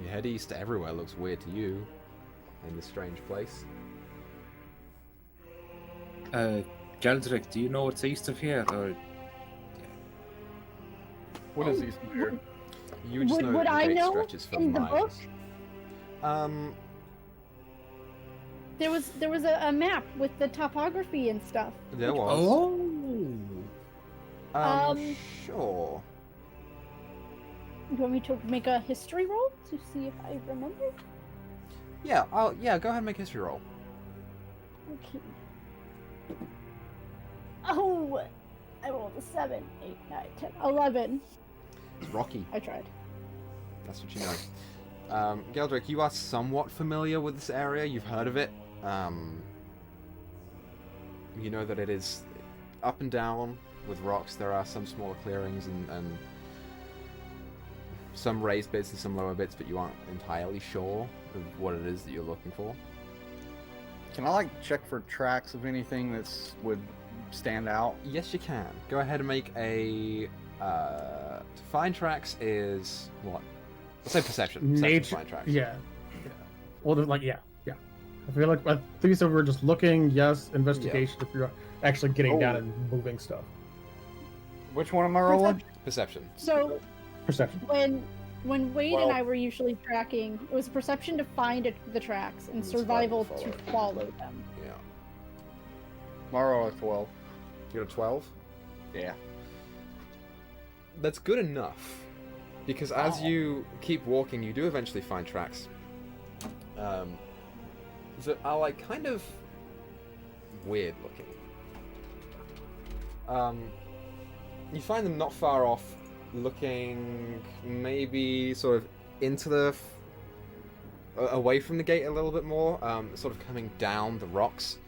You head east, everywhere looks weird to you in this strange place.
Geldrick, do you know what's east of here? Or
What is east of here?
You just know
Would
that the
I
gate
know
stretches for
in the book?
miles.
There was a map with the topography and stuff.
There was.
oh,
Sure.
You want me to make a history roll to see if I remember?
Yeah, go ahead and make a history roll.
Okay. Oh, I rolled a 7, 8, 9, 10, 11.
It's rocky.
I tried.
That's what you know. Geldrick, you are somewhat familiar with this area. You've heard of it. You know that it is up and down with rocks. There are some smaller clearings and some raised bits and some lower bits, but you aren't entirely sure of what it is that you're looking for.
Can I like check for tracks of anything that's would stand out?
Yes, you can. Go ahead and make a. To find tracks is what? Let's say perception. Perception to
Nature.
find tracks.
Yeah. Well, like yeah. I feel like I think you said we're just looking. Yes, investigation. If you're actually getting down and moving stuff.
Which one am I rolling?
Perception.
So
Perception.
when Wade and I were usually tracking, it was perception to find the tracks and survival to follow them.
Yeah.
I roll a 12.
You got a 12?
Yeah.
That's good enough. Because as you keep walking, you do eventually find tracks. That are like kind of weird looking. You find them not far off, looking maybe sort of into the away from the gate a little bit more, sort of coming down the rocks.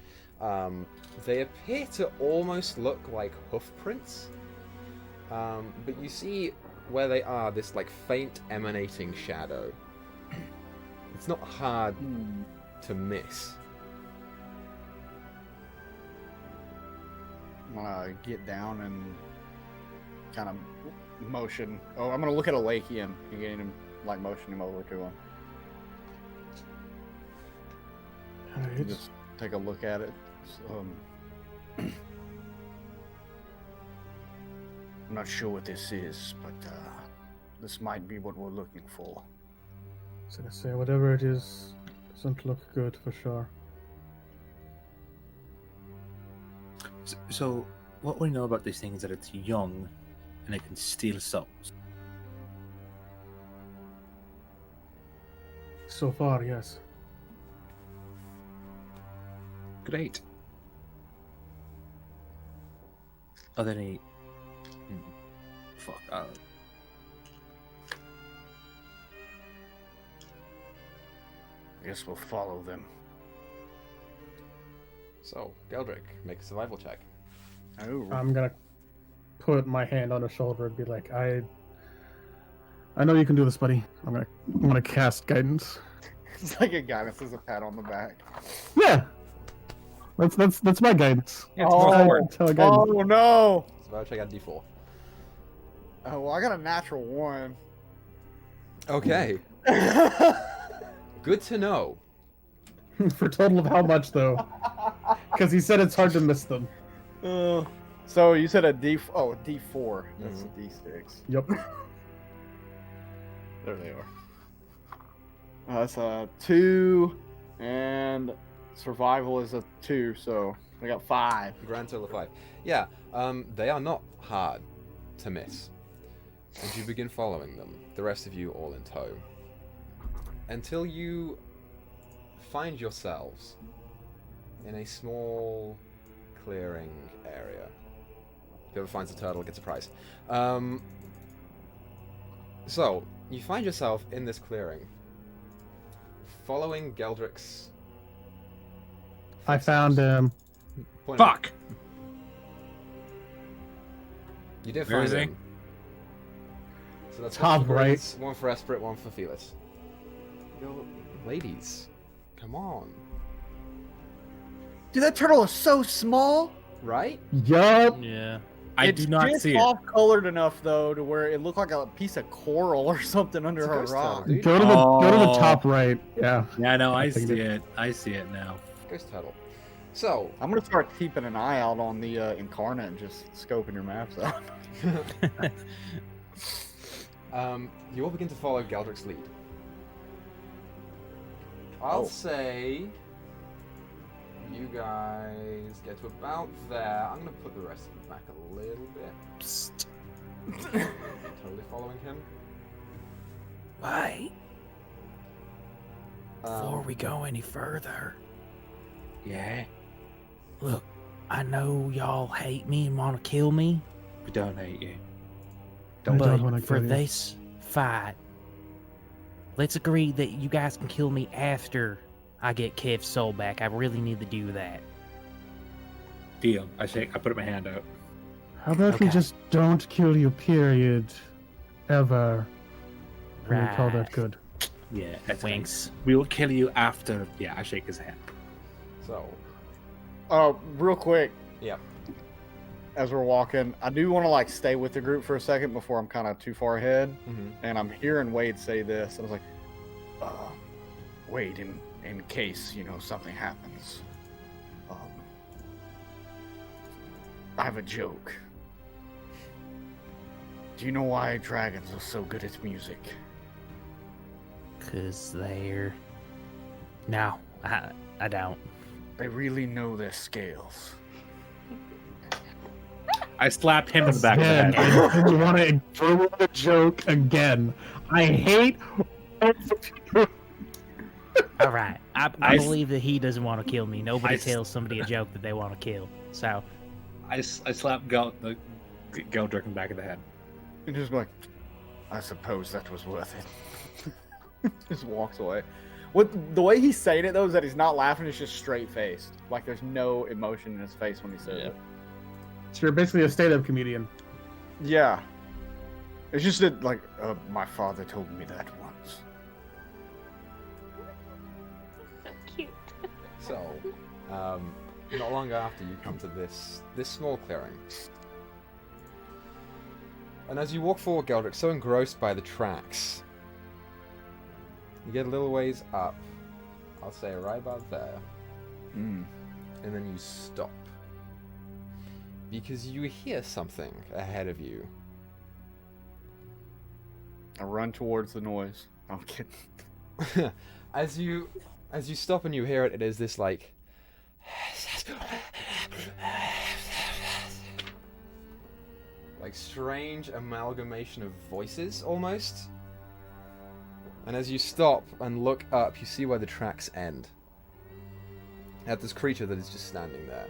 They appear to almost look like hoof prints, but you see where they are this like faint emanating shadow. It's not hard to miss.
I'm gonna get down and kind of motion. Oh, I'm gonna look at a lake again and get him, like, motion him over to him.
Alright.
Just take a look at it. I'm not sure what this is, but this might be what we're looking for.
I was gonna say whatever it is doesn't look good for sure.
So, what we know about this thing is that it's young and it can steal souls.
So far, yes.
Great. Are there any... Fuck.
I guess we'll follow them.
So, Geldrick, make a survival check.
Oh.
I'm gonna put my hand on his shoulder and be like, I know you can do this, buddy. I'm gonna cast guidance.
It's like a guidance as a pat on the back.
Yeah. That's my guidance.
Yeah,
That's how I guidance.
Oh no!
Survival check at D4.
Oh well, I got a natural 1.
Okay. Good to know.
For a total of how much though? Because he said it's hard to miss them.
So you said a D4. That's a D6.
Yep.
There they are. That's a 2, and survival is a 2, so I got 5.
Grand total of 5. Yeah, they are not hard to miss. And you begin following them, the rest of you all in tow. Until you find yourselves in a small clearing area. Whoever finds the turtle gets a prize. So, you find yourself in this clearing, following Geldrick's...
I found him.
Point
Fuck!
You did
Where
find
is he?
him. So that's
Top
one for
right.
Griz, one for Esprit, one for Felis. Yo, ladies, come on.
Dude, that turtle is so small.
Right?
Yup.
Yeah.
I
It's
do not
just
see it.
off-colored enough though to where it looked like a piece of coral or something under
It's a
her
ghost
rock.
turtle, dude.
Go to the top right. Yeah.
Yeah, no, I
I think
see it. I see it now.
Ghost turtle. So,
I'm gonna start keeping an eye out on the incarnate and just scoping your maps out.
you all begin to follow Geldrick's lead. I'll
Oh.
say you guys get to about there. I'm gonna put the rest of you back a little bit. Totally following him.
Wait, before
Um,
we go any further,
Yeah,
look, I know y'all hate me and want to kill me,
we don't hate you.
I don't wanna
but for
kill you.
this fight, let's agree that you guys can kill me after I get Kev's soul back. I really need to do that.
Deal. I put my hand out.
How about we
Okay.
just don't kill you, period. Ever. We would call that
Right.
good.
Yeah, that's
Winks.
We'll kill you after. Yeah, I shake his hand.
So,
Real quick,
yep.
as we're walking, I do want to like stay with the group for a second before I'm kind of too far ahead.
Mm-hmm.
And I'm hearing Wade say this. I was like, Wade, in case, something happens. I have a joke. Do you know why dragons are so good at music?
'Cause they're... No, I don't.
They really know their scales.
I slapped him in the back
Again,
of the head.
I didn't want to ruin the joke again. I hate.
All right, I
I-
believe that he doesn't want to kill me. Nobody
I-
tells somebody a joke that they want to kill. So,
I slapped Geldrick in the back of the head.
And just like, I suppose that was worth it. Just walks away. The way he's saying it though is that he's not laughing. It's just straight faced. Like there's no emotion in his face when he says it.
So you're basically a stand-up comedian.
Yeah. It's just that like my father told me that once.
So cute.
So, not long after you come to this small clearing. And as you walk forward, Geldrick, so engrossed by the tracks, you get a little ways up. I'll say right about there.
Mm.
And then you stop. Because you hear something ahead of you.
I run towards the noise. I'm kidding.
As you stop and you hear it, it is this like strange amalgamation of voices almost. And as you stop and look up, you see where the tracks end. At this creature that is just standing there.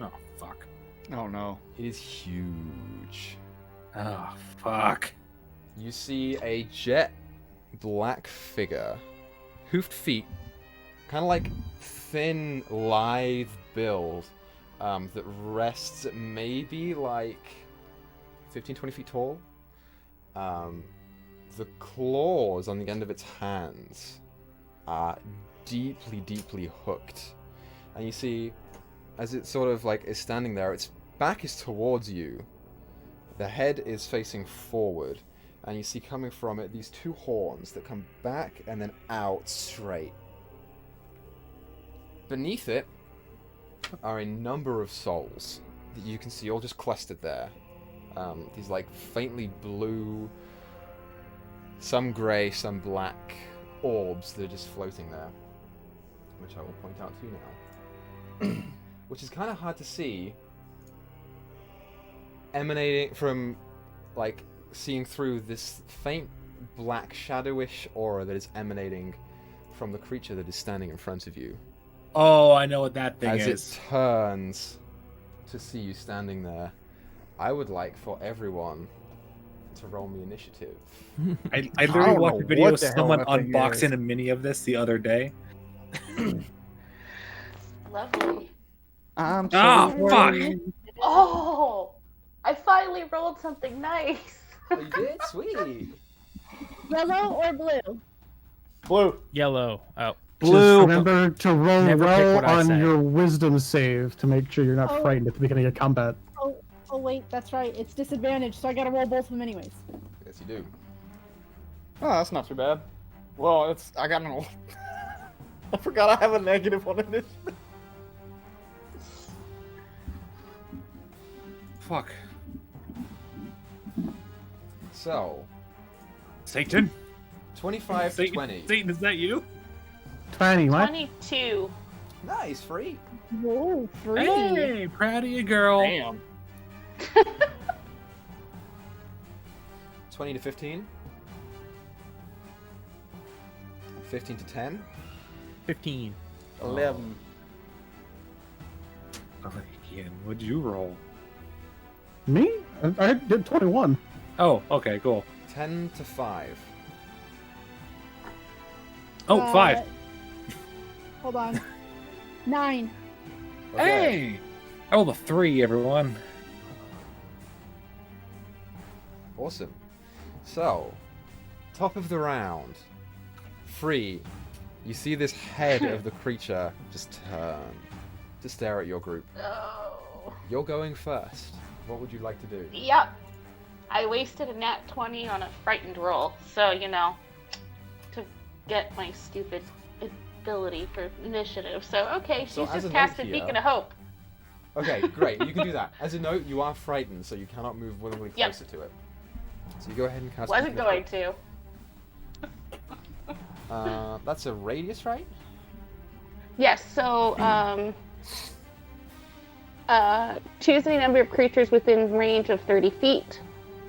Oh, fuck.
Oh no.
It is huge.
Oh, fuck.
You see a jet black figure, hoofed feet, kind of like thin, lithe build that rests at maybe like 15-20 feet tall. The claws on the end of its hands are deeply, deeply hooked. And you see, as it sort of like is standing there, its back is towards you. The head is facing forward. And you see coming from it these two horns that come back and then out straight. Beneath it are a number of souls that you can see all just clustered there. These like faintly blue, some grey, some black orbs that are just floating there. Which I will point out to you now. Which is kind of hard to see. Emanating from, like, seeing through this faint black shadowish aura that is emanating from the creature that is standing in front of you.
Oh, I know what that thing
As
is.
it turns to see you standing there, I would like for everyone to roll me initiative.
I
I
literally
don't
watched
know
a video
what
of
the hell
someone
that thing
unboxing
is.
a mini of this the other day.
Lovely.
I'm
Oh,
so
fuck!
worried.
Oh, I finally rolled something nice.
Oh, you did? Sweet!
Yellow or blue?
Blue.
yellow. Oh,
Just
Blue.
remember to roll
Never pick
well
what I
on
say.
your wisdom save to make sure you're not
Oh.
frightened at the beginning of combat.
Oh wait, that's right. It's disadvantage, so I gotta roll both of them anyways.
Yes, you do.
Oh, that's not too bad. Well, I got an. I forgot I have a negative on it.
Fuck.
So,
Satan?
25 to
Satan,
20.
Satan, is that you?
20, what?
22.
Nice, free.
Whoa, free.
Hey, proud of you, girl.
Damn.
20 to 15. 15 to 10.
15.
11.
Oh, Ian, what'd you roll?
Me? I did 21.
Oh, okay, cool.
10 to 5.
Oh,
Uh,
5.
Hold on. 9.
Okay.
Hey! I rolled a 3, everyone.
Awesome. So, top of the round. Free. You see this head of the creature just turn to stare at your group.
Oh.
You're going first. What would you like to do?
Yep. I wasted a nat 20 on a frightened roll, so, to get my stupid ability for initiative. So, okay,
So
she's
as
just
a
casted
note
Beacon
here-
of Hope.
Okay, great. You can do that. As a note, you are frightened, so you cannot move willingly
Yep.
closer to it. So you go ahead and cast.
Wasn't
Beacon of
going
Hope.
to.
That's a radius, right?
Yes, so, choose any number of creatures within range of 30 feet.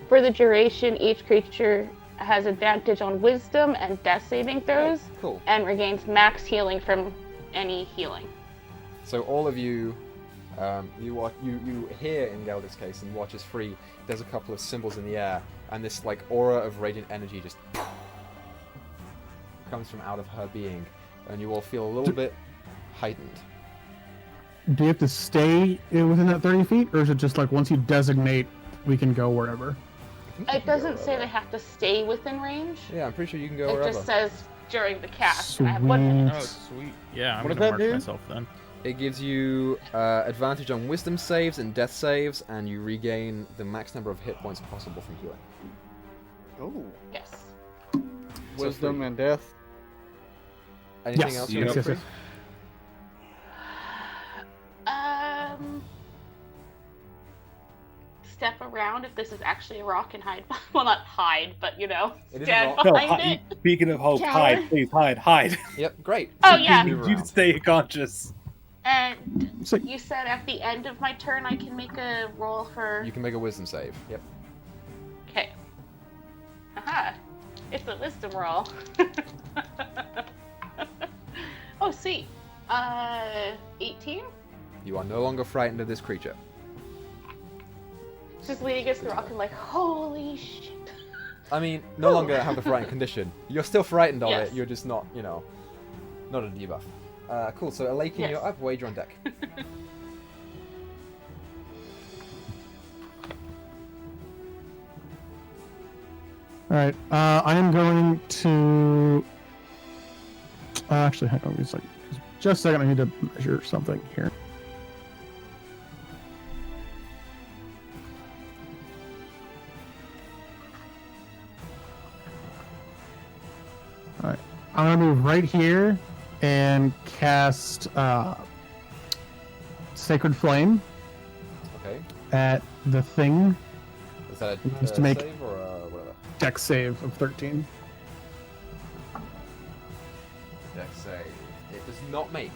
For the duration, each creature has advantage on wisdom and death saving throws,
Cool.
and regains max healing from any healing.
So all of you, you hear in Gelder's case and watch as Free does a couple of symbols in the air, and this like aura of radiant energy just comes from out of her being, and you all feel a little bit heightened.
Do you have to stay within that 30 feet, or is it just like once you designate, we can go wherever?
It doesn't say they have to stay within range.
Yeah, I'm pretty sure you can go
It
wherever.
just says during the cast. And I have 1 minute.
Oh, sweet. Yeah, I'm
What
gonna
does that
mark
do?
myself then.
It gives you advantage on wisdom saves and death saves, and you regain the max number of hit points possible from healing.
Oh,
Yes.
wisdom and death.
Anything
Yes,
else?
you
you
know,
want,
yes.
Free?
Step around if this is actually a rock and hide. Well, not hide, but
It is a
stand
rock.
No,
behind it.
speaking of hope,
Tower.
hide, please, hide.
Yep, great.
Oh,
So you
yeah.
move
You
around.
stay conscious.
And
So,
you said at the end of my turn I can make a roll for.
You can make a wisdom save. Yep.
Okay. Aha! It's a wisdom roll. Oh, sweet. 18?
You are no longer frightened of this creature.
Just leaning against the rock and like, holy shit.
I mean, no longer have the frightened condition. You're still frightened of
Yes.
it. You're just not, not a debuff. Cool. So Alakin,
Yes.
you're up. Wade, you're on deck.
all right, I am going to. Actually, hang on, just a second. I need to measure something here. All right, I'm gonna move right here and cast Sacred Flame
Okay.
at the thing.
Is that a
Just to make-
save or whatever?
Dex save of 13.
Dex save. It does not make.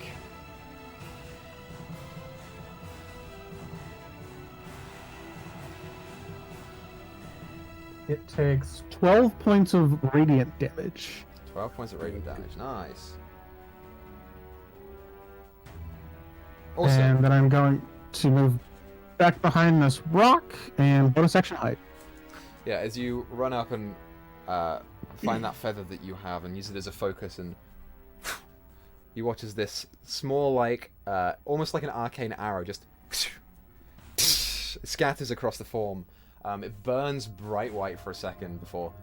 It takes 12 points of radiant damage.
12 points of radiant damage. Nice. Awesome.
And then I'm going to move back behind this rock and bonus action hide.
Yeah, as you run up and find that feather that you have and use it as a focus, and you watch as this small, like, almost like an arcane arrow just scatters across the form. It burns bright white for a second before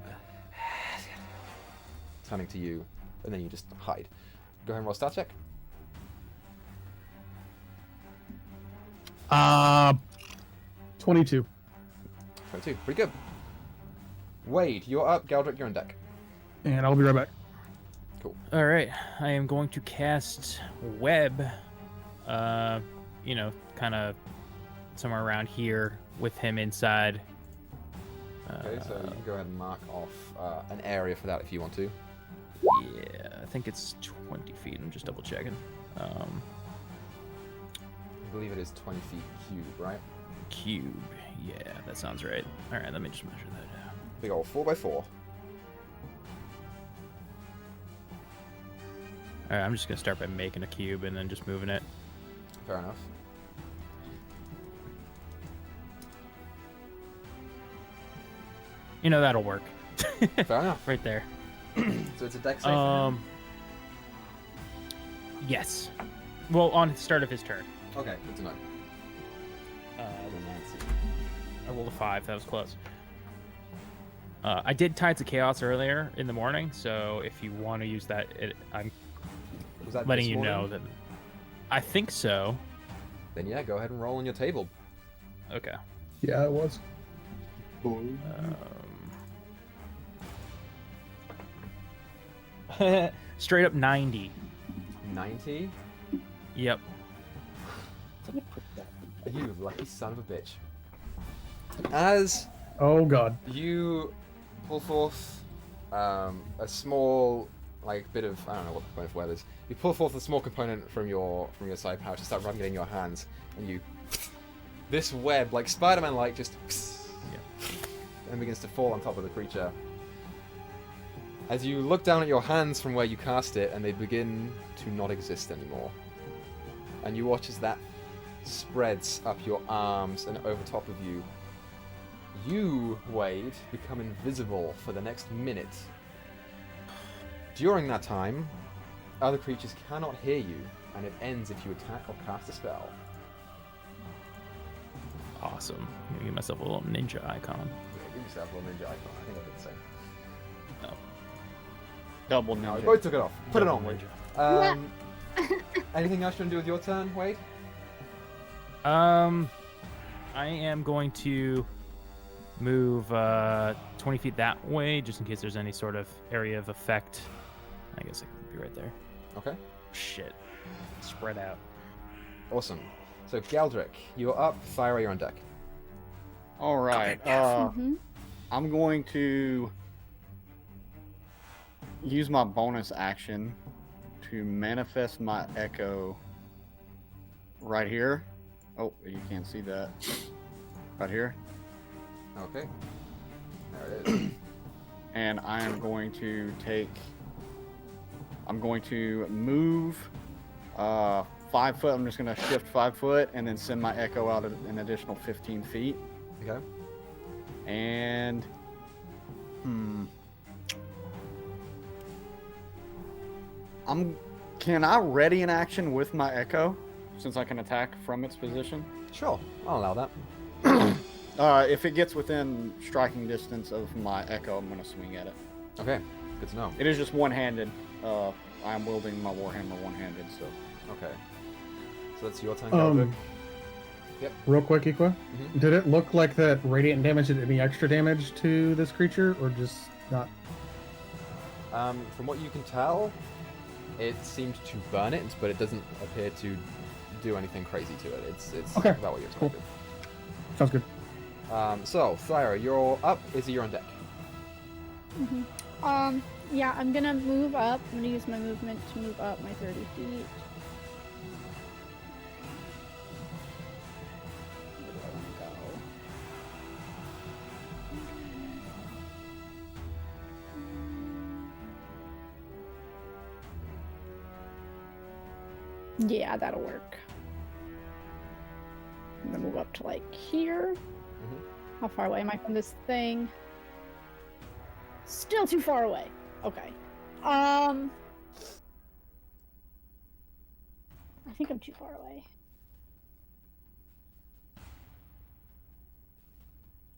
turning to you, and then you just hide. Go ahead and roll a stat check.
22.
22. Pretty good. Wade, you're up. Galdrick, you're on deck.
And I'll be right back.
All right, I am going to cast web. Kind of somewhere around here with him inside.
Okay, so you can go ahead and mark off an area for that if you want to.
Yeah, I think it's 20 feet. I'm just double checking.
I believe it is 20 feet cube, right?
Cube. Yeah, that sounds right. All right, let me just measure that out.
Big old 4x4.
All right, I'm just gonna start by making a cube and then just moving it.
Fair enough.
That'll work.
Fair enough.
Right there.
So it's a dex save for him?
Yes. Well, on the start of his turn.
Okay, good to know.
I rolled a 5. That was close. I did Tides of Chaos earlier in the morning, so if you want to use that, I'm
Was that
letting
this
you
morning?
know that. I think so.
Then yeah, go ahead and roll on your table.
Okay.
Yeah, it was.
Straight up 90.
90.
Yep.
You lucky son of a bitch. As
Oh god.
you pull forth a small, like, bit of, I don't know what the component of web is. You pull forth a small component from your side pouch and start rubbing it in your hands, and you, this web, like Spider-Man, like just, and begins to fall on top of the creature. As you look down at your hands from where you cast it, and they begin to not exist anymore, and you watch as that spreads up your arms and over top of you. You, Wade, become invisible for the next minute. During that time, other creatures cannot hear you, and it ends if you attack or cast a spell.
Awesome. I'm gonna give myself a little ninja icon.
Yeah, give yourself a little ninja icon. I think I did the same.
No.
Double
No, we
ninja.
both took it off. Put it on,
Double
Wade. Anything else you want to do with your turn, Wade?
I am going to move 20 feet that way, just in case there's any sort of area of effect. I guess I can be right there.
Okay.
Shit. Spread out.
Awesome. So, Galdrick, you're up. Thyra, you're on deck.
All right.
Mhm.
I'm going to use my bonus action to manifest my echo right here. Oh, you can't see that. Right here.
Okay. There it is.
And I am going to take. I'm going to move 5 foot. I'm just going to shift 5 foot and then send my echo out an additional 15 feet.
Okay.
And can I ready an action with my echo since I can attack from its position?
Sure, I'll allow that.
If it gets within striking distance of my echo, I'm going to swing at it.
Okay, good to know.
It is just one-handed. I'm wielding my warhammer one-handed, so.
Okay. So that's your turn, Galdrick.
Real quick, Equa.
Mhm.
Did it look like that radiant damage did any extra damage to this creature, or just not?
From what you can tell, it seemed to burn it, but it doesn't appear to do anything crazy to it. It's
Okay,
about what you
cool.
expected.
Sounds good.
So, Thyra, you're up. Izzy, you're on deck.
Yeah, I'm gonna move up. I'm gonna use my movement to move up my 30 feet. Where do I wanna go? Yeah, that'll work. I'm gonna move up to like here. How far away am I from this thing? Still too far away. Okay. I think I'm too far away.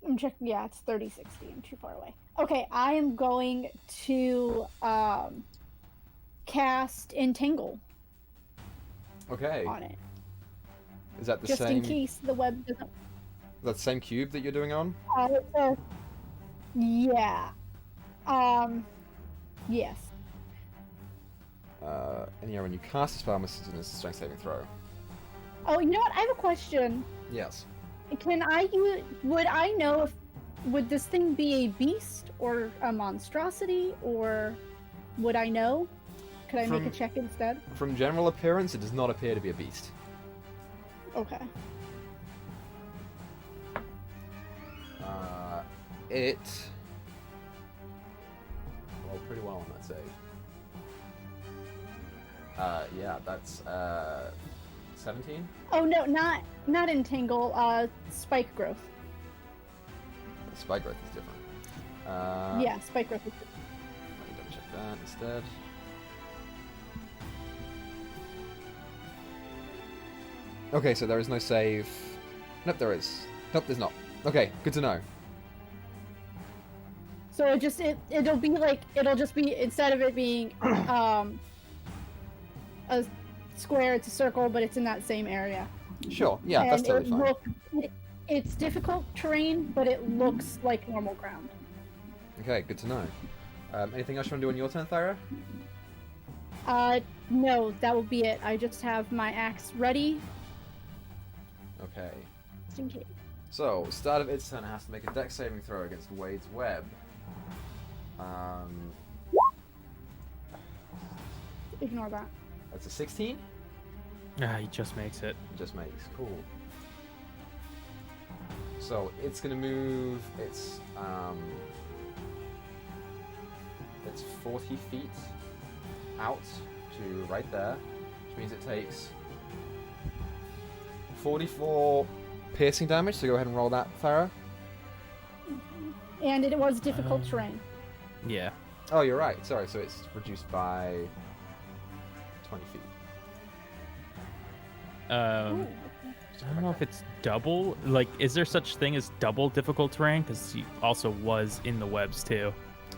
I'm checking. Yeah, it's 30-60. I'm too far away. Okay, I am going to cast Entangle
Okay.
on it.
Is that the
Just
same?
in case the web doesn't.
That same cube that you're doing on?
Yeah. Yes.
And yeah, when you cast a spell, it's a strength saving throw.
Oh, you know what? I have a question.
Yes.
Can I use? Would I know if would this thing be a beast or a monstrosity, or would I know? Could I make a
From-
check instead?
From general appearance, it does not appear to be a beast.
Okay.
It rolled pretty well on that save. Yeah, that's 17.
Oh no, not entangle. Spike growth.
Spike growth is different.
Yeah, spike growth. Is...
Let me double check that instead. Okay, so there is no save. Nope, there is. Nope, there's not. Okay, good to know.
So it'll be like it'll just be instead of it being a square, it's a circle, but it's in that same area.
Sure. Yeah, that's
And
totally fine.
It's difficult terrain, but it looks like normal ground.
Okay, good to know. Anything else you want to do on your turn, Thyra?
No, that will be it. I just have my axe ready,
Okay.
just in case.
So, start of its turn, it has to make a dex saving throw against Wade's web.
Ignore that.
That's a 16?
Ah, he just makes it.
Just makes. Cool. So, it's gonna move its 40 feet out to right there, which means it takes 44 piercing damage, so go ahead and roll that, Farah.
And it was difficult terrain.
Yeah.
Oh, you're right. Sorry, so it's reduced by 20 feet.
I don't know if it's double. Like, is there such thing as double difficult terrain? Because he also was in the webs too.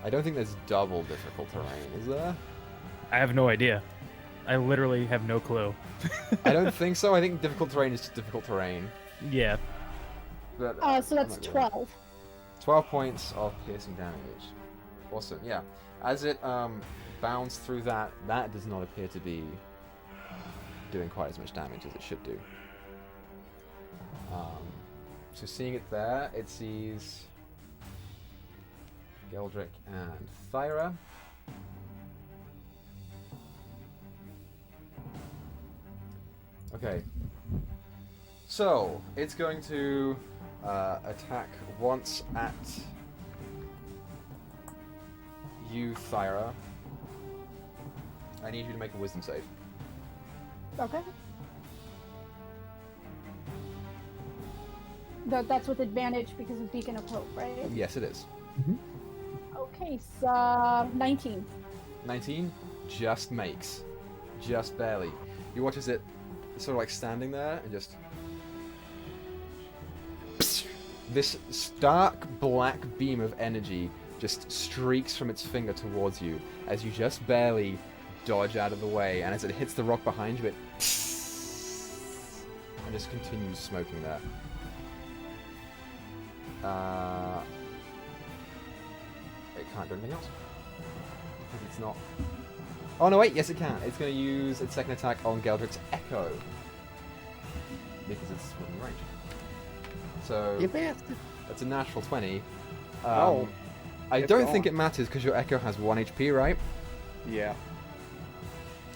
I don't think there's double difficult terrain, is there?
I have no idea. I literally have no clue.
I don't think so. I think difficult terrain is just difficult terrain.
Yeah.
But,
So that's
I'm not really-
12.
12 points of piercing damage. Awesome, yeah. As it bounds through that does not appear to be doing quite as much damage as it should do. So seeing it there, it sees Geldrick and Thyra. Okay. So, it's going to attack once at you, Thyra. I need you to make a wisdom save.
Okay. That's with advantage because of Beacon of Hope, right?
Yes, it is.
Okay, so 19.
19 just makes. Just barely. You watch as it sort of like standing there and just... This stark black beam of energy just streaks from its finger towards you as you just barely dodge out of the way, and as it hits the rock behind you, it and just continues smoking there. It can't do anything else because it's not. Oh no! Wait, yes it can. It's going to use its second attack on Geldrick's Echo because it's within range. So
You bastard.
that's a natural 20.
Oh,
I
it's
don't think
gone.
it matters because your Echo has 1 HP, right?
Yeah.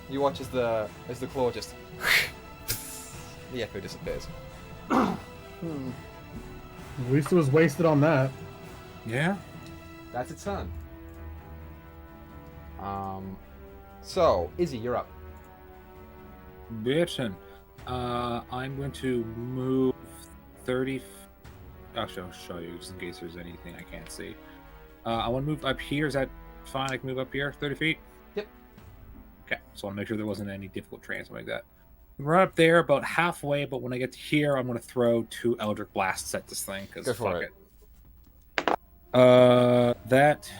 You watch as the claw just the Echo disappears.
At least it was wasted on that.
Yeah.
That's its turn. So Izzy, you're up.
Bitchin'. I'm going to move 30. Actually, I'll show you just in case there's anything I can't see. I want to move up here. Is that fine? I can move up here 30 feet?
Yep.
Okay, so I want to make sure there wasn't any difficult terrain, something like that. Run up there about halfway, but when I get to here, I'm going to throw 2 Eldritch Blasts at this thing, because
Go for
fuck
it.
it. That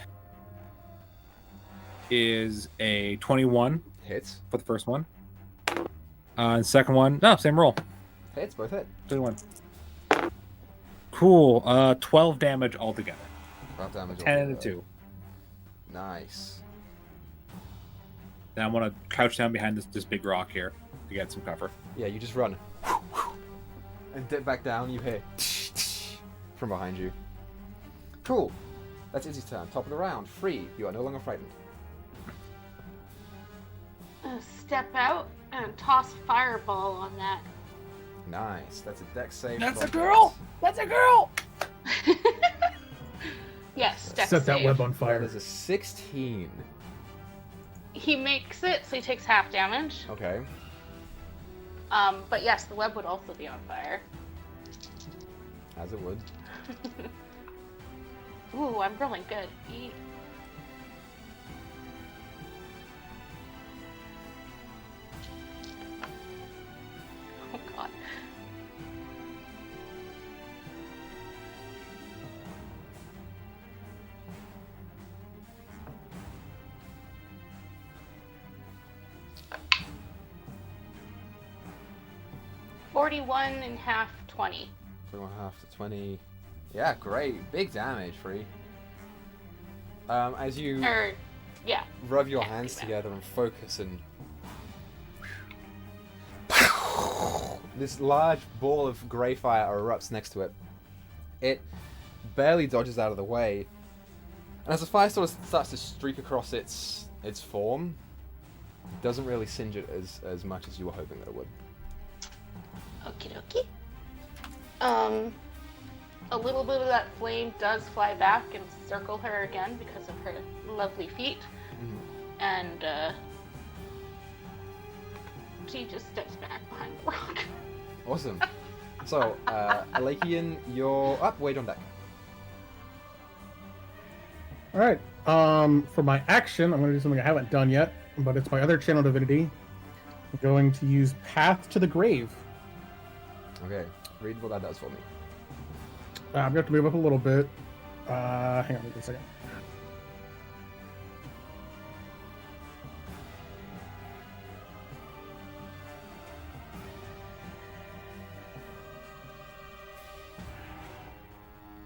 is a 21
Hits.
for the first one. And second one, no, same roll.
Hits, both hit.
21. Cool. 12 damage altogether.
12 damage.
10 and a
altogether.
2.
Nice.
Then I want to crouch down behind this big rock here to get some cover.
Yeah, you just run. And dip back down, you hear from behind you. Cool. That's Izzy's turn. Top of the round. Free. You are no longer frightened.
Step out and toss fireball on that.
Nice. That's a dex save.
That's a
from
girl! That's a girl!
Yes, dex
Set that
save.
web on
That
fire.
is a 16.
He makes it, so he takes half damage.
Okay.
But yes, the web would also be on fire.
As it would.
Ooh, I'm rolling good. Oh god. 41 and half 20.
21.5 to 20. Yeah, great. Big damage, Free. As you
Yeah.
rub your
Yeah,
hands
pretty
together and focus, and this large ball of grey fire erupts next to it. It barely dodges out of the way, and as the fire sort of starts to streak across its form, it doesn't really singe it as much as you were hoping that it would.
Okie dokie. A little bit of that flame does fly back and circle her again because of her lovely feet.
Mhm.
And she just steps back behind the rock.
Awesome. So, Alakian, you're up. Wait on deck.
All right. For my action, I'm going to do something I haven't done yet, but it's my other channel divinity. I'm going to use Path to the Grave.
Okay, read what that does for me.
I'm going to have to move up a little bit. Hang on wait a second.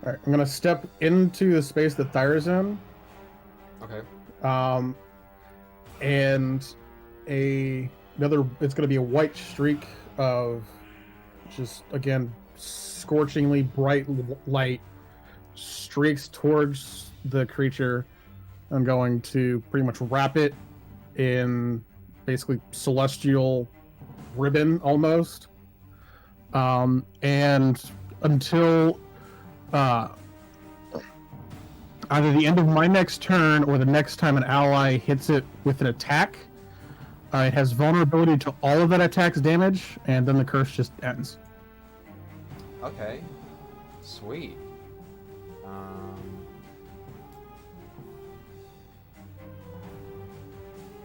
All right, I'm going to step into the space that Thyra's in.
Okay.
And it's going to be a white streak of just, again, scorchingly bright light streaks towards the creature. I'm going to pretty much wrap it in basically celestial ribbon almost. And until either the end of my next turn or the next time an ally hits it with an attack, it has vulnerability to all of that attack's damage, and then the curse just ends.
Okay. Sweet.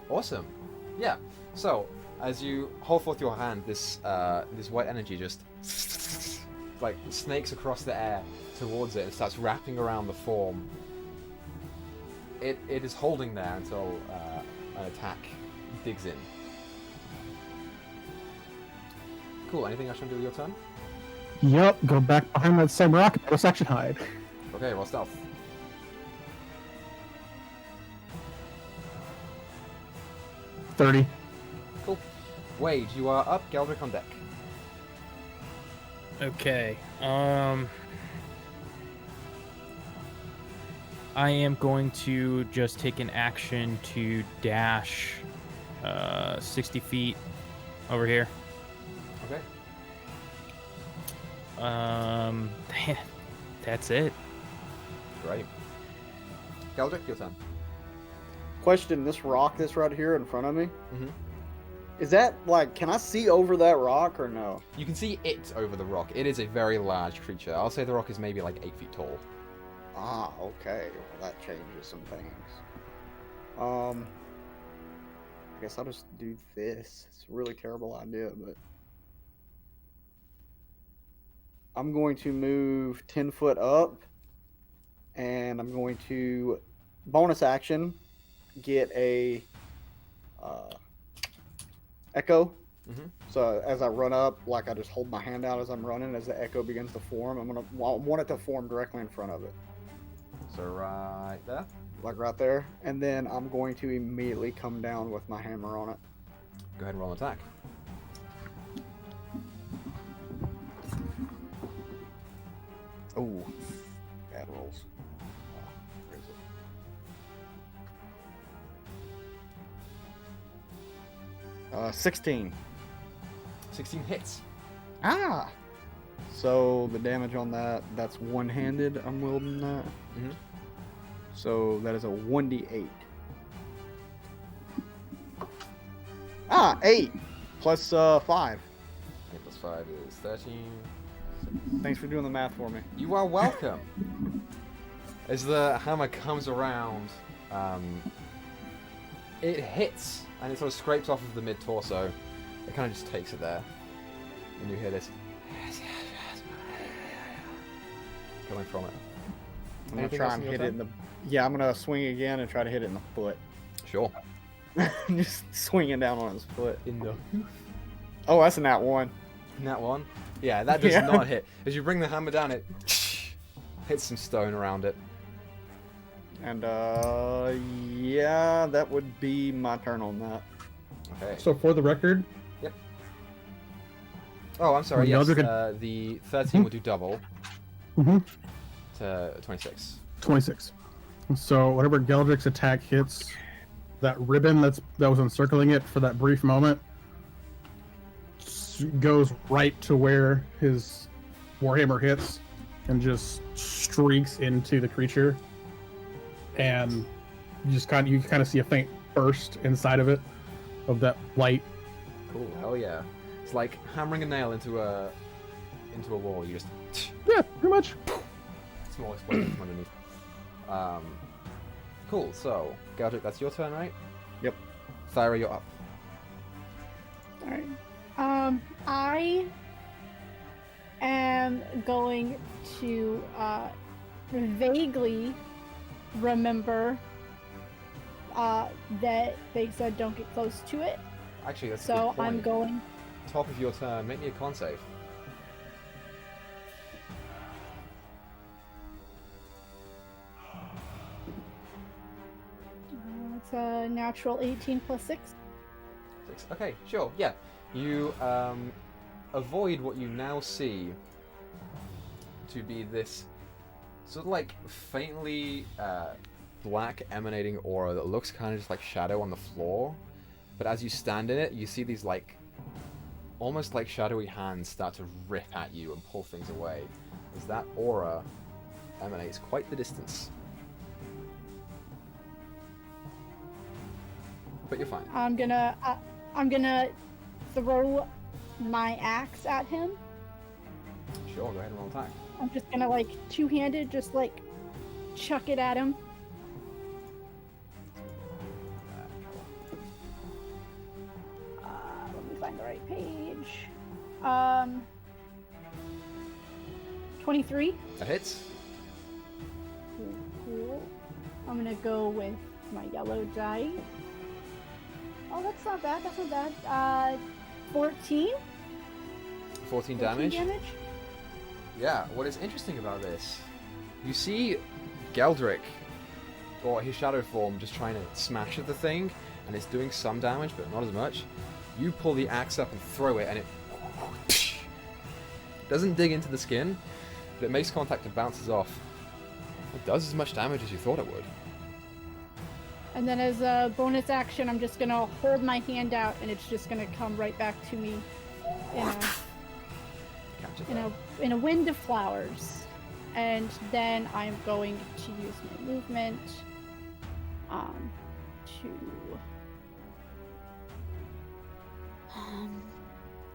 Awesome. Yeah. So, as you hold forth your hand, this white energy just like snakes across the air towards it and starts wrapping around the form. It is holding there until an attack digs in. Cool. Anything else you want to do with your turn?
Yep, go back behind that same rock and section hide.
Okay, roll stealth.
$30.
Cool. Wade, you are up. Geldrick on deck.
Okay. I am going to just take an action to dash 60 feet over here.
Okay.
That's it.
Great. Geldrick, your turn.
Question: this rock that's right here in front of me,
Mhm.
is that like? Can I see over that rock or no?
You can see it over the rock. It is a very large creature. I'll say the rock is maybe like 8 feet tall.
Ah, okay. Well, that changes some things. I guess I'll just do this. It's a really terrible idea, but I'm going to move 10 foot up, and I'm going to bonus action get a echo.
Mhm.
So as I run up, like I just hold my hand out as I'm running. As the echo begins to form, I want it to form directly in front of it.
So right there.
Like right there, and then I'm going to immediately come down with my hammer on it.
Go ahead and roll an attack.
Oh, bad rolls. Where is it? 16.
16 hits.
Ah! So the damage on that's one-handed. I'm wielding that.
Mhm.
So that is a 1d8. Ah, 8 plus 5.
8 plus 5 is 13.
Thanks for doing the math for me.
You are welcome. As the hammer comes around, it hits and it sort of scrapes off of the mid-torso. It kind of just takes it there. And you hear this coming from it.
I'm gonna
Anything
try
else
and
in your
hit it in
turn?
the. Yeah, I'm gonna swing again and try to hit it in the foot.
Sure.
Just swinging down on his foot.
In the...
Oh, that's a nat 1.
That one? Yeah, that does not hit. As you bring the hammer down, it hits some stone around it.
And yeah, that would be my turn on that.
Okay.
So for the record,
Oh, I'm sorry.
Well,
Yes,
the other
the 13 will do double
Mhm.
to 26.
26. So whenever Geldric's attack hits, that ribbon that was encircling it for that brief moment goes right to where his warhammer hits and just streaks into the creature, and you kind of see a faint burst inside of it of that light.
Cool. Hell yeah. It's like hammering a nail into a wall. You just
Yeah, pretty much.
small explosion from underneath. Cool. So, Galdric, that's your turn, right?
Yep.
Thyra, you're up.
Alright. I am going to vaguely remember that they said don't get close to it.
Actually, that's a
So
good point.
I'm going.
Top of your turn. Make me a con save.
It's a natural 18 plus 6.
6. Okay, sure. Yeah. You avoid what you now see to be this sort of like faintly black emanating aura that looks kind of just like shadow on the floor. But as you stand in it, you see these like almost like shadowy hands start to rip at you and pull things away, as that aura emanates quite the distance. But you're fine.
I'm gonna throw my axe at him.
Sure, go ahead and roll attack.
I'm just gonna like two-handed, just like chuck it at him. Let me find the right page. 23.
That hits.
Cool. I'm gonna go with my yellow die. Oh, that's not bad. That's not bad. 14.
14 damage. Yeah, what is interesting about this, you see Geldric, or his shadow form, just trying to smash at the thing, and it's doing some damage, but not as much. You pull the axe up and throw it, and it doesn't dig into the skin, but it makes contact and bounces off. It does as much damage as you thought it would.
And then as a bonus action, I'm just gonna hold my hand out, and it's just gonna come right back to me in a wind of flowers. And then I'm going to use my movement to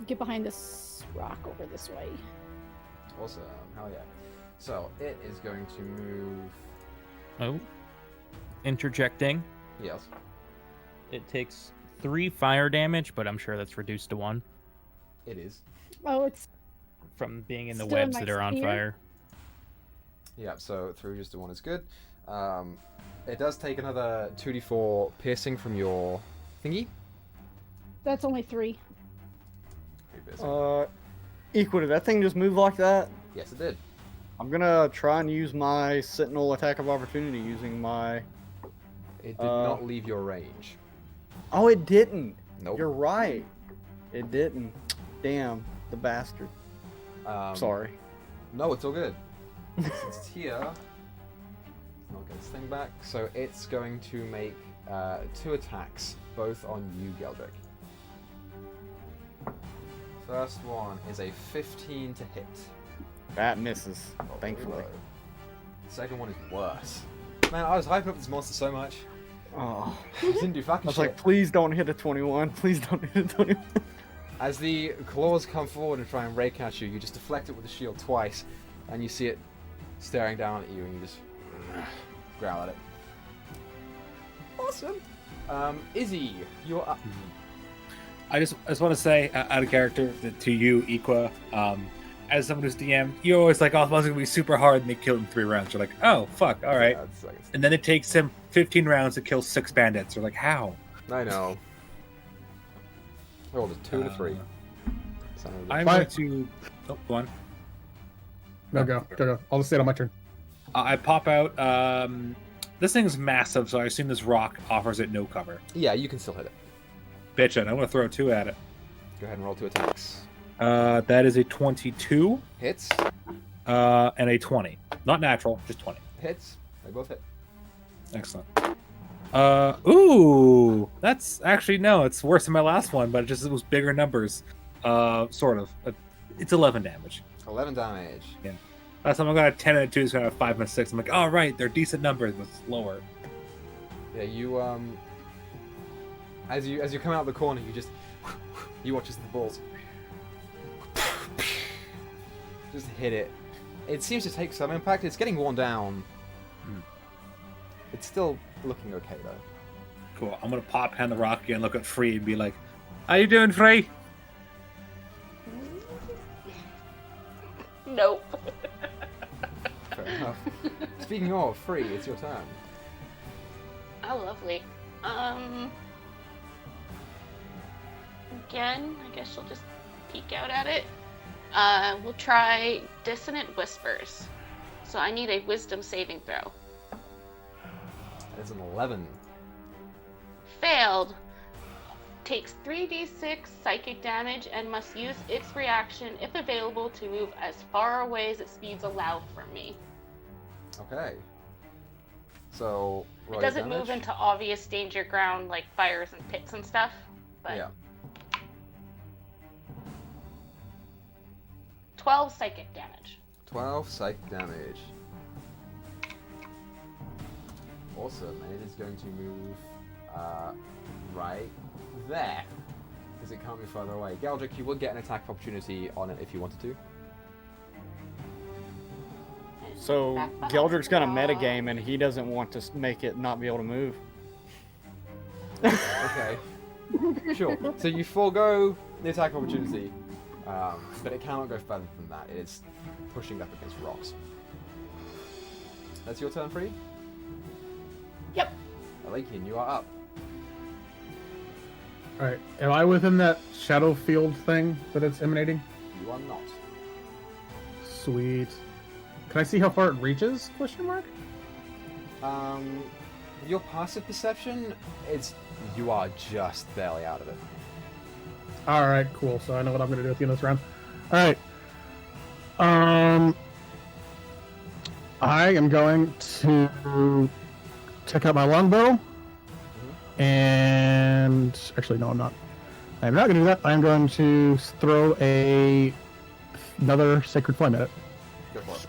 get behind this rock over this way.
Awesome, hell yeah. So, it is going to move...
Oh. Interjecting.
Yes.
It takes 3 fire damage, but I'm sure that's reduced to 1
It is.
Oh, it's
from being in the
still in
webs
my
that are on
spear?
fire.
Yeah, so through just the 1 is good. It does take another 2d4 piercing from your thingy.
that's only 3.
Equa, did that thing just move like that?
Yes, it did.
I'm gonna try and use my Sentinel attack of opportunity using my...
It did not leave your range.
Oh, it didn't.
Nope.
You're right. It didn't. Damn, the bastard. Sorry.
No, it's all good. Since it's here, let's not get this thing back. So it's going to make 2 attacks, both on you, Geldric. First one is a 15 to hit.
That misses, thankfully.
Second one is worse. Man, I was hyping up this monster so much.
Oh.
It didn't do
I
fucking
was
shit.
like, please don't hit a 21. Please don't hit a 21.
As the claws come forward and try and rake at you, you just deflect it with the shield twice, and you see it staring down at you, and you just growl at it. Awesome. Izzy, you're up.
I just want to say, out of character, to you, Equa, as someone who's DM, you're always like, oh, it's going to be super hard, and they kill in 3 rounds. You're like, oh, fuck, all right.
Yeah,
And then it takes him 15 rounds to kill 6 bandits. You're like, how?
I know. I rolled a 2 and a 3. Son of a
I'm
bitch.
going to. Oh, go on.
No, go. I'll just stay on my turn.
I pop out. This thing's massive, so I assume this rock offers it no cover.
Yeah, you can still hit it.
Bitch, I'm going to throw 2 at it.
Go ahead and roll 2 attacks.
That is a 22
Hits.
and a 20. Not natural, just 20.
Hits. They both hit.
Excellent. Ooh, that's actually no, it's worse than my last one, but it was bigger numbers. Sort of. It's 11 damage.
11 damage.
Last time I got a 10 and a 2, so I got a 5 and a 6. I'm like, oh right, they're decent numbers, but it's lower.
Yeah, you as you come out of the corner, you watch as the balls just hit it. It seems to take some impact. It's getting worn down. It's still looking okay though.
Cool. I'm gonna pop hand the rock again, look at Free, and be like, "How you doing, Free?"
Nope.
Fair enough. Speaking of Free, it's your turn.
Oh, lovely. Again, I guess she'll just peek out at it. We'll try Dissonant Whispers. So I need a Wisdom saving throw.
It's an 11.
Failed. Takes 3d6 psychic damage and must use its reaction, if available, to move as far away as its speeds allow from me.
Okay. So
It doesn't move into obvious danger ground like fires and pits and stuff, but
Yeah.
12 psychic damage.
12 psychic damage. Awesome, and it is going to move right there, because it can't be further away. Geldrick, you would get an attack opportunity on it if you wanted to.
So Geldrick's got a metagame and he doesn't want to make it not be able to move.
Okay. Sure. So you forego the attack opportunity, but it cannot go further than that. It is pushing up against rocks. That's your turn, Free?
Yep.
Alakian, you are up.
Alright, am I within that shadow field thing that it's emanating?
You are not.
Sweet. Can I see how far it reaches? Question mark?
Your passive perception, you are just barely out of it.
Alright, cool. So I know what I'm gonna do at the end of this round. Alright. I am going to check out my longbow. And actually, no, I'm not. I'm not going to do that. I'm going to throw another Sacred Flame at it.
Go for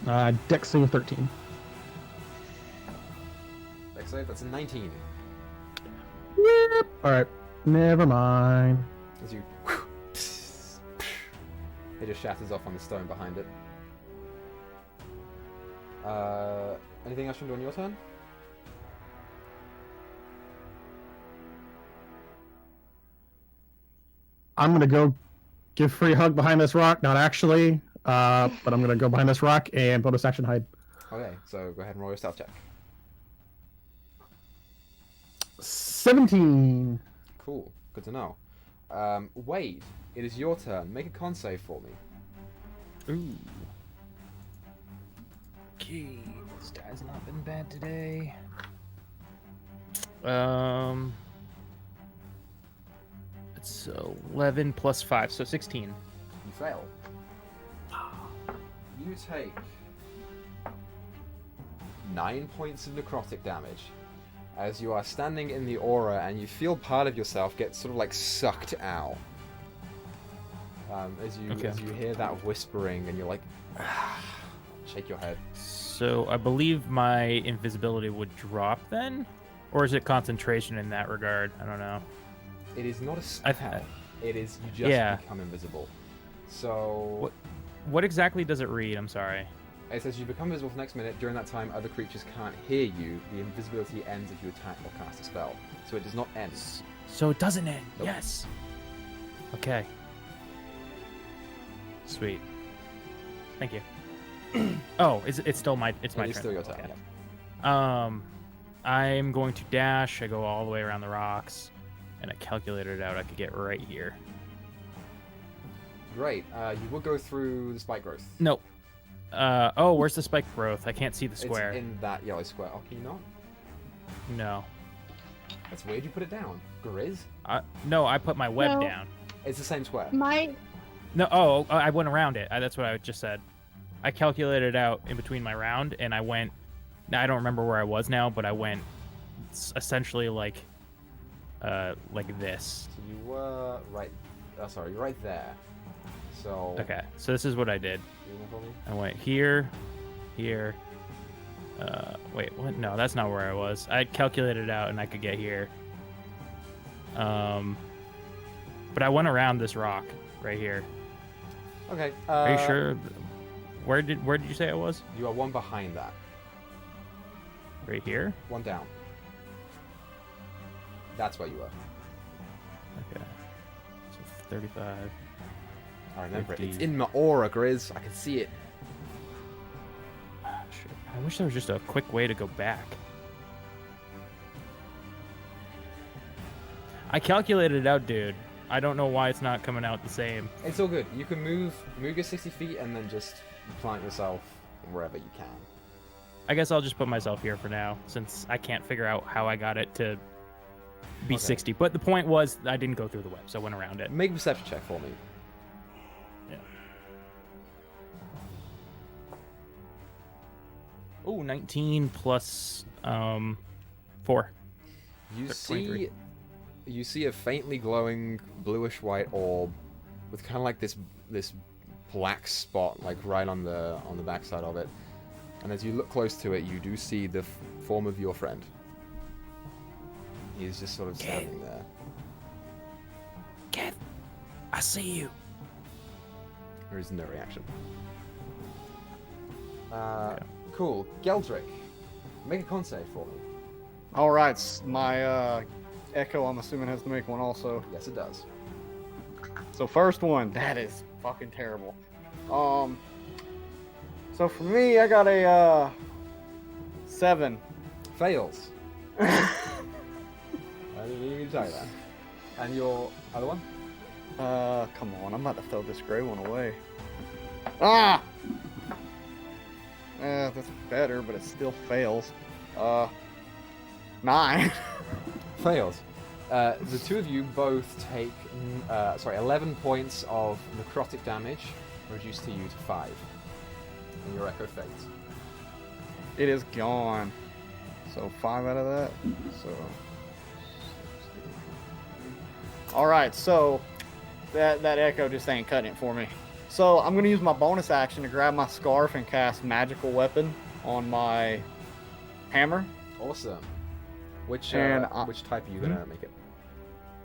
it.
Dex save of 13.
Dex save, that's a 19.
Alright, never mind.
As you... it just shatters off on the stone behind it. Anything else you can do on your turn?
I'm going to go give Free a hug behind this rock. Not actually, but I'm going to go behind this rock and bonus action hide.
Okay, so go ahead and roll your stealth check.
17.
Cool, good to know. Wade, it is your turn. Make a con save for me.
Ooh. Okay, this guy's not been bad today. It's 11 plus 5, so 16.
You fail. You take 9 points of necrotic damage as you are standing in the aura and you feel part of yourself get sort of like sucked out. As you hear that whispering and you're like, shake your head.
So I believe my invisibility would drop then? Or is it concentration in that regard? I don't know.
It is not a spell. It is, you just become invisible. So...
What exactly does it read? I'm sorry.
It says you become visible for the next minute. During that time, other creatures can't hear you. The invisibility ends if you attack or cast a spell. So it does not end.
So it doesn't end.
Nope.
Yes. Okay. Sweet. Thank you. Oh, it's still my turn.
It's still your turn.
Okay.
Yeah.
I'm going to dash. I go all the way around the rocks, and I calculated it out. I could get right here.
Great. You will go through the spike growth.
No. Oh, where's the spike growth? I can't see the
It's
square.
in that yellow square. Oh, can you not?
No.
That's weird. You put it down. Griz?
No, I put my web
No.
down.
It's the same square.
My
No, oh, I went around it. That's what I just said. I calculated out in between my round, and I went. Now I don't remember where I was now, but I went essentially like this.
So you were right. Sorry, you're right there. So.
Okay, so this is what I did.
You want to me?
I went here, here. Wait, what? No, that's not where I was. I calculated it out, and I could get here. But I went around this rock right here.
Okay.
Are you sure? Where did you say I was?
You are one behind that.
Right here.
One down. That's where you are.
Okay. So 35.
I remember it.
50.
It's in my aura, Griz. I can see it.
Shit. I wish there was just a quick way to go back. I calculated it out, dude. I don't know why it's not coming out the same.
It's all good. You can move your 60 feet and then just plant yourself wherever you can.
I guess I'll just put myself here for now, since I can't figure out how I got it to be
Okay.
60. But the point was, I didn't go through the web, so I went around it.
Make a perception check for me.
Yeah. Oh, 19 plus 4.
You
23.
you see a faintly glowing bluish white orb with kind of like this black spot like right on the backside of it. And as you look close to it, you do see the form of your friend. He's just sort of standing there.
Kev, I see you.
There is no reaction.
Okay.
Cool. Geldrick, make a con save for me.
All right, my Echo, I'm assuming, has to make one also.
Yes, it does.
So first one, that is fucking terrible. So for me, I got a 7.
Fails. I didn't even tell you that. And your other one?
Come on, I'm about to throw this gray one away. Ah! That's better, but it still fails. 9.
Fails. The two of you both take 11 points of necrotic damage, reduced to you to 5. And your echo fades.
It is gone. So 5 out of that. So. Alright, so that echo just ain't cutting it for me. So I'm gonna use my bonus action to grab my scarf and cast magical weapon on my hammer.
Awesome. Which
And
type are you gonna make it?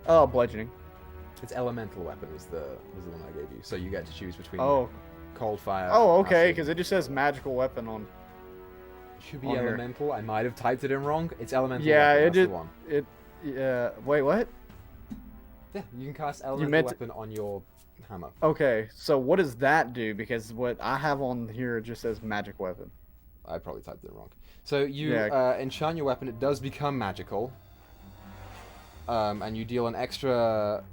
Bludgeoning.
It's elemental weapon was the one I gave you. So you get to choose between
Oh.
cold fire.
Oh, okay,
acid.
because it just says magical weapon on.
Should be
on here.
elemental. I might have typed it in wrong. It's elemental.
Yeah,
weapon.
it
That's
did.
the one.
It. Yeah. Wait, what?
Yeah, you can cast elemental
meant to-
weapon on your hammer.
Okay, so what does that do? Because what I have on here just says magic weapon.
I probably typed it wrong. So you
Yeah.
enchant your weapon. It does become magical. And you deal an extra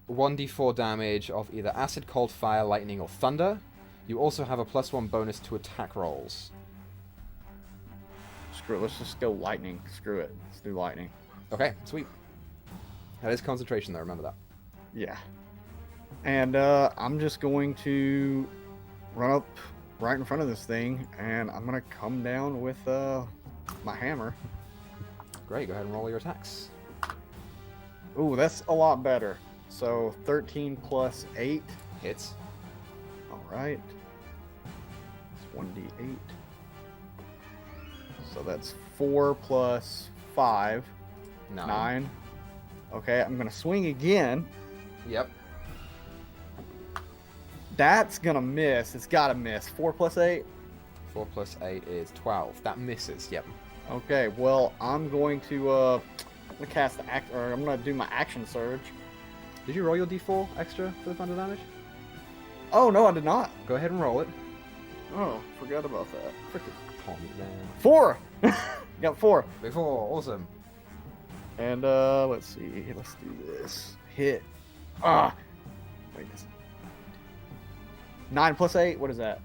1d4 damage of either acid, cold, fire, lightning, or thunder. You also have a +1 bonus to attack rolls.
Screw it. Let's just go lightning. Screw it. Let's do lightning.
Okay, sweet. That is concentration, though. Remember that.
Yeah. And I'm just going to run up right in front of this thing, and I'm gonna come down with my hammer.
Great. Go ahead and roll your attacks.
Ooh, that's a lot better. So 13 plus 8.
Hits.
All right. It's 1d8. So that's 4 plus 5. 9. Okay, I'm gonna swing again.
Yep.
That's gonna miss. It's gotta miss. 4 plus 8.
4 plus 8 is 12. That misses. Yep.
Okay, well, I'm going to cast the I'm gonna do my action surge.
Did you roll your d4 extra for the thunder damage?
Oh no, I did not.
Go ahead and roll it.
Oh, forgot about that.
Frickin' Tommy, man.
4. Got 4.
Big 4. Awesome.
And let's see. Let's do this. Hit. Ah. Wait. 9 plus 8. What is that?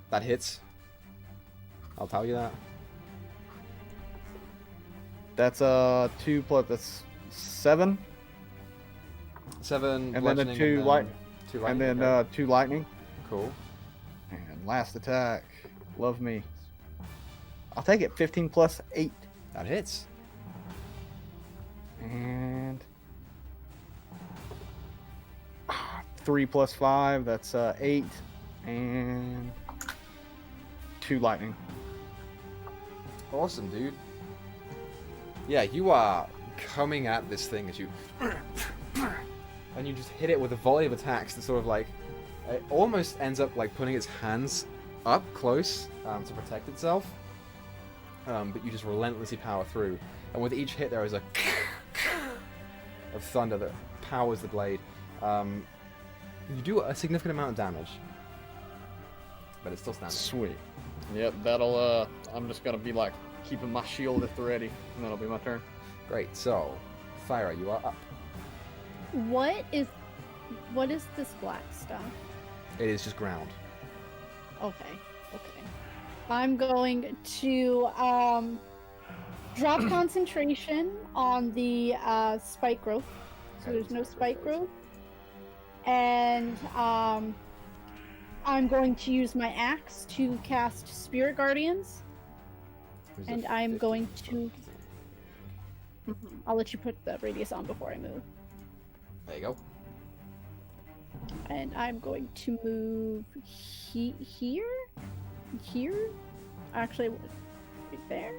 That hits. I'll tell you that.
That's 2 plus that's 7,
7
and then the
bludgeoning,
2
and
light,
2
and
lightning.
then
Okay.
2 lightning.
Cool.
And last attack. Love me. I'll take it. 15 plus 8.
That hits.
And 3 plus 5. That's 8. And 2 lightning.
Awesome, dude. Yeah, you are coming at this thing as you... and you just hit it with a volley of attacks that sort of like... It almost ends up like putting its hands up close to protect itself. But you just relentlessly power through. And with each hit there is a... of thunder that powers the blade. You do a significant amount of damage. But it's still standing.
Sweet. Yep, that'll, I'm just gonna be like keeping my shield at the ready, and that'll be my turn.
Great, so... Thyra, you are up.
What is this black stuff?
It is just ground.
Okay. I'm going to drop concentration on the spike growth. So
Okay,
there's no
spike
spike
growth.
growth. And I'm going to use my axe to cast Spirit Guardians.
There's a
And I'm
50
going
foot
to-
thing.
I'll let you put the radius on before I move.
There you go.
And I'm going to move here? Here? Actually, right there?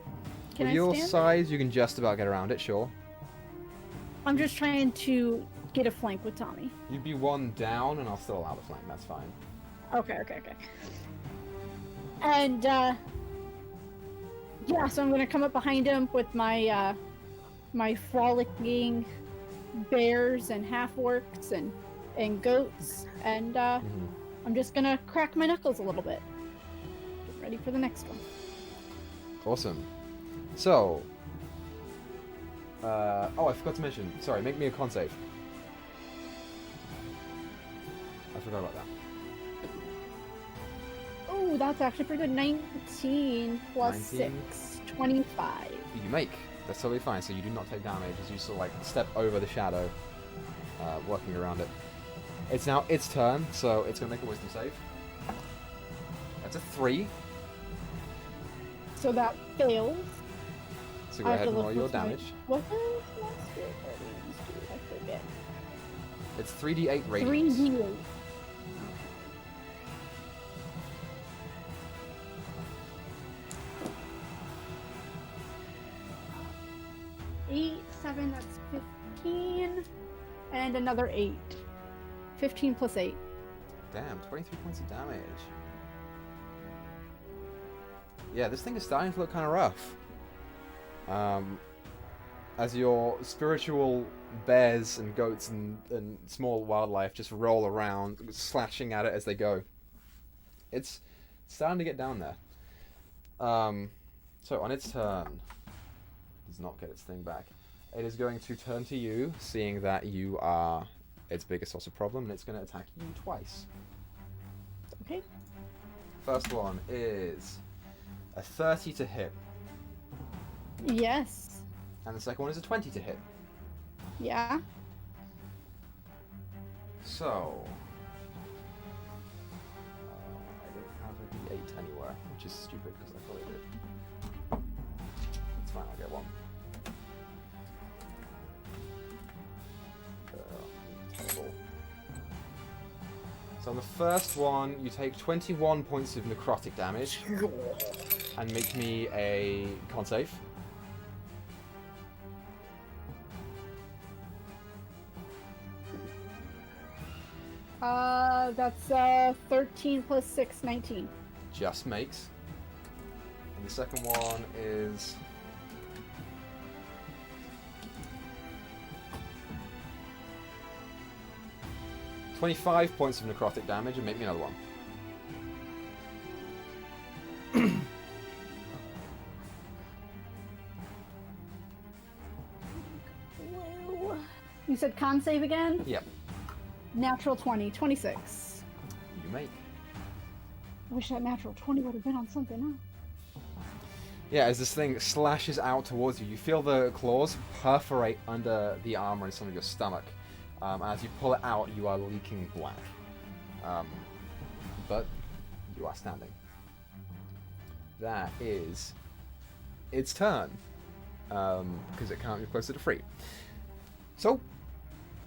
Can
With
I
your
stand there?
size, you can just about get around it, sure.
I'm just trying to get a flank with Tommy.
You'd be one down, and I'll still allow the flank, that's fine.
Okay. And, yeah, so I'm gonna come up behind him with my, my frolicking bears and half-orcs and goats, and, I'm just gonna crack my knuckles a little bit. Get ready for the next one.
Awesome. So... oh, I forgot to mention. Sorry, make me a con save. I forgot about that.
Oh, that's actually pretty good. 19 plus
19.
6, 25.
You make. That's totally fine, so you do not take damage as you sort of like step over the shadow, working around it. It's now its turn, so it's going to make a wisdom save. That's a 3,
So that fails.
so go
I have
ahead
to
and
look
roll your
what's my-
damage.
What does my Spirit Guardians do? I forget.
It's 3d8 radiant.
3d8. 8, 7, that's 15. And another 8. 15 plus 8.
Damn, 23 points of damage. Yeah, this thing is starting to look kind of rough. As your spiritual bears and goats and small wildlife just roll around, slashing at it as they go. It's starting to get down there. So on its turn, does not get its thing back. It is going to turn to you, seeing that you are its biggest source of problem, and it's going to attack you twice.
Okay.
First one is a 30 to hit,
Yes.
and the second one is a 20 to hit.
Yeah.
So, I don't have a d8 anywhere, which is stupid because I thought I did. It's fine, I'll get one. Terrible. So on the first one, you take 21 points of necrotic damage, and make me a con save.
That's 13 plus 6, 19.
Just makes. And the second one is... $25 points of necrotic damage, and make me another one.
You said con save again?
Yep.
Natural 20, 26.
You make.
I wish that natural 20 would have been on something else.
Yeah, as this thing slashes out towards you, you feel the claws perforate under the armor and some of your stomach. And as you pull it out, you are leaking black. But you are standing. That is its turn. Because it can't be closer to free. So,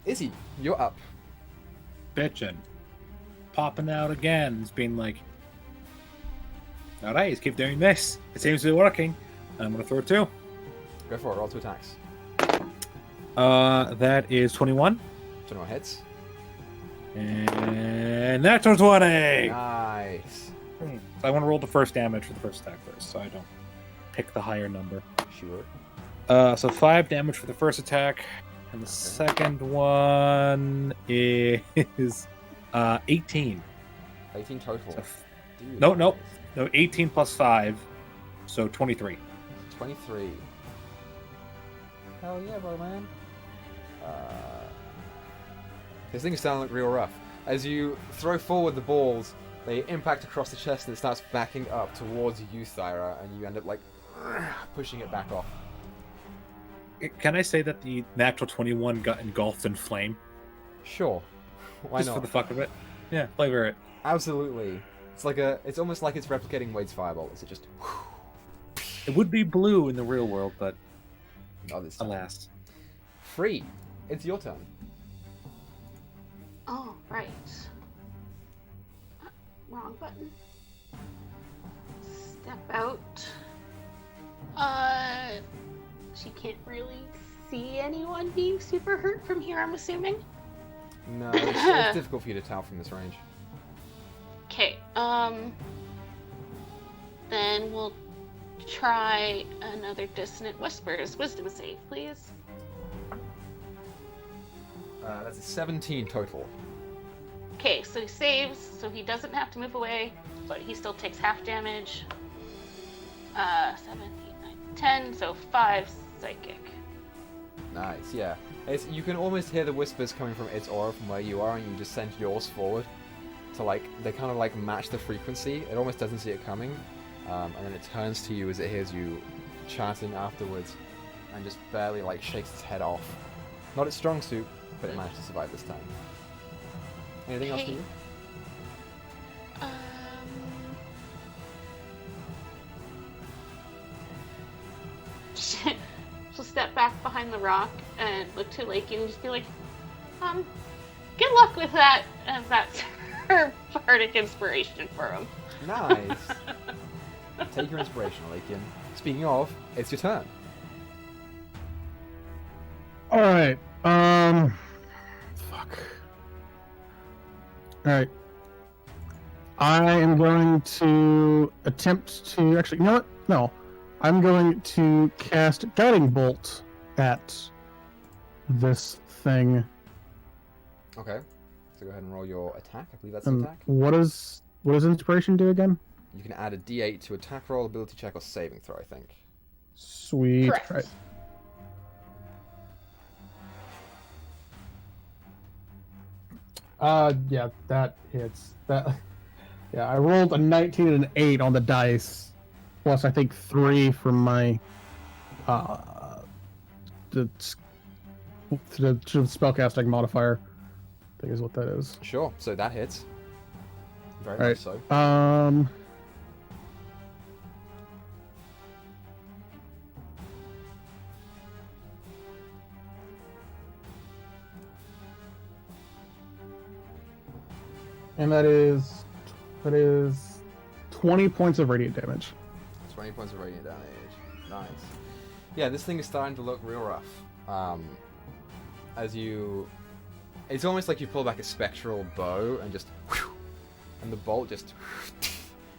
Izzy, you're up.
Bitchin'. Popping out again. It's been like, alright, let's keep doing this. It seems to be working. I'm going to throw it too.
Go for it, roll 2 attacks.
That is 21.
21 hits.
And natural 20!
Nice.
So I want to roll the first damage for the first attack first, so I don't pick the higher number.
Sure.
So 5 damage for the first attack, and the second one is 18.
18 total.
So
Dude,
no, 18 plus 5, so 23.
23. Hell yeah, bro, man. This thing's starting to look real rough. As you throw forward the balls, they impact across the chest and it starts backing up towards you, Thyra, and you end up like pushing it back off.
Can I say that the natural 21 got engulfed in flame?
Sure. Why
Just
not?
for the fuck of it. Yeah, flavor it.
Absolutely. It's almost like it's replicating Wade's fireball. It's just
It would be blue in the real world, but
not this time.
alas.
Free. It's your turn.
Oh, right. Wrong button. Step out. She can't really see anyone being super hurt from here, I'm assuming.
No, it's difficult for you to tell from this range.
Okay, then we'll try another Dissonant Whispers. Wisdom save, please.
That's a 17 total.
Okay, so he saves, so he doesn't have to move away, but he still takes half damage. 7, 8, 9, 10, so 5 psychic.
Nice, yeah. You can almost hear the whispers coming from its aura from where you are, and you just send yours forward to they kind of match the frequency. It almost doesn't see it coming, and then it turns to you as it hears you chatting afterwards, and just barely shakes its head off. Not its strong suit, but it managed to survive this time. Anything else for you?
She'll step back behind the rock and look to Lakey and just be like, good luck with that. And that's her bardic inspiration for him.
Nice. Take your inspiration, Lakin. Speaking of, it's your turn.
Alright, fuck. Alright. I am going to attempt to, actually, you know what? No. I'm going to cast Guiding Bolt at this thing.
Okay. So go ahead and roll your attack. I believe that's an
And
attack.
what does inspiration do again?
You can add a d8 to attack roll, ability check, or saving throw, I think.
Sweet.
Correct.
Right. Yeah, that hits. Yeah, I rolled a 19 and an 8 on the dice, plus I think 3 from my the spellcasting modifier. I think is what that is.
Sure. So that hits. Very
Right.
much so.
And that is 20 points of radiant damage.
20 points of radiant damage. Nice. Yeah, this thing is starting to look real rough. It's almost like you pull back a spectral bow and just, and the bolt just,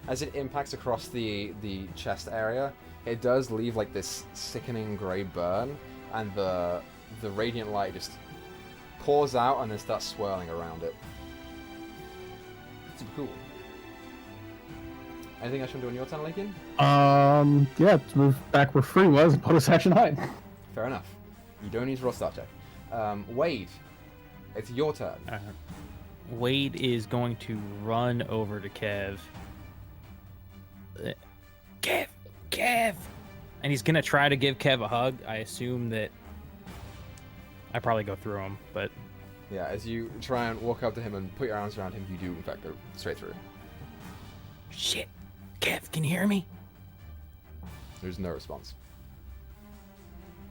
as it impacts across the chest area, it does leave this sickening grey burn, and the radiant light just pours out and then starts swirling around it. Super cool. Anything else you want to do on your turn, Lakin?
Yeah, to move back where Free was, bonus action hide.
Fair enough. You don't need to roll start check. Wade, it's your turn.
Wade is going to run over to Kev Kev, and he's gonna try to give Kev a hug. I assume that I probably go through him, but
Yeah, as you try and walk up to him and put your arms around him, you do in fact go straight through.
shit. Kev, can you hear me?
There's no response.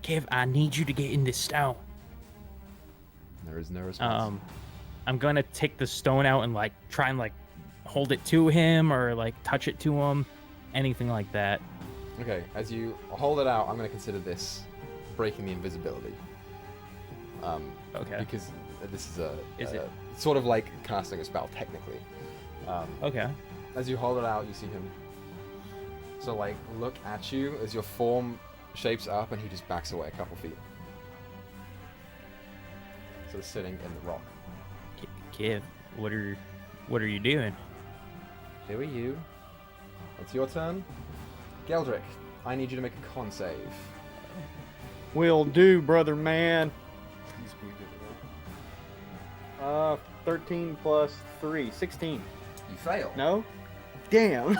Kev, I need you to get in this stone.
There is no response.
I'm gonna take the stone out and like try and like hold it to him or like touch it to him, anything like that.
Okay, as you hold it out, I'm going to consider this breaking the invisibility.
Okay.
Because this is
Is it?
sort of like casting a spell, technically.
Okay.
As you hold it out, you see him. So, like, look at you as your form shapes up, and he just backs away a couple feet. So, sitting in the rock.
Kev, what are you doing?
Who are you? It's your turn. Geldrick, I need you to make a con save.
Will do, brother man.
Please be a good roll.
13 plus 3, 16.
You fail.
No? Damn.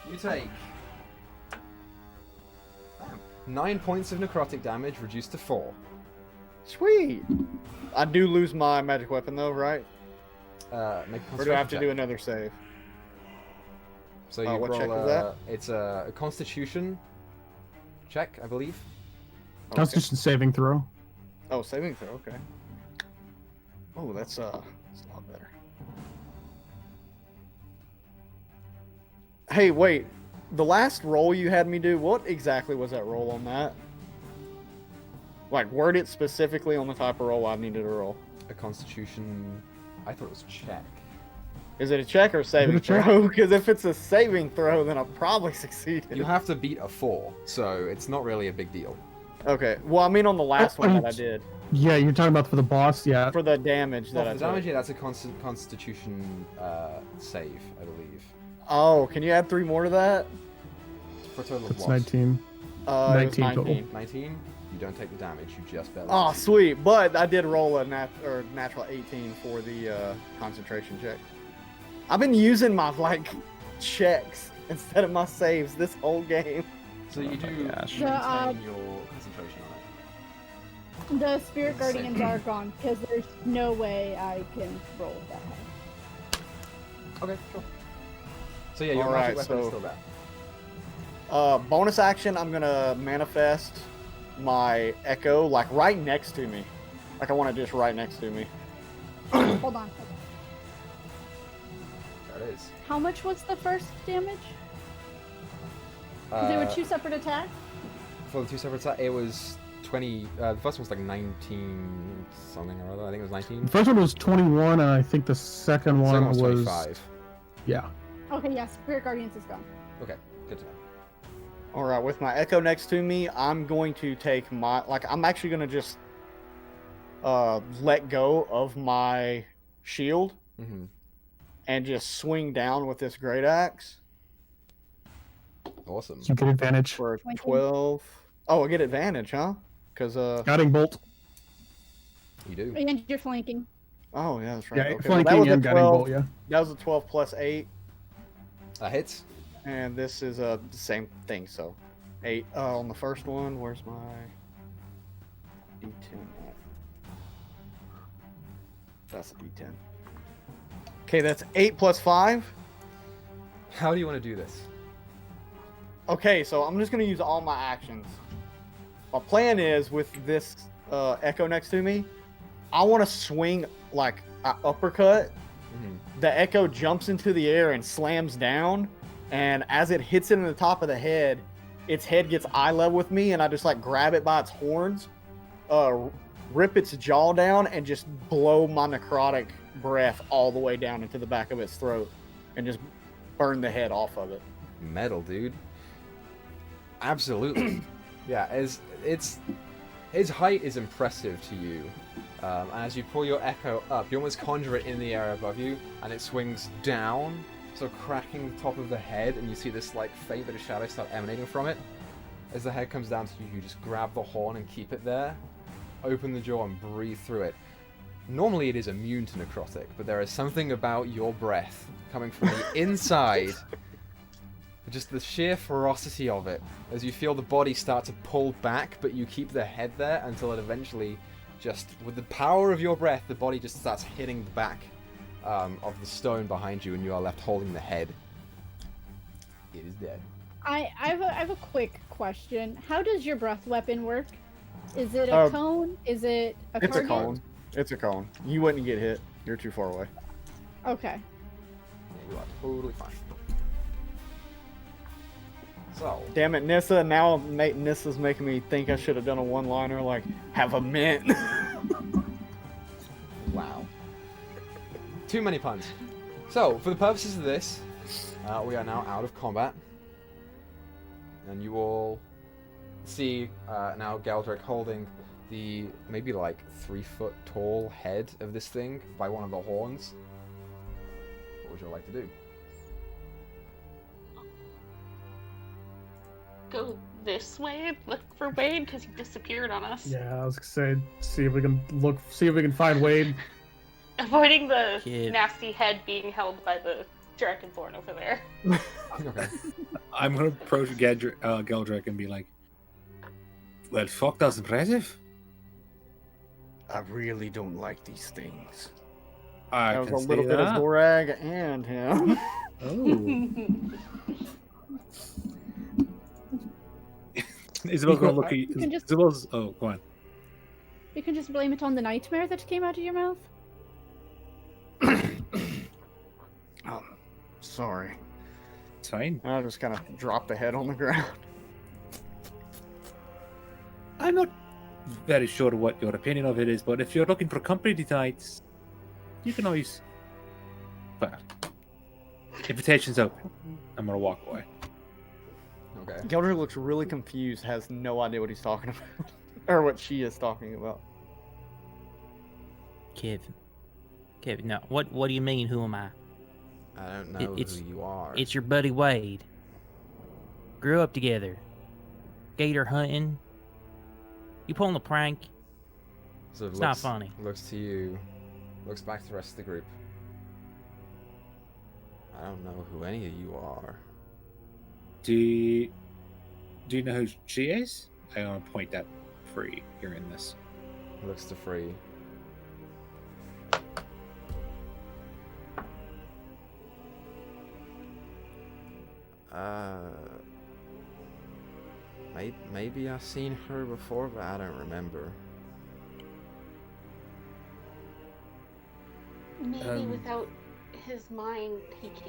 You take 9 points of necrotic damage, reduced to 4.
Sweet. I do lose my magic weapon though, right?
Make a
Or do I have to
concentration
do
check.
another save?
So you
what
roll
check is that?
It's a Constitution check, I believe.
Okay.
Constitution saving throw.
Oh, saving throw. Okay. Oh, that's a lot better. Hey, wait. The last roll you had me do, what exactly was that roll on that? Like, word it specifically on the type of roll I needed to roll.
A Constitution. I thought it was check.
Is it a check or a saving
a check?
throw? Because if it's a saving throw, then I'll probably succeed.
You have to beat a 4, so it's not really a big deal.
Okay. Well, I mean on the last one that I did.
Yeah, you're talking about for the boss. Yeah.
For the damage
Well,
that I
for the
took.
damage, yeah, that's a Constitution save, I believe.
Oh, can you add 3 more to that?
For a total of
It's
what?
19.
It was
19 total.
19? You don't take the damage, you just barely.
Oh,
succeed.
sweet. But I did roll a natural 18 for the concentration check. I've been using my, like, checks instead of my saves this whole game.
So you do
gosh.
maintain your concentration on it.
The spirit guardians are gone because there's no way I can roll that high.
Okay, sure. So yeah, your
Alright,
magic weapon is
so-
still there.
Bonus action, I'm gonna manifest my echo, like, right next to me. Like, I want it just right next to me.
Hold on.
There it is.
How much was the first damage? 'Cause they were
Uh,
2 separate attacks.
For the 2 separate attacks, it was 20. The first one was like 19 something or other. I think it was 19.
The first one was 21, and I think the second one
Second one was
was
25.
yeah.
Okay, yeah, spirit guardians is gone.
Okay, good to know.
Alright, with my echo next to me, I'm going to take my, like, I'm actually gonna just let go of my shield
Mm-hmm.
and just swing down with this great axe
Awesome.
You get advantage.
for
20.
12. Oh, I get advantage, huh? Because
Guiding bolt.
You do.
And you're flanking.
oh yeah, that's right.
Yeah,
Okay, well,
flanking
that was a
and guiding
12.
bolt. Yeah.
That was a 12 plus 8,
Hits.
and this is the same thing. So 8 on the first one. Where's my D10? at? That's a D10. Okay, that's 8 plus 5.
How do you want to do this?
Okay, so I'm just gonna use all my actions. My plan is with this echo next to me, I want to swing like an uppercut.
Mm-hmm.
The echo jumps into the air and slams down, and as it hits it in the top of the head, its head gets eye level with me, and I just like grab it by its horns, rip its jaw down, and just blow my necrotic breath all the way down into the back of its throat, and just burn the head off of it.
Metal, dude. Absolutely. Yeah, its height is impressive to you. And as you pull your echo up, you almost conjure it in the air above you, and it swings down, so cracking the top of the head, and you see this like faint bit of shadow start emanating from it. As the head comes down to you, you just grab the horn and keep it there, open the jaw and breathe through it. Normally it is immune to necrotic, but there is something about your breath coming from the inside Just the sheer ferocity of it, as you feel the body start to pull back, but you keep the head there until it eventually just, with the power of your breath, the body just starts hitting the back of the stone behind you, and you are left holding the head. It is dead.
I have a quick question. How does your breath weapon work? Is it a cone? Is it a
It's
target?
a cone. It's a cone. You wouldn't get hit. You're too far away.
Okay.
Yeah, you are totally fine. So,
Damn it, Nissa. Now Nissa's making me think I should have done a one-liner like, have a mint.
wow. Too many puns. So, for the purposes of this, we are now out of combat. And you all see now Galdrick holding the maybe like 3 foot tall head of this thing by one of the horns. What would you like to do?
Go this way, look for Wade, because he disappeared on us.
Yeah, I was gonna say, see if we can find Wade.
Avoiding the
Kid.
nasty head being held by the dragonborn over there.
Okay.
I'm gonna approach Geldrick and be like, "Well, fuck, that's impressive."
I really don't like these things.
I
That was
can
a little
see
bit of
that.
Zorag and him.
Oh. Isabel's gonna look at you.
You can just-
Isabel's. Oh, go on.
You can just blame it on the nightmare that came out of your mouth.
Sorry.
It's fine.
And I just kind of drop the head on the ground.
I'm not very sure what your opinion of it is, but if you're looking for company tonight, you can always. But invitation's open. I'm gonna walk away.
Okay.
Geldrick looks really confused, has no idea what he's talking about. Or what she is talking about.
Kevin, no. What do you mean? Who am I?
I don't know
It's-
who you are.
It's your buddy Wade. Grew up together. Gator hunting. You pulling a prank?
So it
It's not funny.
Looks to you. Looks back to the rest of the group. I don't know who any of you are.
Do you know who she is? I want to point at Free here in this.
Looks to Free. Maybe I've seen her before, but I don't remember.
Maybe without his mind,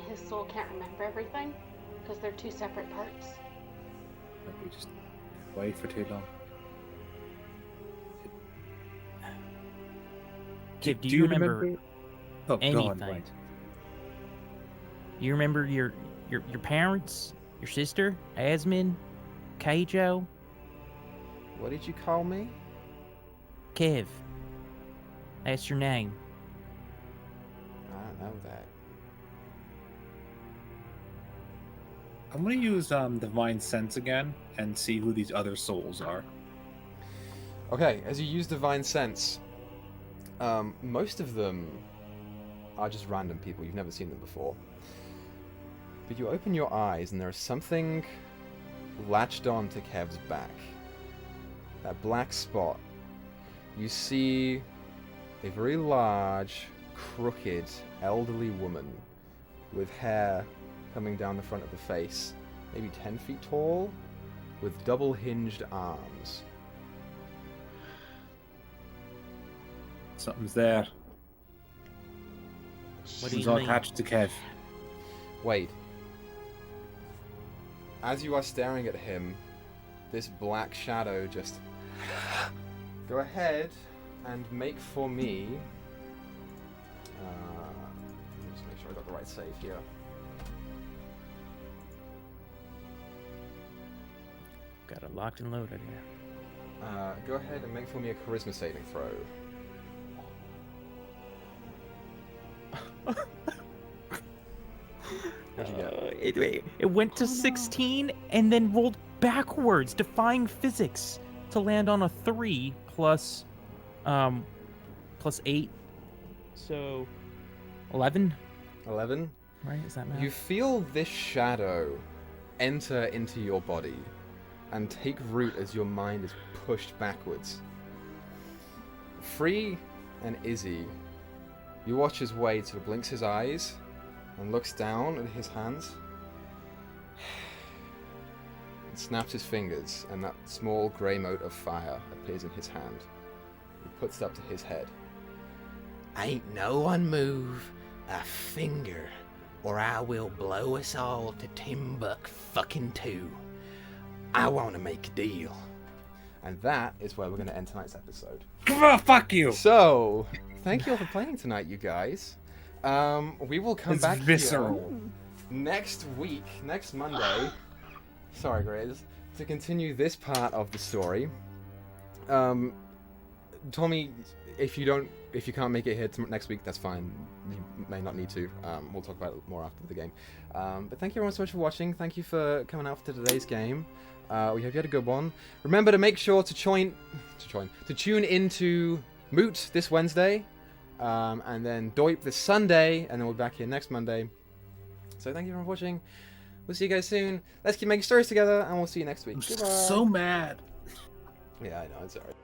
his soul can't remember everything, because they're two separate parts.
Maybe just wait for too long.
Kid, do you remember
Oh, go on,
anything?
right.
You remember your parents, your sister, Asmin, Keijo,
What did you call me?
Kev? That's your name.
I don't know that.
I'm gonna use Divine Sense again and see who these other souls are.
Okay, as you use Divine Sense, most of them are just random people. You've never seen them before. But you open your eyes and there is something latched on to Kev's back. That black spot. You see a very large, crooked, elderly woman with hair coming down the front of the face, maybe 10 feet tall, with double hinged arms.
Something's there.
What do
She's
you
all
mean?
attached to Kev.
Wait. As you are staring at him, this black shadow just... Go ahead and make for me... let me just make sure I got the right save here.
Got it locked and loaded here.
Go ahead and make for me a charisma saving throw. What'd you get?
It went to 16 and then rolled backwards, defying physics, to land on a 3 plus 8. So 11,
11?
right? Is that math?
You feel this shadow enter into your body and take root as your mind is pushed backwards. Free and Izzy, you watch as Wade sort of blinks his eyes and looks down at his hands and snaps his fingers, and that small grey mote of fire appears in his hand. He puts it up to his head.
Ain't no one move a finger, or I will blow us all to Timbuk fucking 2. I want to make a deal.
And that is where we're going to end tonight's episode.
Come on, fuck you!
So, thank you all for playing tonight, you guys. We will come
It's
back
visceral.
here next week, next Monday. Sorry, Griz. To continue this part of the story. Tommy, if you can't make it here next week, that's fine. You may not need to. We'll talk about it more after the game. But thank you everyone so much for watching. Thank you for coming out for today's game. We hope you had a good one. Remember to make sure to tune into Moot this Wednesday, and then Doip this Sunday, and then we'll be back here next Monday. So thank you for watching. We'll see you guys soon. Let's keep making stories together, and we'll see you next week.
I'm
Goodbye.
so mad.
Yeah, I know. It's alright.